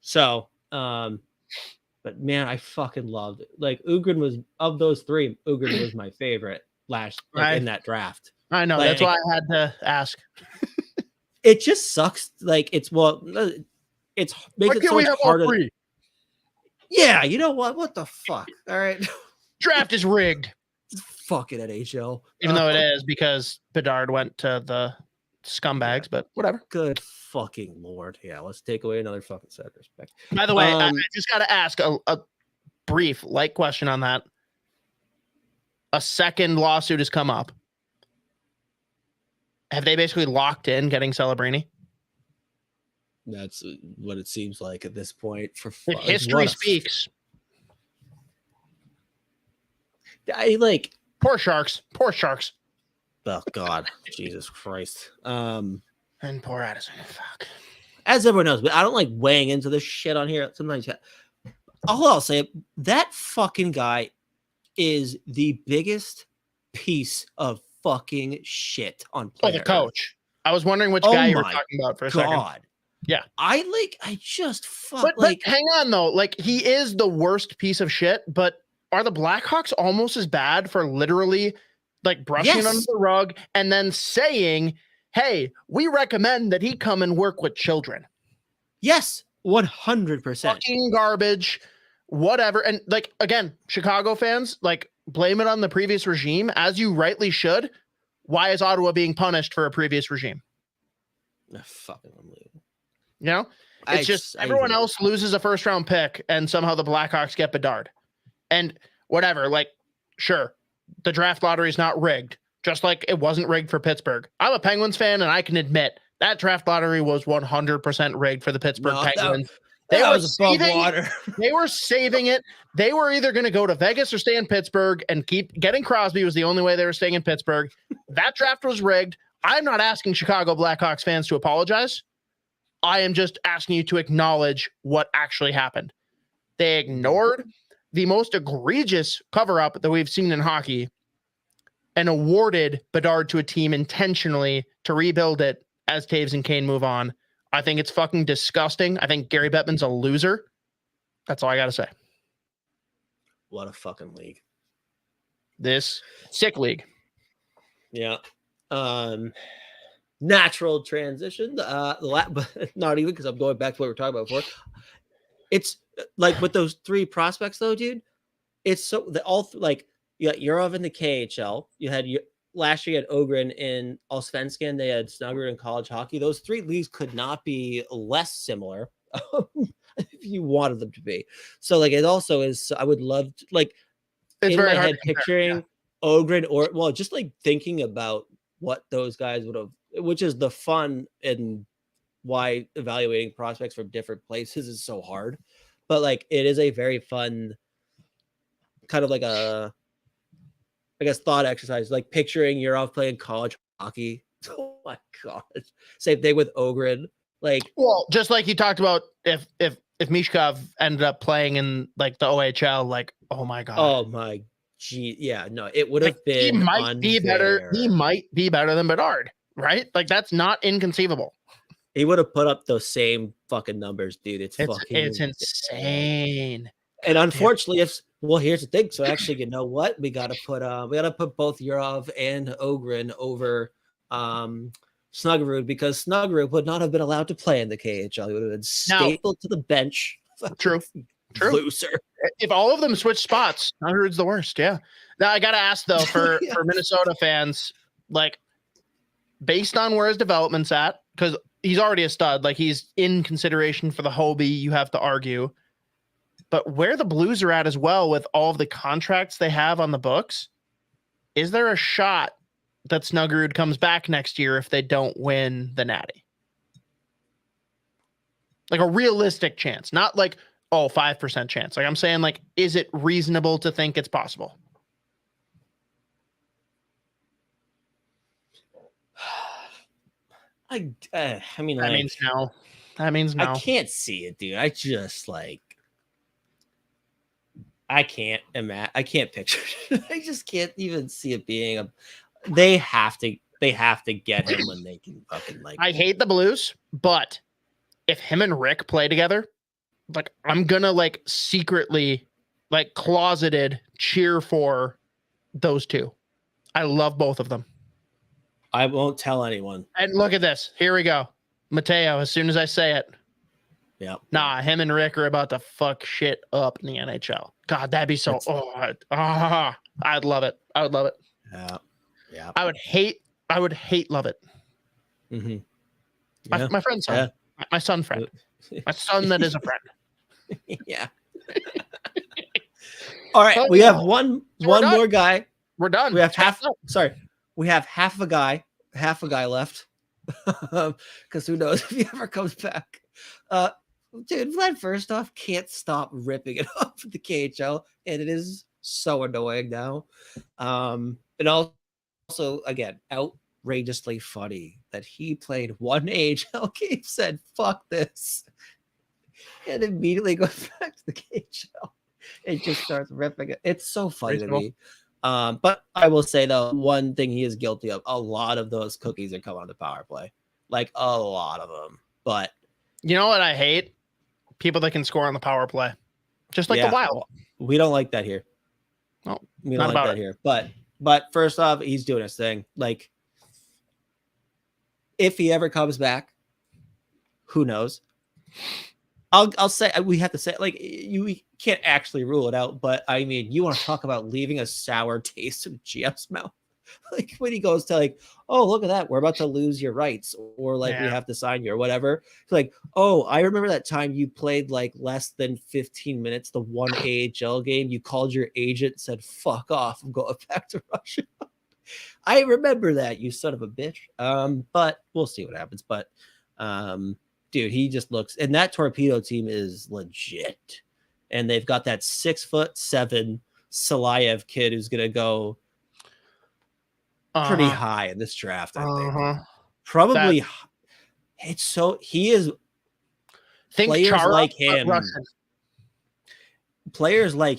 Speaker 2: So, but man, I fucking loved it. Like Ugrin was, of those 3, Ugrin was my favorite in that draft.
Speaker 3: I know.
Speaker 2: Like,
Speaker 3: that's why I had to ask.
Speaker 2: It just sucks. Like it's makes it so much harder. Yeah, you know what? What the fuck? All right.
Speaker 3: Draft is rigged.
Speaker 2: Fuck it at HL.
Speaker 3: Even though it is because Bedard went to the scumbags, but whatever.
Speaker 2: Good fucking Lord. Yeah, let's take away another fucking set of respect.
Speaker 3: By the way, I just got to ask a brief light question on that. A second lawsuit has come up. Have they basically locked in getting Celebrini?
Speaker 2: That's what it seems like at this point.
Speaker 3: If history speaks.
Speaker 2: I like
Speaker 3: poor Sharks.
Speaker 2: Oh God, Jesus Christ.
Speaker 3: And poor Addison. Fuck.
Speaker 2: As everyone knows, but I don't like weighing into this shit on here. Sometimes all I'll say, that fucking guy is the biggest piece of fucking shit on planet
Speaker 3: the coach. I was wondering which guy you were talking about for a second. Yeah.
Speaker 2: I just fuck.
Speaker 3: But hang on though. Like he is the worst piece of shit, but are the Blackhawks almost as bad for literally like brushing it under the rug and then saying, hey, we recommend that he come and work with children?
Speaker 2: Yes, 100%.
Speaker 3: Fucking garbage, whatever. And like, again, Chicago fans, like blame it on the previous regime, as you rightly should. Why is Ottawa being punished for a previous regime?
Speaker 2: Fucking unbelievable.
Speaker 3: You know, it's just everyone else loses a first round pick and somehow the Blackhawks get Bedard. And whatever, like, sure, the draft lottery is not rigged, just like it wasn't rigged for Pittsburgh. I'm a Penguins fan, and I can admit that draft lottery was 100% rigged for the Pittsburgh Penguins. They were saving it. They were either going to go to Vegas or stay in Pittsburgh, and keep getting Crosby was the only way they were staying in Pittsburgh. That draft was rigged. I'm not asking Chicago Blackhawks fans to apologize. I am just asking you to acknowledge what actually happened. They ignored the most egregious cover-up that we've seen in hockey and awarded Bedard to a team intentionally to rebuild it as Taves and Kane move on. I think it's fucking disgusting. I think Gary Bettman's a loser. That's all I got to say.
Speaker 2: What a fucking league.
Speaker 3: This sick league.
Speaker 2: Yeah. Natural transition. But not even, because I'm going back to what we were talking about before. It's like with those 3 prospects though, dude. It's so you got Yurov in the KHL. You had last year you had Ogren in Allsvenskan. They had Snugger in college hockey. Those 3 leagues could not be less similar if you wanted them to be. So like it also is. I would love to, like
Speaker 3: it's
Speaker 2: in
Speaker 3: very
Speaker 2: my
Speaker 3: hard
Speaker 2: head picturing Ogren or just like thinking about what those guys would have, which is the fun and why evaluating prospects from different places is so hard. But like it is a very fun kind of like a, I guess, thought exercise, like picturing you're off playing college hockey. Oh my god! Same thing with Ogren. Like,
Speaker 3: well, just like you talked about, if Mishkov ended up playing in like the OHL, like, oh my god,
Speaker 2: oh my gee, yeah, no, it would have been.
Speaker 3: He might be better. He might be better than Bedard, right? Like, that's not inconceivable.
Speaker 2: He would have put up those same fucking numbers, dude. It's
Speaker 3: insane.
Speaker 2: And unfortunately, here's the thing. So actually, you know what? We gotta put both Yurov and Ogren over Snuggerud, because Snuggerud would not have been allowed to play in the KHL. He would have been stapled to the bench.
Speaker 3: True.
Speaker 2: Loser.
Speaker 3: If all of them switch spots, Snuggerud's the worst. Yeah. Now I gotta ask though, for Minnesota fans, like, based on where his development's at, because he's already a stud, like he's in consideration for the Hobie, you have to argue. But where the Blues are at as well, with all of the contracts they have on the books, is there a shot that Snuggerud comes back next year if they don't win the Natty? Like a realistic chance, not like, 5% chance. Like I'm saying, like, is it reasonable to think it's possible?
Speaker 2: I mean,
Speaker 3: that means no. That means no.
Speaker 2: I can't see it, dude. I just like, I can't imagine. I can't picture it. I just can't even see it being a. They have to get him when they can fucking like.
Speaker 3: I hate the Blues, but if him and Rick play together, like, I'm gonna like secretly, like, closeted cheer for those two. I love both of them.
Speaker 2: I won't tell anyone.
Speaker 3: And look at this. Here we go. Mateo, as soon as I say it.
Speaker 2: Yeah.
Speaker 3: Nah, him and Rick are about to fuck shit up in the NHL. God, that'd be so. I'd love it. I would love it.
Speaker 2: Yeah. Yeah.
Speaker 3: I would hate love it.
Speaker 2: Mm-hmm. Yeah.
Speaker 3: My friend's son. Yeah. My son friend. My son that is a friend.
Speaker 2: Yeah. All right. We have one more guy.
Speaker 3: We're done.
Speaker 2: We have we have half a guy left. Because who knows if he ever comes back. Dude, Vlad, first off, can't stop ripping it off at the KHL, and it is so annoying now. And also, again, outrageously funny that he played one AHL game, said, fuck this, and immediately goes back to the KHL and just starts ripping it. It's so funny to me. But I will say, though, one thing he is guilty of, a lot of those cookies that come on the power play. Like, a lot of them. But
Speaker 3: you know what I hate? People that can score on the power play. Just like the Wild.
Speaker 2: We don't like that here.
Speaker 3: No,
Speaker 2: we don't like that here. But first off, he's doing his thing. Like, if he ever comes back, who knows? I'll say, we have to say, like, we can't actually rule it out, but I mean, you want to talk about leaving a sour taste in GM's mouth. Like, when he goes to, like, oh, look at that, we're about to lose your rights, or like, we have to sign you or whatever. It's like, oh, I remember that time you played like less than 15 minutes, the one AHL game, you called your agent, said, fuck off, I'm going back to Russia. I remember that, you son of a bitch. But we'll see what happens. But dude, he just looks, and that Torpedo team is legit. And they've got that 6'7" Salayev kid who's gonna go pretty high in this draft. I think probably. It's so he is. Players like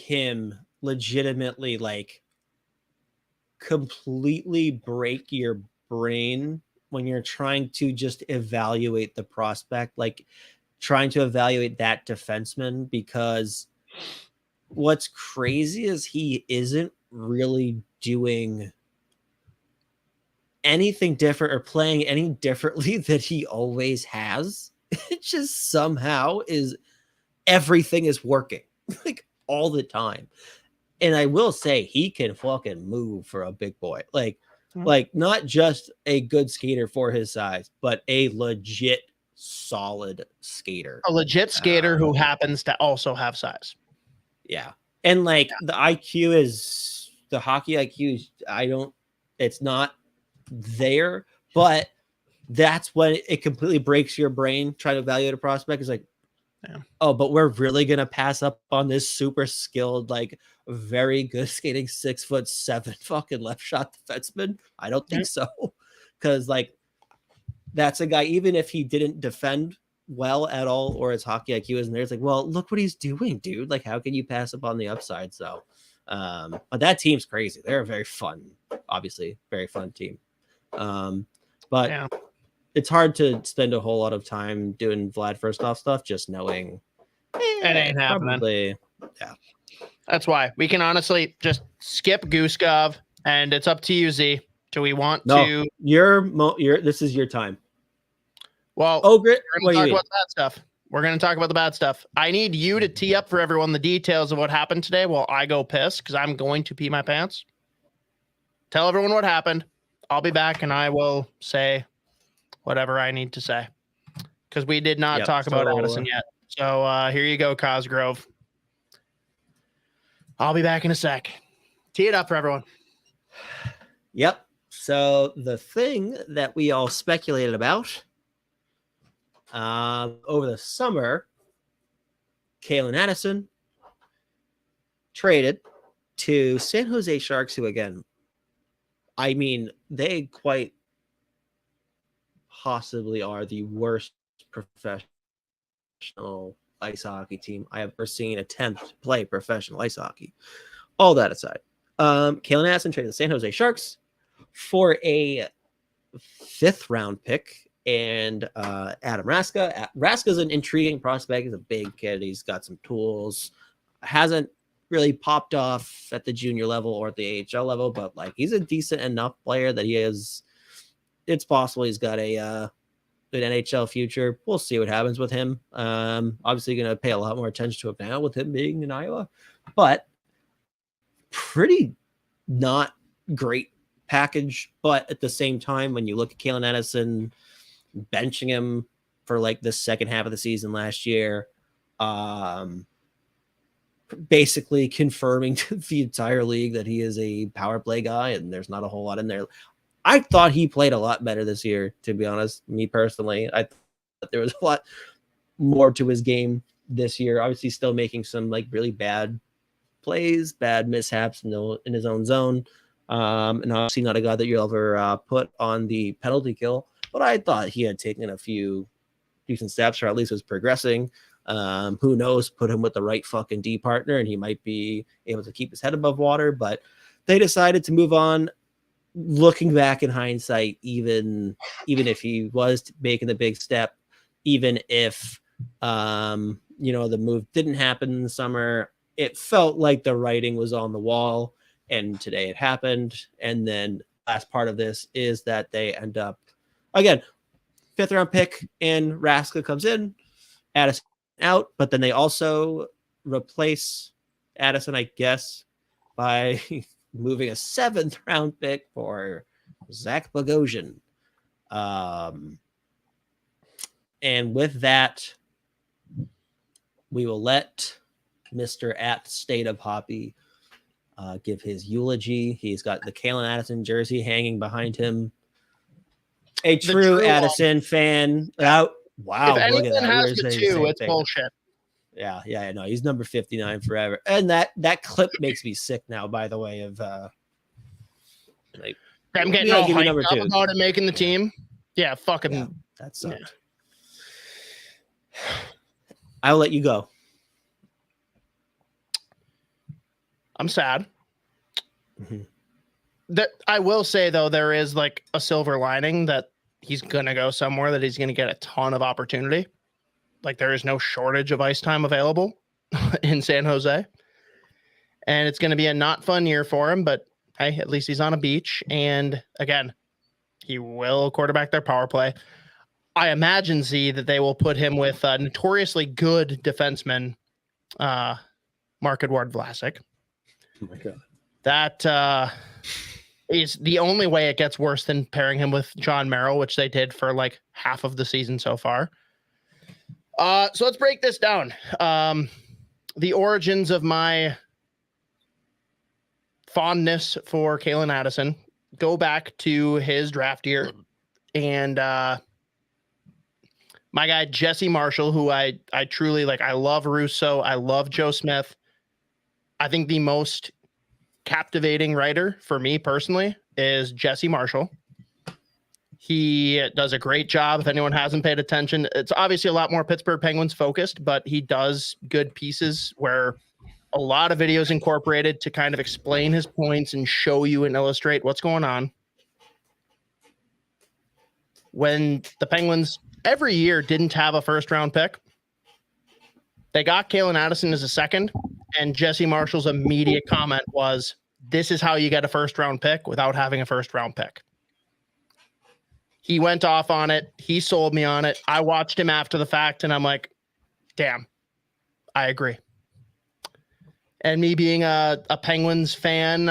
Speaker 2: him legitimately like completely break your brain when you're trying to just evaluate the prospect, like trying to evaluate that defenseman, because what's crazy is he isn't really doing anything different or playing any differently that he always has. It just somehow is, everything is working like all the time. And I will say he can fucking move for a big boy. Like not just a good skater for his size, but a legit solid skater.
Speaker 3: A legit skater who happens to also have size.
Speaker 2: Yeah. And like the IQ is, the hockey IQ is, it's not there, but that's when it completely breaks your brain trying to evaluate a prospect. Is like,
Speaker 3: Yeah.
Speaker 2: Oh, but we're really gonna pass up on this super skilled, like very good skating 6'7" fucking left shot defenseman? I don't think so. Because like that's a guy, even if he didn't defend well at all or his hockey IQ isn't there, it's like, well, look what he's doing, dude. Like, how can you pass up on the upside? So but that team's crazy. They're a very fun, obviously, very fun team. But
Speaker 3: Yeah.
Speaker 2: it's hard to spend a whole lot of time doing Vlad Firstov stuff, just knowing
Speaker 3: It ain't happening.
Speaker 2: probably, yeah.
Speaker 3: That's why we can honestly just skip Guskov, and it's up to you, Z. Do we want to?
Speaker 2: This is your time.
Speaker 3: Well,
Speaker 2: Grit,
Speaker 3: we're going to talk about bad stuff. We're going to talk about the bad stuff. I need you to tee up for everyone the details of what happened today while I go piss, because I'm going to pee my pants. Tell everyone what happened. I'll be back, and I will say whatever I need to say, because we did not talk about Addison yet. So here you go, Cosgrove. I'll be back in a sec. Tee it up for everyone.
Speaker 2: Yep. So the thing that we all speculated about over the summer, Calen Addison traded to San Jose Sharks, who again, I mean, they quite possibly are the worst professional ice hockey team I have ever seen attempt to play professional ice hockey. All that aside, Calen Addison traded the San Jose Sharks for a 5th round pick and Adam Raska. Raska's an intriguing prospect. He's a big kid. He's got some tools. Hasn't really popped off at the junior level or at the AHL level, but like he's a decent enough player that he is. It's possible he's got a good NHL future. We'll see what happens with him. Obviously going to pay a lot more attention to him now with him being in Iowa, but pretty not great package. But at the same time, when you look at Calen Addison, benching him for like the second half of the season last year, basically confirming to the entire league that he is a power play guy and there's not a whole lot in there. I thought he played a lot better this year, to be honest. Me personally, I thought there was a lot more to his game this year. Obviously, still making some like really bad plays, bad mishaps in his own zone, and obviously not a guy that you'll ever put on the penalty kill. But I thought he had taken a few decent steps, or at least was progressing. Who knows? Put him with the right fucking D partner, and he might be able to keep his head above water. But they decided to move on. Looking back in hindsight, even if he was making the big step, even if the move didn't happen in the summer, it felt like the writing was on the wall, and today it happened. And then last part of this is that they end up again 5th round pick, and Raska comes in, Addison out, but then they also replace Addison, I guess, by moving a 7th round pick for Zach Bogosian. And with that, we will let Mr. at State of Hoppy give his eulogy. He's got the Calen Addison jersey hanging behind him. A true Addison fan. Wow.
Speaker 3: If anyone has the 2, it's bullshit.
Speaker 2: Yeah, no, he's number 59 forever. And that clip makes me sick now, by the way, of like
Speaker 3: I'm getting all hyped up about it making the team. Yeah, fucking
Speaker 2: that sucked. Yeah. I'll let you go.
Speaker 3: I'm sad. That I will say though, there is like a silver lining that he's gonna go somewhere that he's gonna get a ton of opportunity. Like there is no shortage of ice time available in San Jose. And it's going to be a not fun year for him, but hey, at least he's on a beach. And again, he will quarterback their power play. I imagine, Z, that they will put him with a notoriously good defenseman, Mark-Edouard Vlasic.
Speaker 2: Oh my God.
Speaker 3: That is the only way it gets worse than pairing him with John Merrill, which they did for like half of the season so far. So let's break this down. The origins of my fondness for Calen Addison go back to his draft year. And My guy, Jesse Marshall, who I truly like. I love Russo. I love Joe Smith. I think the most captivating writer for me personally is Jesse Marshall. He does a great job. If anyone hasn't paid attention, it's obviously a lot more Pittsburgh Penguins focused, but he does good pieces where a lot of videos incorporated to kind of explain his points and show you and illustrate what's going on. When the Penguins every year didn't have a first round pick, they got Calen Addison as a second, and Jesse Marshall's immediate comment was, this is how you get a first round pick without having a first round pick. He went off on it. He sold me on it. I watched him after the fact, and I'm like, damn, I agree. And me being a Penguins fan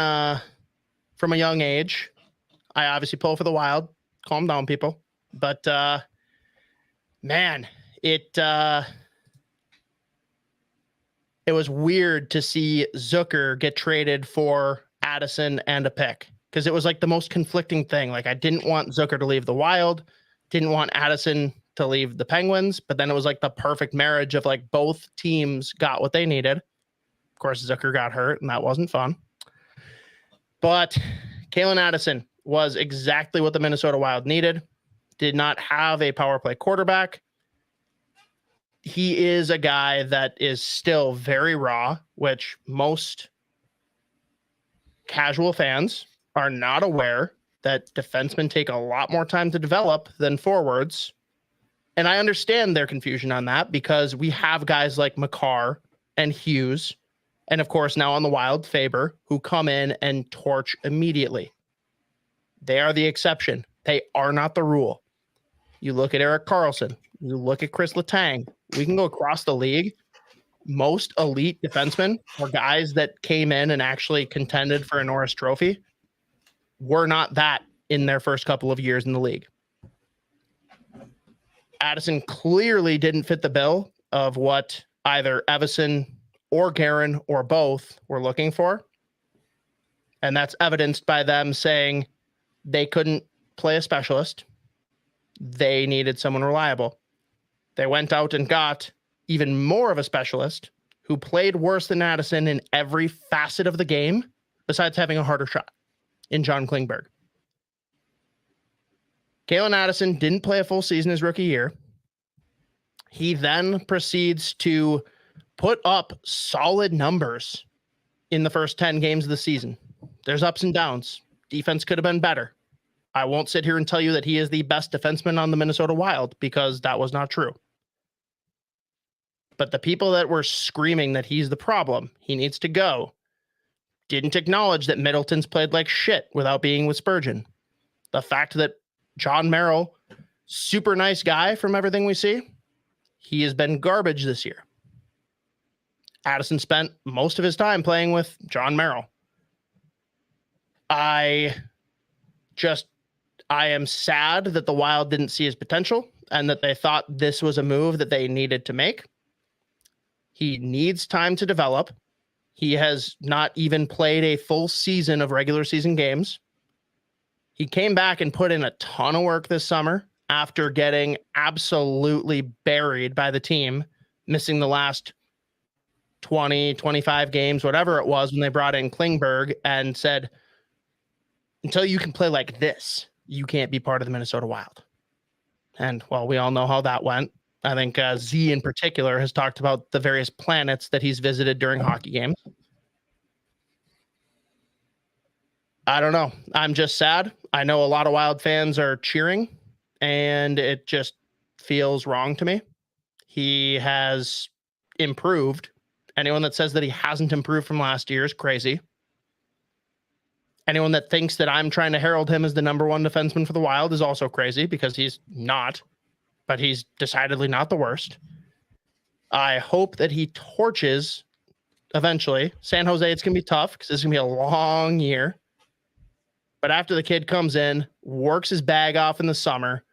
Speaker 3: from a young age, I obviously pull for the Wild. Calm down, people. But, man, it was weird to see Zucker get traded for Addison and a pick, because it was like the most conflicting thing. Like, I didn't want Zucker to leave the Wild, didn't want Addison to leave the Penguins, but then it was like the perfect marriage of like both teams got what they needed. Of course, Zucker got hurt, and that wasn't fun. But Calen Addison was exactly what the Minnesota Wild needed. Did not have a power play quarterback. He is a guy that is still very raw, which most casual fans are not aware that defensemen take a lot more time to develop than forwards. And I understand their confusion on that, because we have guys like Makar and Hughes, and of course now on the Wild, Faber, who come in and torch immediately. They are the exception. They are not the rule. You look at Erik Karlsson, you look at Chris Letang, we can go across the league. Most elite defensemen, or guys that came in and actually contended for a Norris Trophy, were not that in their first couple of years in the league. Addison clearly didn't fit the bill of what either Evason or Guerin or both were looking for. And that's evidenced by them saying they couldn't play a specialist. They needed someone reliable. They went out and got even more of a specialist who played worse than Addison in every facet of the game, besides having a harder shot, in John Klingberg. Calen Addison didn't play a full season his rookie year. He then proceeds to put up solid numbers in the first 10 games of the season. There's ups and downs. Defense could have been better. I won't sit here and tell you that he is the best defenseman on the Minnesota Wild, because that was not true. But the people that were screaming that he's the problem, he needs to go, didn't acknowledge that Middleton's played like shit without being with Spurgeon. The fact that John Merrill, super nice guy from everything we see, he has been garbage this year. Addison spent most of his time playing with John Merrill. I am sad that the Wild didn't see his potential and that they thought this was a move that they needed to make. He needs time to develop. He has not even played a full season of regular season games. He came back and put in a ton of work this summer after getting absolutely buried by the team, missing the last 20, 25 games, whatever it was, when they brought in Klingberg and said, until you can play like this, you can't be part of the Minnesota Wild. And, well, we all know how that went. I think Z in particular has talked about the various planets that he's visited during hockey games. I don't know. I'm just sad. I know a lot of Wild fans are cheering, and it just feels wrong to me. He has improved. Anyone that says that he hasn't improved from last year is crazy. Anyone that thinks that I'm trying to herald him as the number one defenseman for the Wild is also crazy, because he's not, but he's decidedly not the worst. I hope that he torches eventually. San Jose, it's going to be tough because it's going to be a long year. But after the kid comes in, works his bag off in the summer,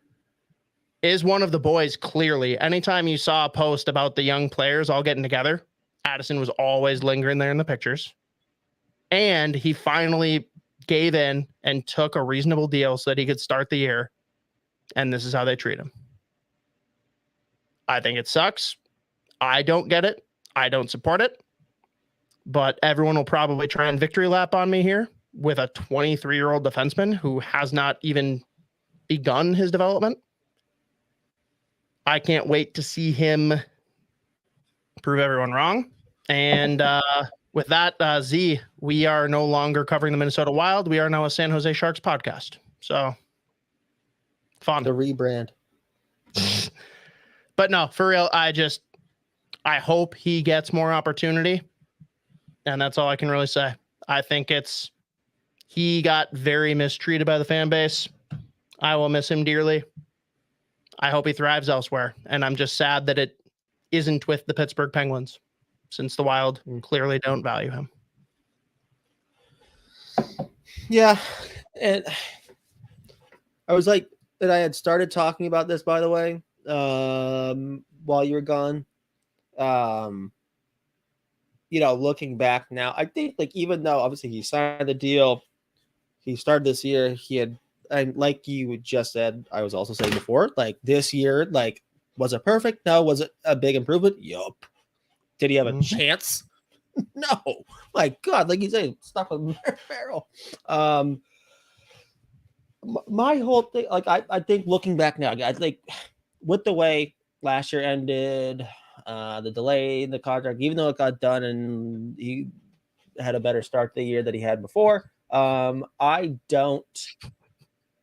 Speaker 3: is one of the boys clearly. Anytime you saw a post about the young players all getting together, Addison was always lingering there in the pictures. And he finally gave in and took a reasonable deal so that he could start the year. And this is how they treat him. I think it sucks. I don't get it. I don't support it. But everyone will probably try and victory lap on me here with a 23-year-old defenseman who has not even begun his development. I can't wait to see him prove everyone wrong. And with that, Z, we are no longer covering the Minnesota Wild. We are now a San Jose Sharks podcast. So fun.
Speaker 2: The rebrand.
Speaker 3: But no, for real, I hope he gets more opportunity. And that's all I can really say. I think he got very mistreated by the fan base. I will miss him dearly. I hope he thrives elsewhere. And I'm just sad that it isn't with the Pittsburgh Penguins, since the Wild clearly don't value him.
Speaker 2: Yeah. And I was like, that I had started talking about this, by the way, while you were gone. Looking back now, I think like, even though obviously he signed the deal, he started this year, and like you just said, I was also saying before, like this year, like, was it perfect? No. Was it a big improvement? Yup. Did he have a chance? No. My God, like you say, stuck with barrel. My whole thing, like I think looking back now, I think with the way last year ended, the delay in the contract, even though it got done and he had a better start to the year that he had before, I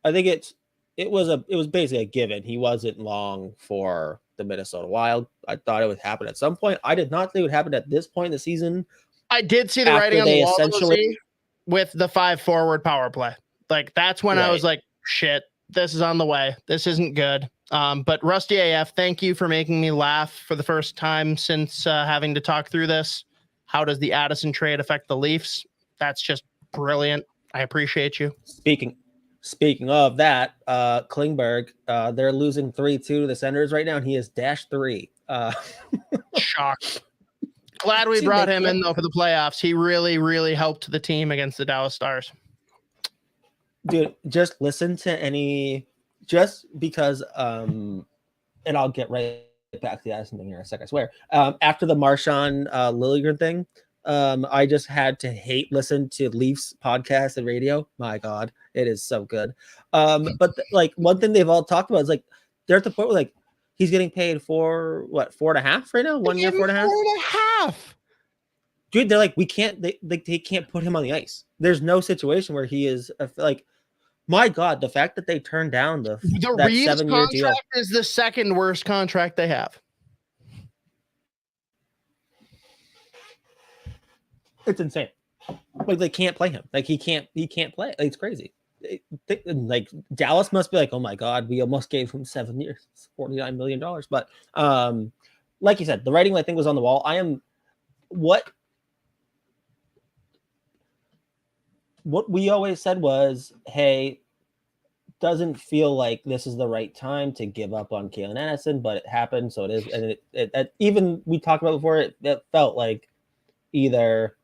Speaker 2: think it was basically a given. He wasn't long for the Minnesota Wild. I thought it would happen at some point. I did not think it would happen at this point in the season.
Speaker 3: I did see the writing on the wall essentially with the 5-forward power play. Like that's when I was like, shit, this is on the way. This isn't good. But Rusty AF, thank you for making me laugh for the first time since having to talk through this. How does the Addison trade affect the Leafs? That's just brilliant. I appreciate you.
Speaker 2: Speaking of that, Klingberg, they're losing 3-2 to the Senators right now, and he is -3.
Speaker 3: Shocked. Glad we brought him in though for the playoffs. He really, really helped the team against the Dallas Stars.
Speaker 2: Dude, just listen to just because, and I'll get right back to the Addison thing here in a second, I swear. After the Marchand Liljegren thing, I just had to listen to Leafs podcast and radio. My God, it is so good. But like one thing they've all talked about is like they're at the point where like he's getting paid for what, 4.5 right now? 1 year, 4.5?
Speaker 3: 4.5.
Speaker 2: Dude, they're like, they can't put him on the ice. There's no situation where he is like, my God, the fact that they turned down that
Speaker 3: Reeves
Speaker 2: 7-year deal
Speaker 3: is the second worst contract they have.
Speaker 2: It's insane. Like they can't play him. Like he can't play. Like, it's crazy. Like Dallas must be like, oh my God, we almost gave him 7 years, $49 million. But like you said, the writing I think was on the wall. What we always said was, hey, doesn't feel like this is the right time to give up on Calen Addison, but it happened, so it is. And it even we talked about before, it felt like either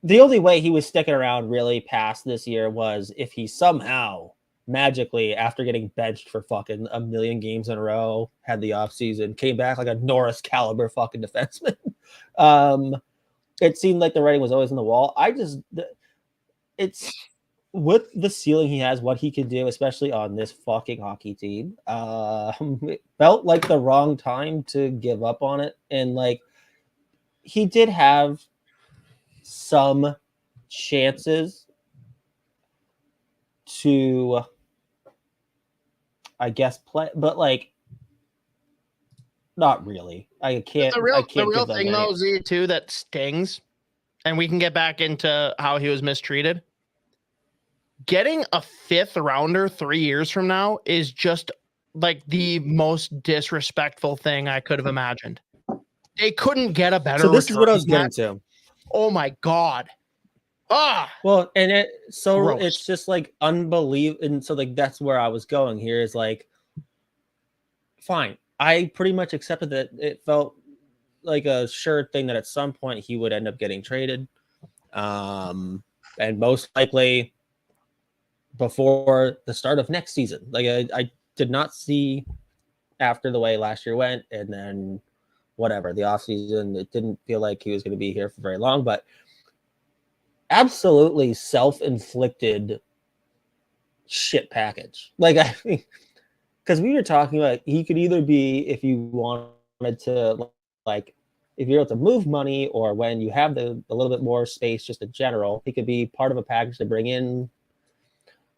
Speaker 2: the only way he was sticking around really past this year was if he somehow magically, after getting benched for fucking 1 million games in a row, had the offseason, came back like a Norris caliber fucking defenseman. It seemed like the writing was always on the wall. It's with the ceiling he has, what he can do, especially on this fucking hockey team. It felt like the wrong time to give up on it. And like, he did have some chances to, I guess, play, but like, not really. I can't.
Speaker 3: The real thing, though, Z, too, that stings, and we can get back into how he was mistreated. Getting a 5th rounder 3 years from now is just like the most disrespectful thing I could have imagined. They couldn't get a better.
Speaker 2: So this is what I was getting to.
Speaker 3: Oh my God.
Speaker 2: Well, and it's just like unbelievable. And so like that's where I was going here is like, fine. I pretty much accepted that it felt like a sure thing that at some point he would end up getting traded. And most likely before the start of next season. Like I did not see after the way last year went, and then whatever the offseason, it didn't feel like he was going to be here for very long, but absolutely self-inflicted shit package. Like, I think, because we were talking about he could either be, if you wanted to, like, if you're able to move money, or when you have a little bit more space just in general, he could be part of a package to bring in,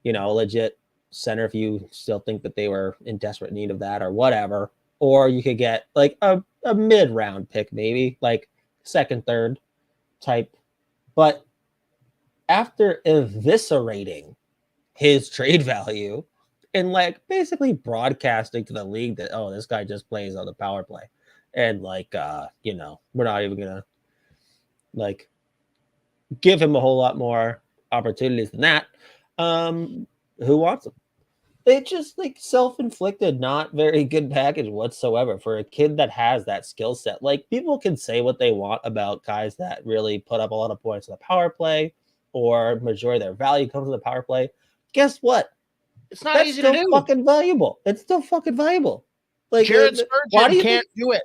Speaker 2: a legit center if you still think that they were in desperate need of that or whatever. Or you could get like a mid-round pick, maybe like second, third type. But after eviscerating his trade value and like basically broadcasting to the league that, oh, this guy just plays on the power play. And like, we're not even going to like give him a whole lot more opportunities than that. Who wants him? They just like self-inflicted, not very good package whatsoever for a kid that has that skill set. Like, people can say what they want about guys that really put up a lot of points on the power play, or majority of their value comes from the power play. Guess what?
Speaker 3: It's not easy to do.
Speaker 2: Fucking valuable. It's still fucking valuable. Like,
Speaker 3: Jared Spurgeon can't do it.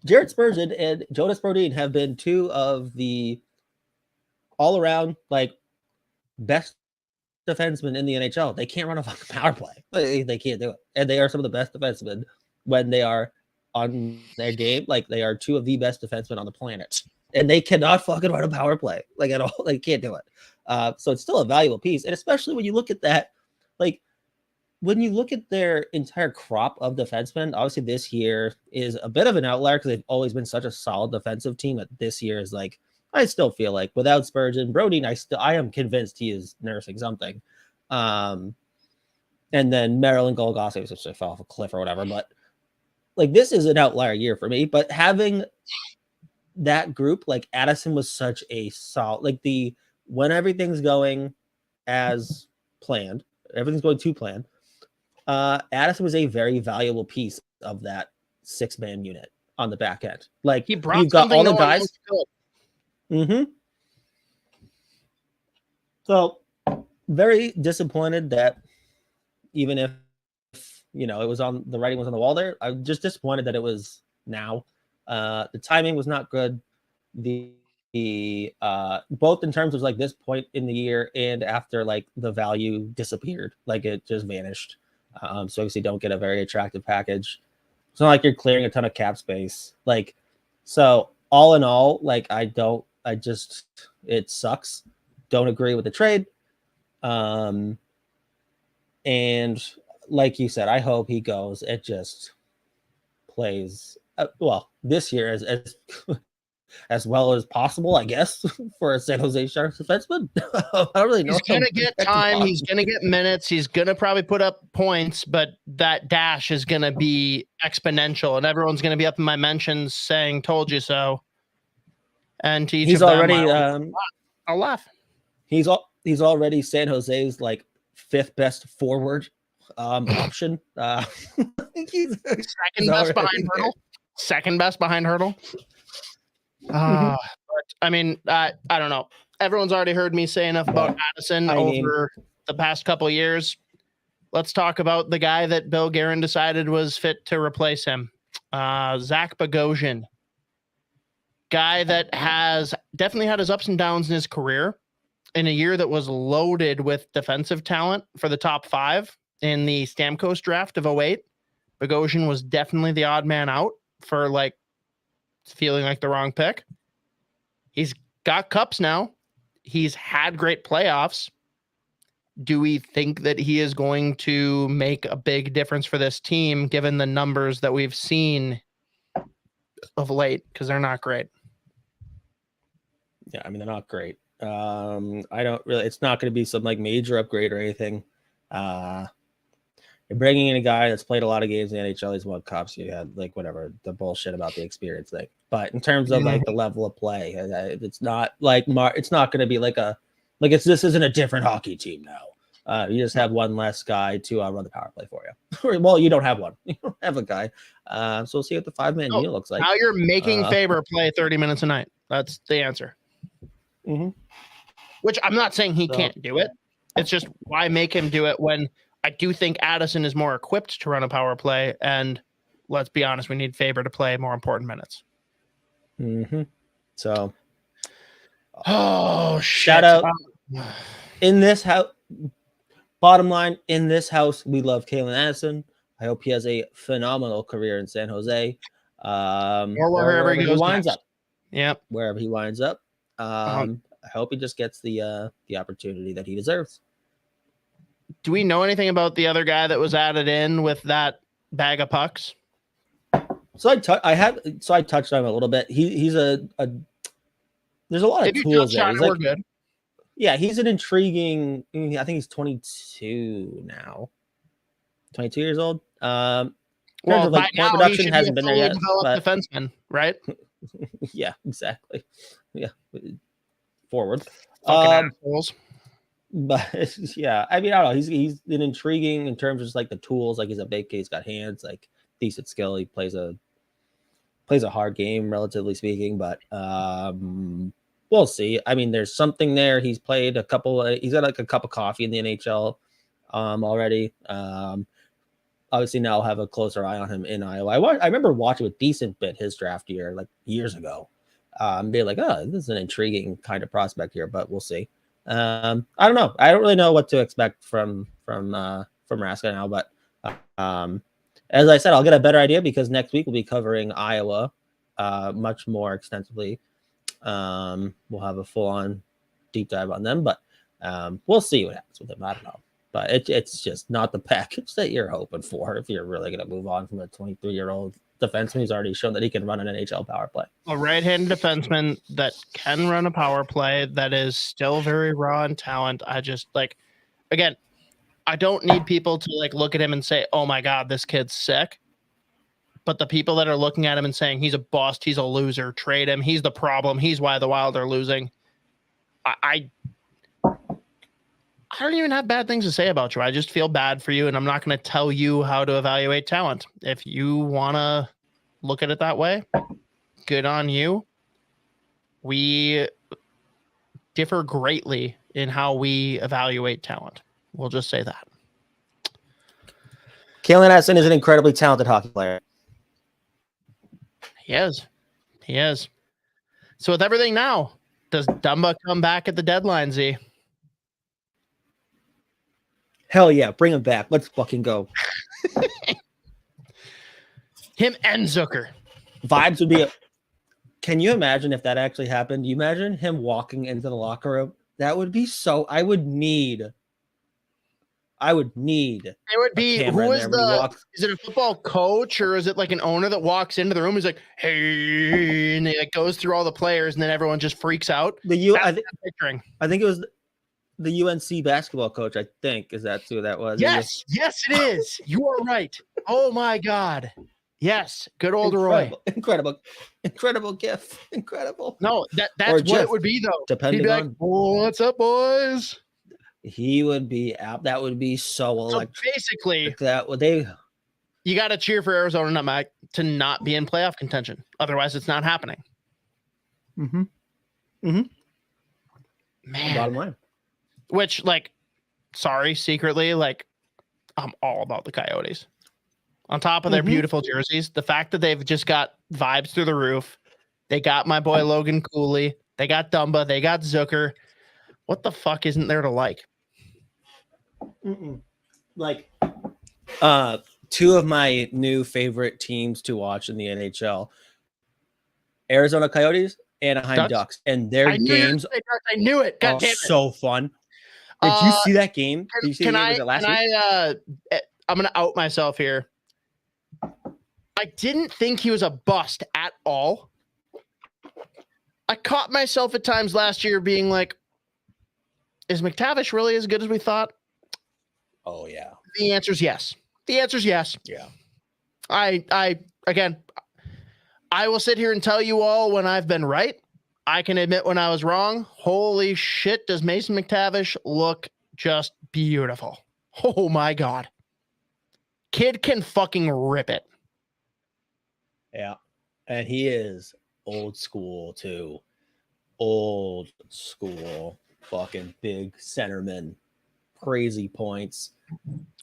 Speaker 2: Jared Spurgeon and Jonas Brodin have been two of the all-around like best defensemen in the NHL. They can't run a fucking power play. They can't do it. And they are some of the best defensemen when they are on their game. Like, they are two of the best defensemen on the planet. And they cannot fucking run a power play. Like, at all. They can't do it. So it's still a valuable piece. And especially when you look at that, like, when you look at their entire crop of defensemen, obviously this year is a bit of an outlier because they've always been such a solid defensive team. That this year is like, I still feel like without Spurgeon, Brodin, I am convinced he is nursing something. And then Merrill and Golgoski just fell off a cliff or whatever. But like, this is an outlier year for me. But having that group, like Addison was such a solid, like when everything's going as planned, everything's going to plan. Addison was a very valuable piece of that 6-man unit on the back end. Like,
Speaker 3: he brought
Speaker 2: you've got all the guys. So very disappointed that even if it was on the writing was on the wall there, I'm just disappointed that it was now. The timing was not good. The both in terms of like this point in the year and after like the value disappeared, like it just vanished. So obviously don't get a very attractive package. It's not like you're clearing a ton of cap space. Like, so all in all, like it sucks. Don't agree with the trade. And like you said, I hope he goes. It just plays this year as well as possible, I guess, for a San Jose Sharks defenseman. I don't really know.
Speaker 3: He's going to get time. He's going to get minutes. He's going to probably put up points, but that dash is going to be exponential, and everyone's going to be up in my mentions saying, told you so. And to each
Speaker 2: he's
Speaker 3: of them,
Speaker 2: already,
Speaker 3: I'll laugh.
Speaker 2: He's already San Jose's like 5th best forward option.
Speaker 3: He's second best behind Hurdle. Second best behind Hurdle. But I mean, I don't know. Everyone's already heard me say enough about Addison over the past couple of years. Let's talk about the guy that Bill Guerin decided was fit to replace him. Zach Bogosian. Guy that has definitely had his ups and downs in his career. In a year that was loaded with defensive talent for the top 5 in the Stamkos draft of 2008, Bogosian was definitely the odd man out for like feeling like the wrong pick. He's got cups now. He's had great playoffs. Do we think that he is going to make a big difference for this team given the numbers that we've seen of late? Because they're not great.
Speaker 2: Yeah, I mean, they're not great. I don't really, it's not going to be some like major upgrade or anything. You're bringing in a guy that's played a lot of games in the NHL. He's won cups. You had like whatever the bullshit about the experience thing. But in terms of like the level of play, it's not like it's not going to be like this isn't a different hockey team now. You just have one less guy to run the power play for you. Well, you don't have one. You don't have a guy. So we'll see what the 5-man unit looks like.
Speaker 3: Now you're making Faber play 30 minutes a night. That's the answer.
Speaker 2: Mm-hmm.
Speaker 3: Which I'm not saying he can't do it. It's just why make him do it when I do think Addison is more equipped to run a power play, and let's be honest, we need Faber to play more important minutes.
Speaker 2: Mm-hmm. So,
Speaker 3: shout
Speaker 2: out in this house. Bottom line, in this house, we love Calen Addison. I hope he has a phenomenal career in San Jose,
Speaker 3: or wherever he
Speaker 2: winds
Speaker 3: next.
Speaker 2: up.
Speaker 3: Yep,
Speaker 2: wherever he winds up. I hope he just gets the opportunity that he deserves.
Speaker 3: Do we know anything about the other guy that was added in with that bag of pucks?
Speaker 2: So I touched on him a little bit. He's a there's a lot of tools there. He's
Speaker 3: we're good.
Speaker 2: Yeah, he's an intriguing. I think he's 22 now. 22 years old.
Speaker 3: Well, by now
Speaker 2: production hasn't been there yet.
Speaker 3: Developed defenseman, right?
Speaker 2: Yeah, exactly. Yeah, forward.
Speaker 3: Assholes.
Speaker 2: But yeah, I mean, I don't know. He's an intriguing in terms of just like the tools. Like he's a big kid, he's got hands, like decent skill. He plays a hard game, relatively speaking. But we'll see. I mean, there's something there. He's played he's got like a cup of coffee in the NHL already. Obviously now I'll have a closer eye on him in Iowa. I remember watching a decent bit his draft year, like years ago. Being like, oh, this is an intriguing kind of prospect here, but we'll see. I don't know. I don't really know what to expect from Raska now, but as I said, I'll get a better idea because next week we'll be covering Iowa much more extensively. We'll have a full-on deep dive on them, but we'll see what happens with them. I don't know. But it's just not the package that you're hoping for if you're really going to move on from a 23-year-old defenseman who's already shown that he can run an NHL power play.
Speaker 3: A right-handed defenseman that can run a power play that is still very raw in talent. I just again, I don't need people to look at him and say, oh my God, this kid's sick. But the people that are looking at him and saying he's a bust, he's a loser, trade him, he's the problem, he's why the Wild are losing. I don't even have bad things to say about you. I just feel bad for you, and I'm not going to tell you how to evaluate talent. If you want to look at it that way, good on you. We differ greatly in how we evaluate talent. We'll just say that.
Speaker 2: Calen Addison is an incredibly talented hockey player.
Speaker 3: He is. So with everything now, does Dumba come back at the deadline, Z?
Speaker 2: Hell yeah, bring him back. Let's fucking go.
Speaker 3: Him and Zucker.
Speaker 2: Vibes would be Can you imagine if that actually happened? You imagine him walking into the locker room? That would be so I would need
Speaker 3: It would be who is is it a football coach or is it like an owner that walks into the room? He's like, hey, and he goes through all the players and then everyone just freaks out.
Speaker 2: I think it was the UNC basketball coach, I think, is that who that was.
Speaker 3: Yes, it is. You are right. Oh my God. Yes. Good old Roy.
Speaker 2: Incredible gift. Incredible.
Speaker 3: No, that's what it would be though.
Speaker 2: Depending on
Speaker 3: what's up, boys?
Speaker 2: He would be out. That would be so electric.
Speaker 3: So basically, you got to cheer for Arizona to not be in playoff contention. Otherwise, it's not happening. Man.
Speaker 2: Bottom line.
Speaker 3: Which, secretly, I'm all about the Coyotes. On top of their beautiful jerseys, the fact that they've just got vibes through the roof. They got my boy Logan Cooley. They got Dumba. They got Zucker. What the fuck isn't there to like?
Speaker 2: Two of my new favorite teams to watch in the NHL: Arizona Coyotes, Anaheim Ducks, and their games.
Speaker 3: I knew it. God damn it!
Speaker 2: So fun. Did you see that game? Did you see the game? Was it last week?
Speaker 3: I'm gonna out myself here. I didn't think he was a bust at all. I caught myself at times last year being like, is McTavish really as good as we thought?
Speaker 2: Oh, yeah.
Speaker 3: The answer is yes.
Speaker 2: Yeah.
Speaker 3: I will sit here and tell you all when I've been right. I can admit when I was wrong. Holy shit, does Mason McTavish look just beautiful. Oh, my God. Kid can fucking rip it.
Speaker 2: Yeah. And he is old school, too. Old school. Fucking big centerman. Crazy points.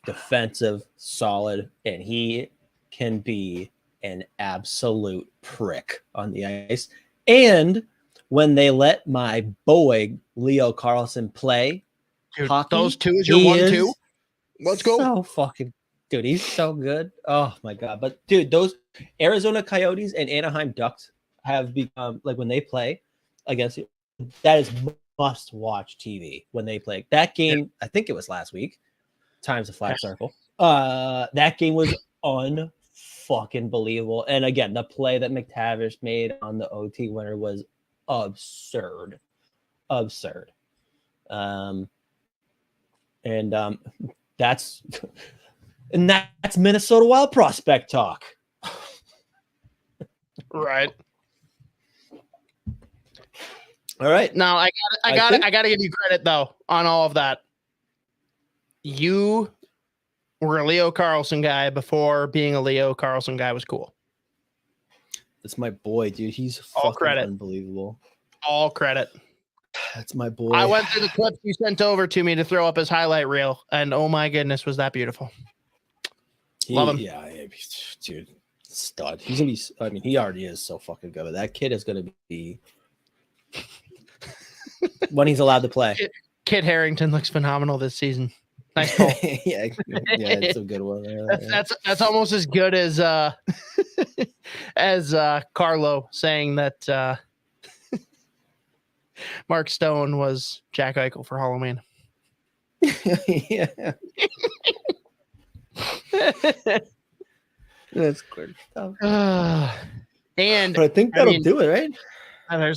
Speaker 2: defensive, solid, and he can be an absolute prick on the ice. And when they let my boy Leo Carlsson play hockey,
Speaker 3: those two is your 1-2. Let's go.
Speaker 2: So fucking dude, he's so good. Oh my god. But dude, those Arizona Coyotes and Anaheim Ducks have become like when they play against you, that is must watch TV when they play. That game, I think it was last week. Times a flat circle. That game was unfucking believable. And again, the play that McTavish made on the OT winner was absurd. That's Minnesota Wild prospect talk.
Speaker 3: Right.
Speaker 2: All right.
Speaker 3: Now I gotta give you credit though on all of that. You were a Leo Carlsson guy before being a Leo Carlsson guy was cool.
Speaker 2: That's my boy, dude. He's
Speaker 3: all
Speaker 2: fucking
Speaker 3: credit.
Speaker 2: Unbelievable.
Speaker 3: All credit.
Speaker 2: That's my boy.
Speaker 3: I went through the clips you sent over to me to throw up his highlight reel, and oh my goodness, was that beautiful. Love him.
Speaker 2: Yeah, dude. Stud. He's gonna be. I mean, he already is so fucking good. But that kid is gonna be when he's allowed to play.
Speaker 3: Kit Harington looks phenomenal this season. Nice call.
Speaker 2: yeah, it's a good one.
Speaker 3: That's almost as good as Carlo saying that Mark Stone was Jack Eichel for Halloween.
Speaker 2: Yeah. That's good stuff.
Speaker 3: And
Speaker 2: but I think that'll do it, right?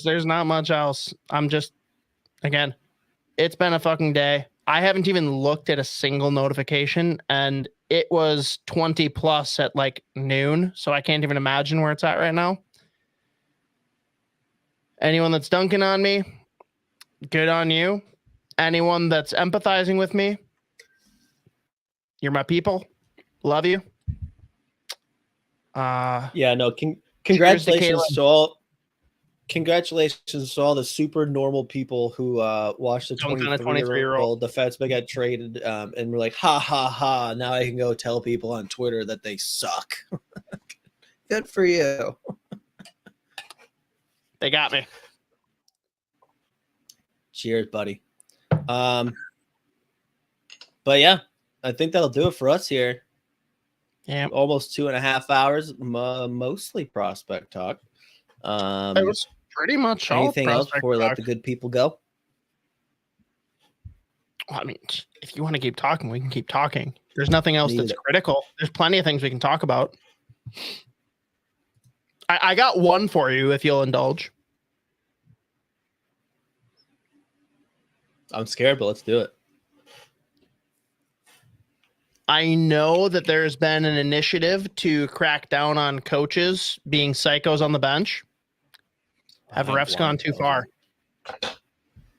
Speaker 3: There's not much else. I'm just, again, it's been a fucking day. I haven't even looked at a single notification, and it was 20 plus at like noon, so I can't even imagine where it's at right now. Anyone that's dunking on me, good on you. Anyone that's empathizing with me, you're my people. Love you.
Speaker 2: Congratulations to all. Congratulations to all the super normal people who watched the 23-year-old defenseman get traded and were like, ha, ha, ha. Now I can go tell people on Twitter that they suck. Good for you.
Speaker 3: They got me.
Speaker 2: Cheers, buddy. But yeah, I think that'll do it for us here.
Speaker 3: Yeah.
Speaker 2: Almost 2.5 hours, mostly prospect talk.
Speaker 3: It was pretty much all.
Speaker 2: Anything else before we let the good people go?
Speaker 3: Well, I mean, if you want to keep talking, we can keep talking. There's nothing else that's critical. There's plenty of things we can talk about. I got one for you if you'll indulge.
Speaker 2: I'm scared, but let's do it.
Speaker 3: I know that there's been an initiative to crack down on coaches being psychos on the bench. Have refs gone too far?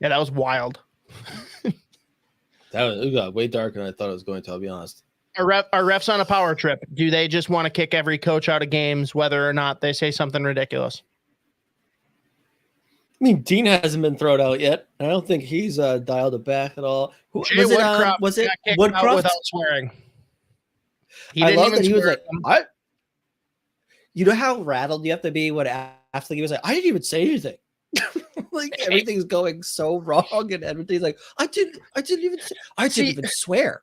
Speaker 3: Yeah, that was wild.
Speaker 2: It got way darker than I thought it was going to, I'll be honest.
Speaker 3: Are refs on a power trip? Do they just want to kick every coach out of games, whether or not they say something ridiculous?
Speaker 2: I mean, Dean hasn't been thrown out yet. I don't think he's dialed it back at all.
Speaker 3: Was it Woodcroft without swearing?
Speaker 2: I love that he was like, you know how rattled you have to be when after he was like, I didn't even say anything. Like everything's going so wrong, and everything's like, I didn't even swear.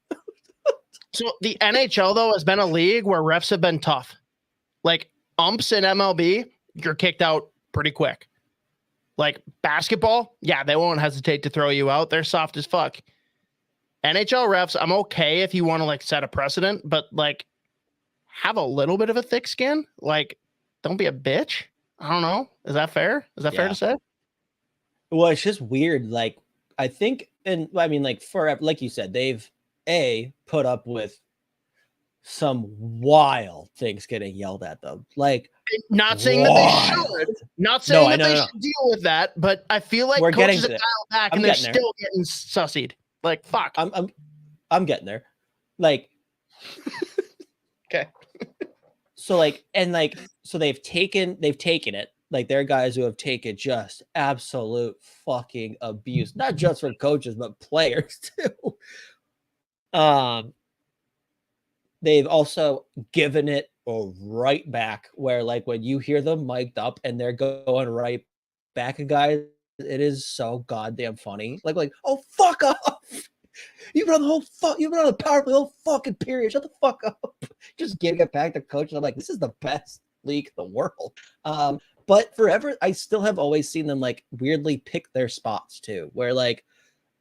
Speaker 3: So the NHL though has been a league where refs have been tough. Like umps in MLB, you're kicked out pretty quick. Like basketball, yeah, they won't hesitate to throw you out. They're soft as fuck. NHL refs, I'm okay if you want to like set a precedent, but like have a little bit of a thick skin. Like, don't be a bitch. I don't know. Is that fair? Is that fair to say?
Speaker 2: Well, it's just weird. Like, I think, and I mean, like like you said, they've put up with some wild things getting yelled at them. Like,
Speaker 3: not saying that they should. Not saying that they should deal with that, but I feel like coaches have dialed back and they're still getting sussied. Like, fuck.
Speaker 2: I'm getting there. Like,
Speaker 3: okay.
Speaker 2: So like, and like, so they've taken it. Like, they're guys who have taken just absolute fucking abuse, not just from coaches, but players too. they've also given it right back, where like when you hear them mic'd up and they're going right back at guys, it is so goddamn funny. Like, oh, fuck off. You've been on the power play the whole fucking period. Shut the fuck up. Just giving it back to coach. And I'm like, this is the best league in the world. But forever, I still have always seen them like weirdly pick their spots too, where like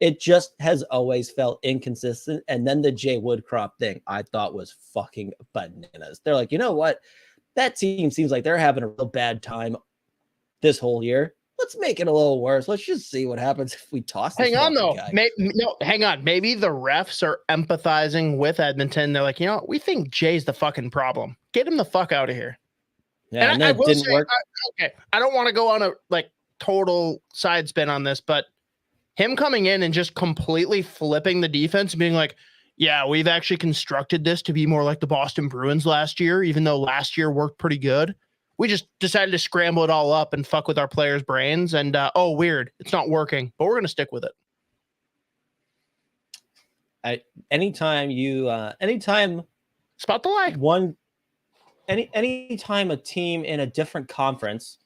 Speaker 2: it just has always felt inconsistent. And then the Jay Woodcroft thing I thought was fucking bananas. They're like, you know what? That team seems like they're having a real bad time this whole year. Let's make it a little worse. Let's just see what happens if we toss this.
Speaker 3: Hang on, though. Hang on. Maybe the refs are empathizing with Edmonton. They're like, you know, we think Jay's the fucking problem. Get him the fuck out of here.
Speaker 2: Yeah, and it didn't work.
Speaker 3: Okay, I don't want to go on a like total side spin on this, but him coming in and just completely flipping the defense and being like, yeah, we've actually constructed this to be more like the Boston Bruins last year, even though last year worked pretty good. We just decided to scramble it all up and fuck with our players' brains. And, oh, weird. It's not working, but we're going to stick with it.
Speaker 2: Anytime
Speaker 3: spot the lie.
Speaker 2: Anytime a team in a different conference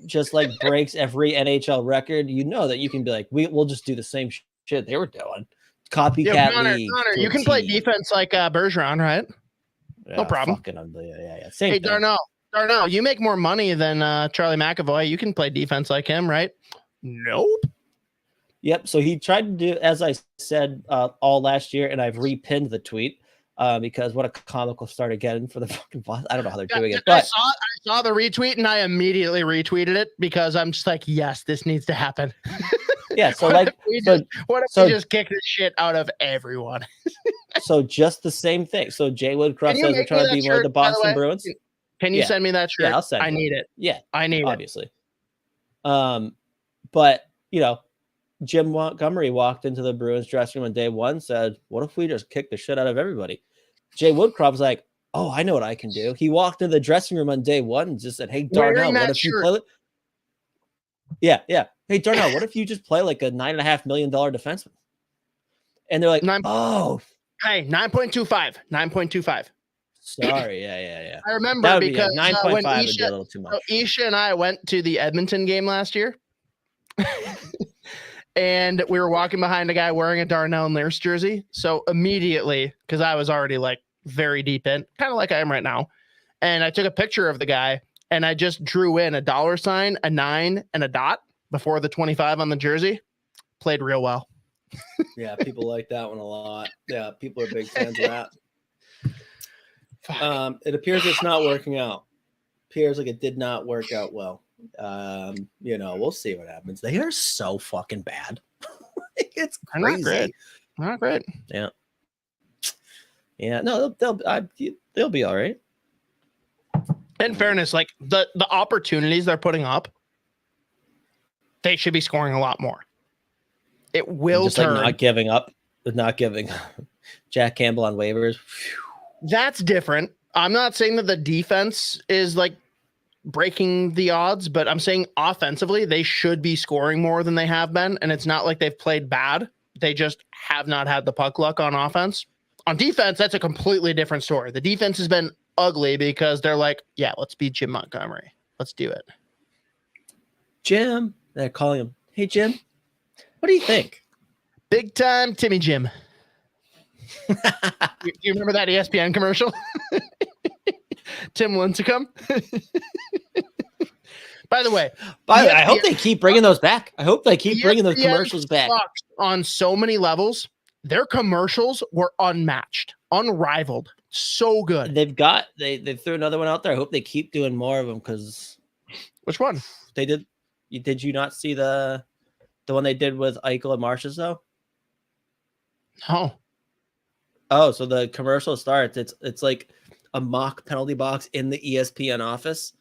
Speaker 2: just like breaks every NHL record, you know that you can be like, we'll just do the same shit they were doing. Copycat league.
Speaker 3: Connor, you can play defense like Bergeron, right?
Speaker 2: Yeah,
Speaker 3: no problem.
Speaker 2: Yeah. Same thing.
Speaker 3: Darnell, you make more money than Charlie McAvoy. You can play defense like him, right? Nope.
Speaker 2: Yep. So he tried to do, as I said, all last year, and I've repinned the tweet because what a comical start again for the fucking boss. I don't know how they're doing it. But
Speaker 3: I saw the retweet and I immediately retweeted it because I'm just like, yes, this needs to happen.
Speaker 2: Yeah. So
Speaker 3: what if we just kick the shit out of everyone?
Speaker 2: So just the same thing. So Jay Woodcroft says we're trying to be more like the Boston Bruins.
Speaker 3: Can you send me that shirt?
Speaker 2: Yeah, I'll send
Speaker 3: I need it.
Speaker 2: Yeah,
Speaker 3: I need
Speaker 2: obviously. But you know, Jim Montgomery walked into the Bruins dressing room on day one, said, "What if we just kick the shit out of everybody?" Jay Woodcroft was like, "Oh, I know what I can do." He walked into the dressing room on day one and just said, "Hey, Darnell, what if you play?" Yeah. Hey, Darnell, what if you just play like a $9.5 million defenseman? And they're like, "Oh,
Speaker 3: hey, 9.25, 9.25."
Speaker 2: Sorry, yeah.
Speaker 3: I remember because
Speaker 2: 9.5
Speaker 3: when
Speaker 2: would be a little too much.
Speaker 3: Isha and I went to the Edmonton game last year, and we were walking behind a guy wearing a Darnell Nurse jersey. So immediately, because I was already like very deep in, kind of like I am right now, and I took a picture of the guy and I just drew in a $, a 9, and a dot before the 25 on the jersey. Played real well.
Speaker 2: Yeah, people like that one a lot. Yeah, people are big fans of that. It appears it's not working out. Appears like it did not work out well. You know, we'll see what happens. They are so fucking bad. It's crazy.
Speaker 3: Not great.
Speaker 2: Yeah. No, they'll be all right.
Speaker 3: In fairness, like the opportunities they're putting up, they should be scoring a lot more. It will
Speaker 2: just
Speaker 3: turn.
Speaker 2: Like not giving Jack Campbell on waivers.
Speaker 3: That's different. I'm not saying that the defense is like breaking the odds, but I'm saying offensively, they should be scoring more than they have been. And it's not like they've played bad. They just have not had the puck luck on offense. On defense, that's a completely different story. The defense has been ugly because they're like, yeah, let's beat Jim Montgomery. Let's do it.
Speaker 2: Jim, they're calling him. Hey, Jim, what do you think?
Speaker 3: Big time Timmy Jim. You remember that ESPN commercial? Tim Lincecum. By the way,
Speaker 2: I hope they keep bringing those back. I hope they keep bringing those commercials back.
Speaker 3: On so many levels, their commercials were unmatched, unrivaled. So good.
Speaker 2: They threw another one out there. I hope they keep doing more of them because.
Speaker 3: Which one?
Speaker 2: They did. Did you not see the one they did with Eichel and Marchessault though?
Speaker 3: No.
Speaker 2: Oh, so the commercial starts. It's like a mock penalty box in the ESPN office,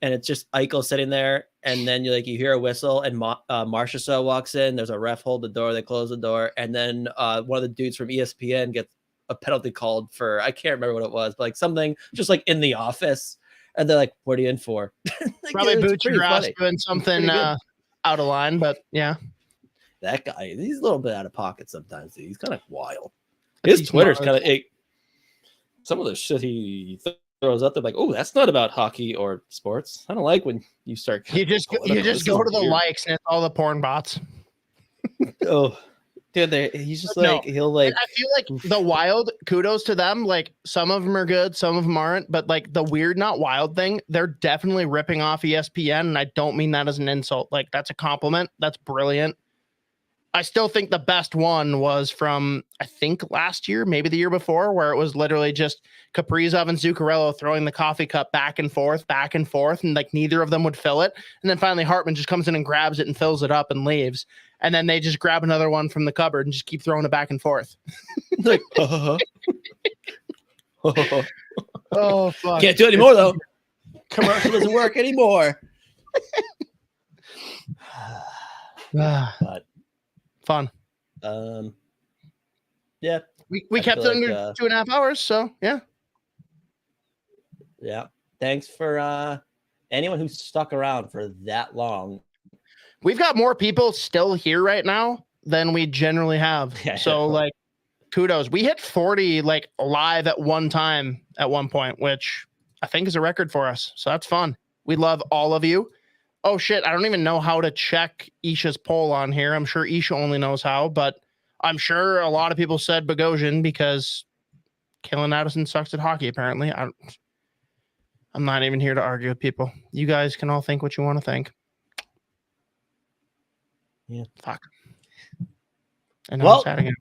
Speaker 2: and it's just Eichel sitting there, and then you hear a whistle, and Marchessault walks in. There's a ref hold the door. They close the door, and then one of the dudes from ESPN gets a penalty called for, I can't remember what it was, but like something just like in the office, and they're like, "What are you in for?" Like,
Speaker 3: probably Bucci doing something out of line, but yeah,
Speaker 2: that guy, he's a little bit out of pocket sometimes. He's kind of wild. His Twitter's kind of
Speaker 4: some of the shit he throws out there, like, oh, that's not about hockey or sports. I don't like when you start.
Speaker 3: You just go to the likes and it's all the porn bots.
Speaker 4: Oh, dude, he's just like he'll like.
Speaker 3: I feel like the Wild, kudos to them. Like some of them are good, some of them aren't. But like the Weird Not Wild thing, they're definitely ripping off ESPN, and I don't mean that as an insult. Like that's a compliment. That's brilliant. I still think the best one was from, I think last year, maybe the year before, where it was literally just Kaprizov and Zuccarello throwing the coffee cup back and forth, and like neither of them would fill it. And then finally Hartman just comes in and grabs it and fills it up and leaves. And then they just grab another one from the cupboard and just keep throwing it back and forth.
Speaker 4: Like,
Speaker 3: oh, fuck.
Speaker 4: Can't do it anymore, though. Commercial doesn't work anymore. But
Speaker 3: fun.
Speaker 4: Yeah.
Speaker 3: We kept it under 2.5 hours, so yeah.
Speaker 4: Yeah. Thanks for anyone who stuck around for that long.
Speaker 3: We've got more people still here right now than we generally have.
Speaker 4: Yeah,
Speaker 3: so like kudos. We hit 40 like live at one time at one point, which I think is a record for us. So that's fun. We love all of you. Oh shit, I don't even know how to check Isha's poll on here. I'm sure Isha only knows how, but I'm sure a lot of people said Bogosian because Calen Addison sucks at hockey, apparently. I'm not even here to argue with people. You guys can all think what you want to think.
Speaker 4: Yeah.
Speaker 3: Fuck. And
Speaker 4: well,
Speaker 3: again.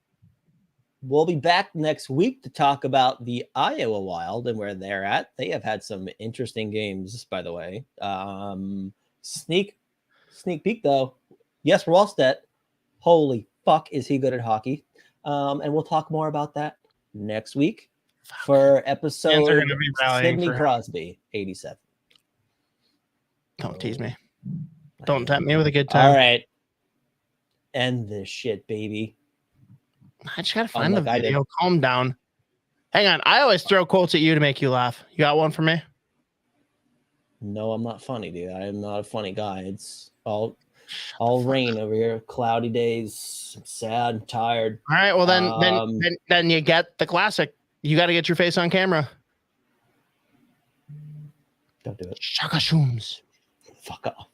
Speaker 3: We'll
Speaker 4: be back next week to talk about the Iowa Wild and where they're at. They have had some interesting games, by the way. Sneak peek, though. Jesper Wallstedt, holy fuck, is he good at hockey? And we'll talk more about that next week for episode Sidney Crosby, 87.
Speaker 3: Don't tease me. Don't tempt me with a good time.
Speaker 4: All right. End this shit, baby.
Speaker 3: I just gotta find the video. Calm down. Hang on. I always throw quotes at you to make you laugh. You got one for me?
Speaker 4: No, I'm not funny, dude. I am not a funny guy. It's all rain over here. Cloudy days. I'm sad. I'm tired.
Speaker 3: All right. Well, then you get the classic. You got to get your face on camera.
Speaker 4: Don't do it.
Speaker 3: Shaka shooms.
Speaker 4: Fuck off.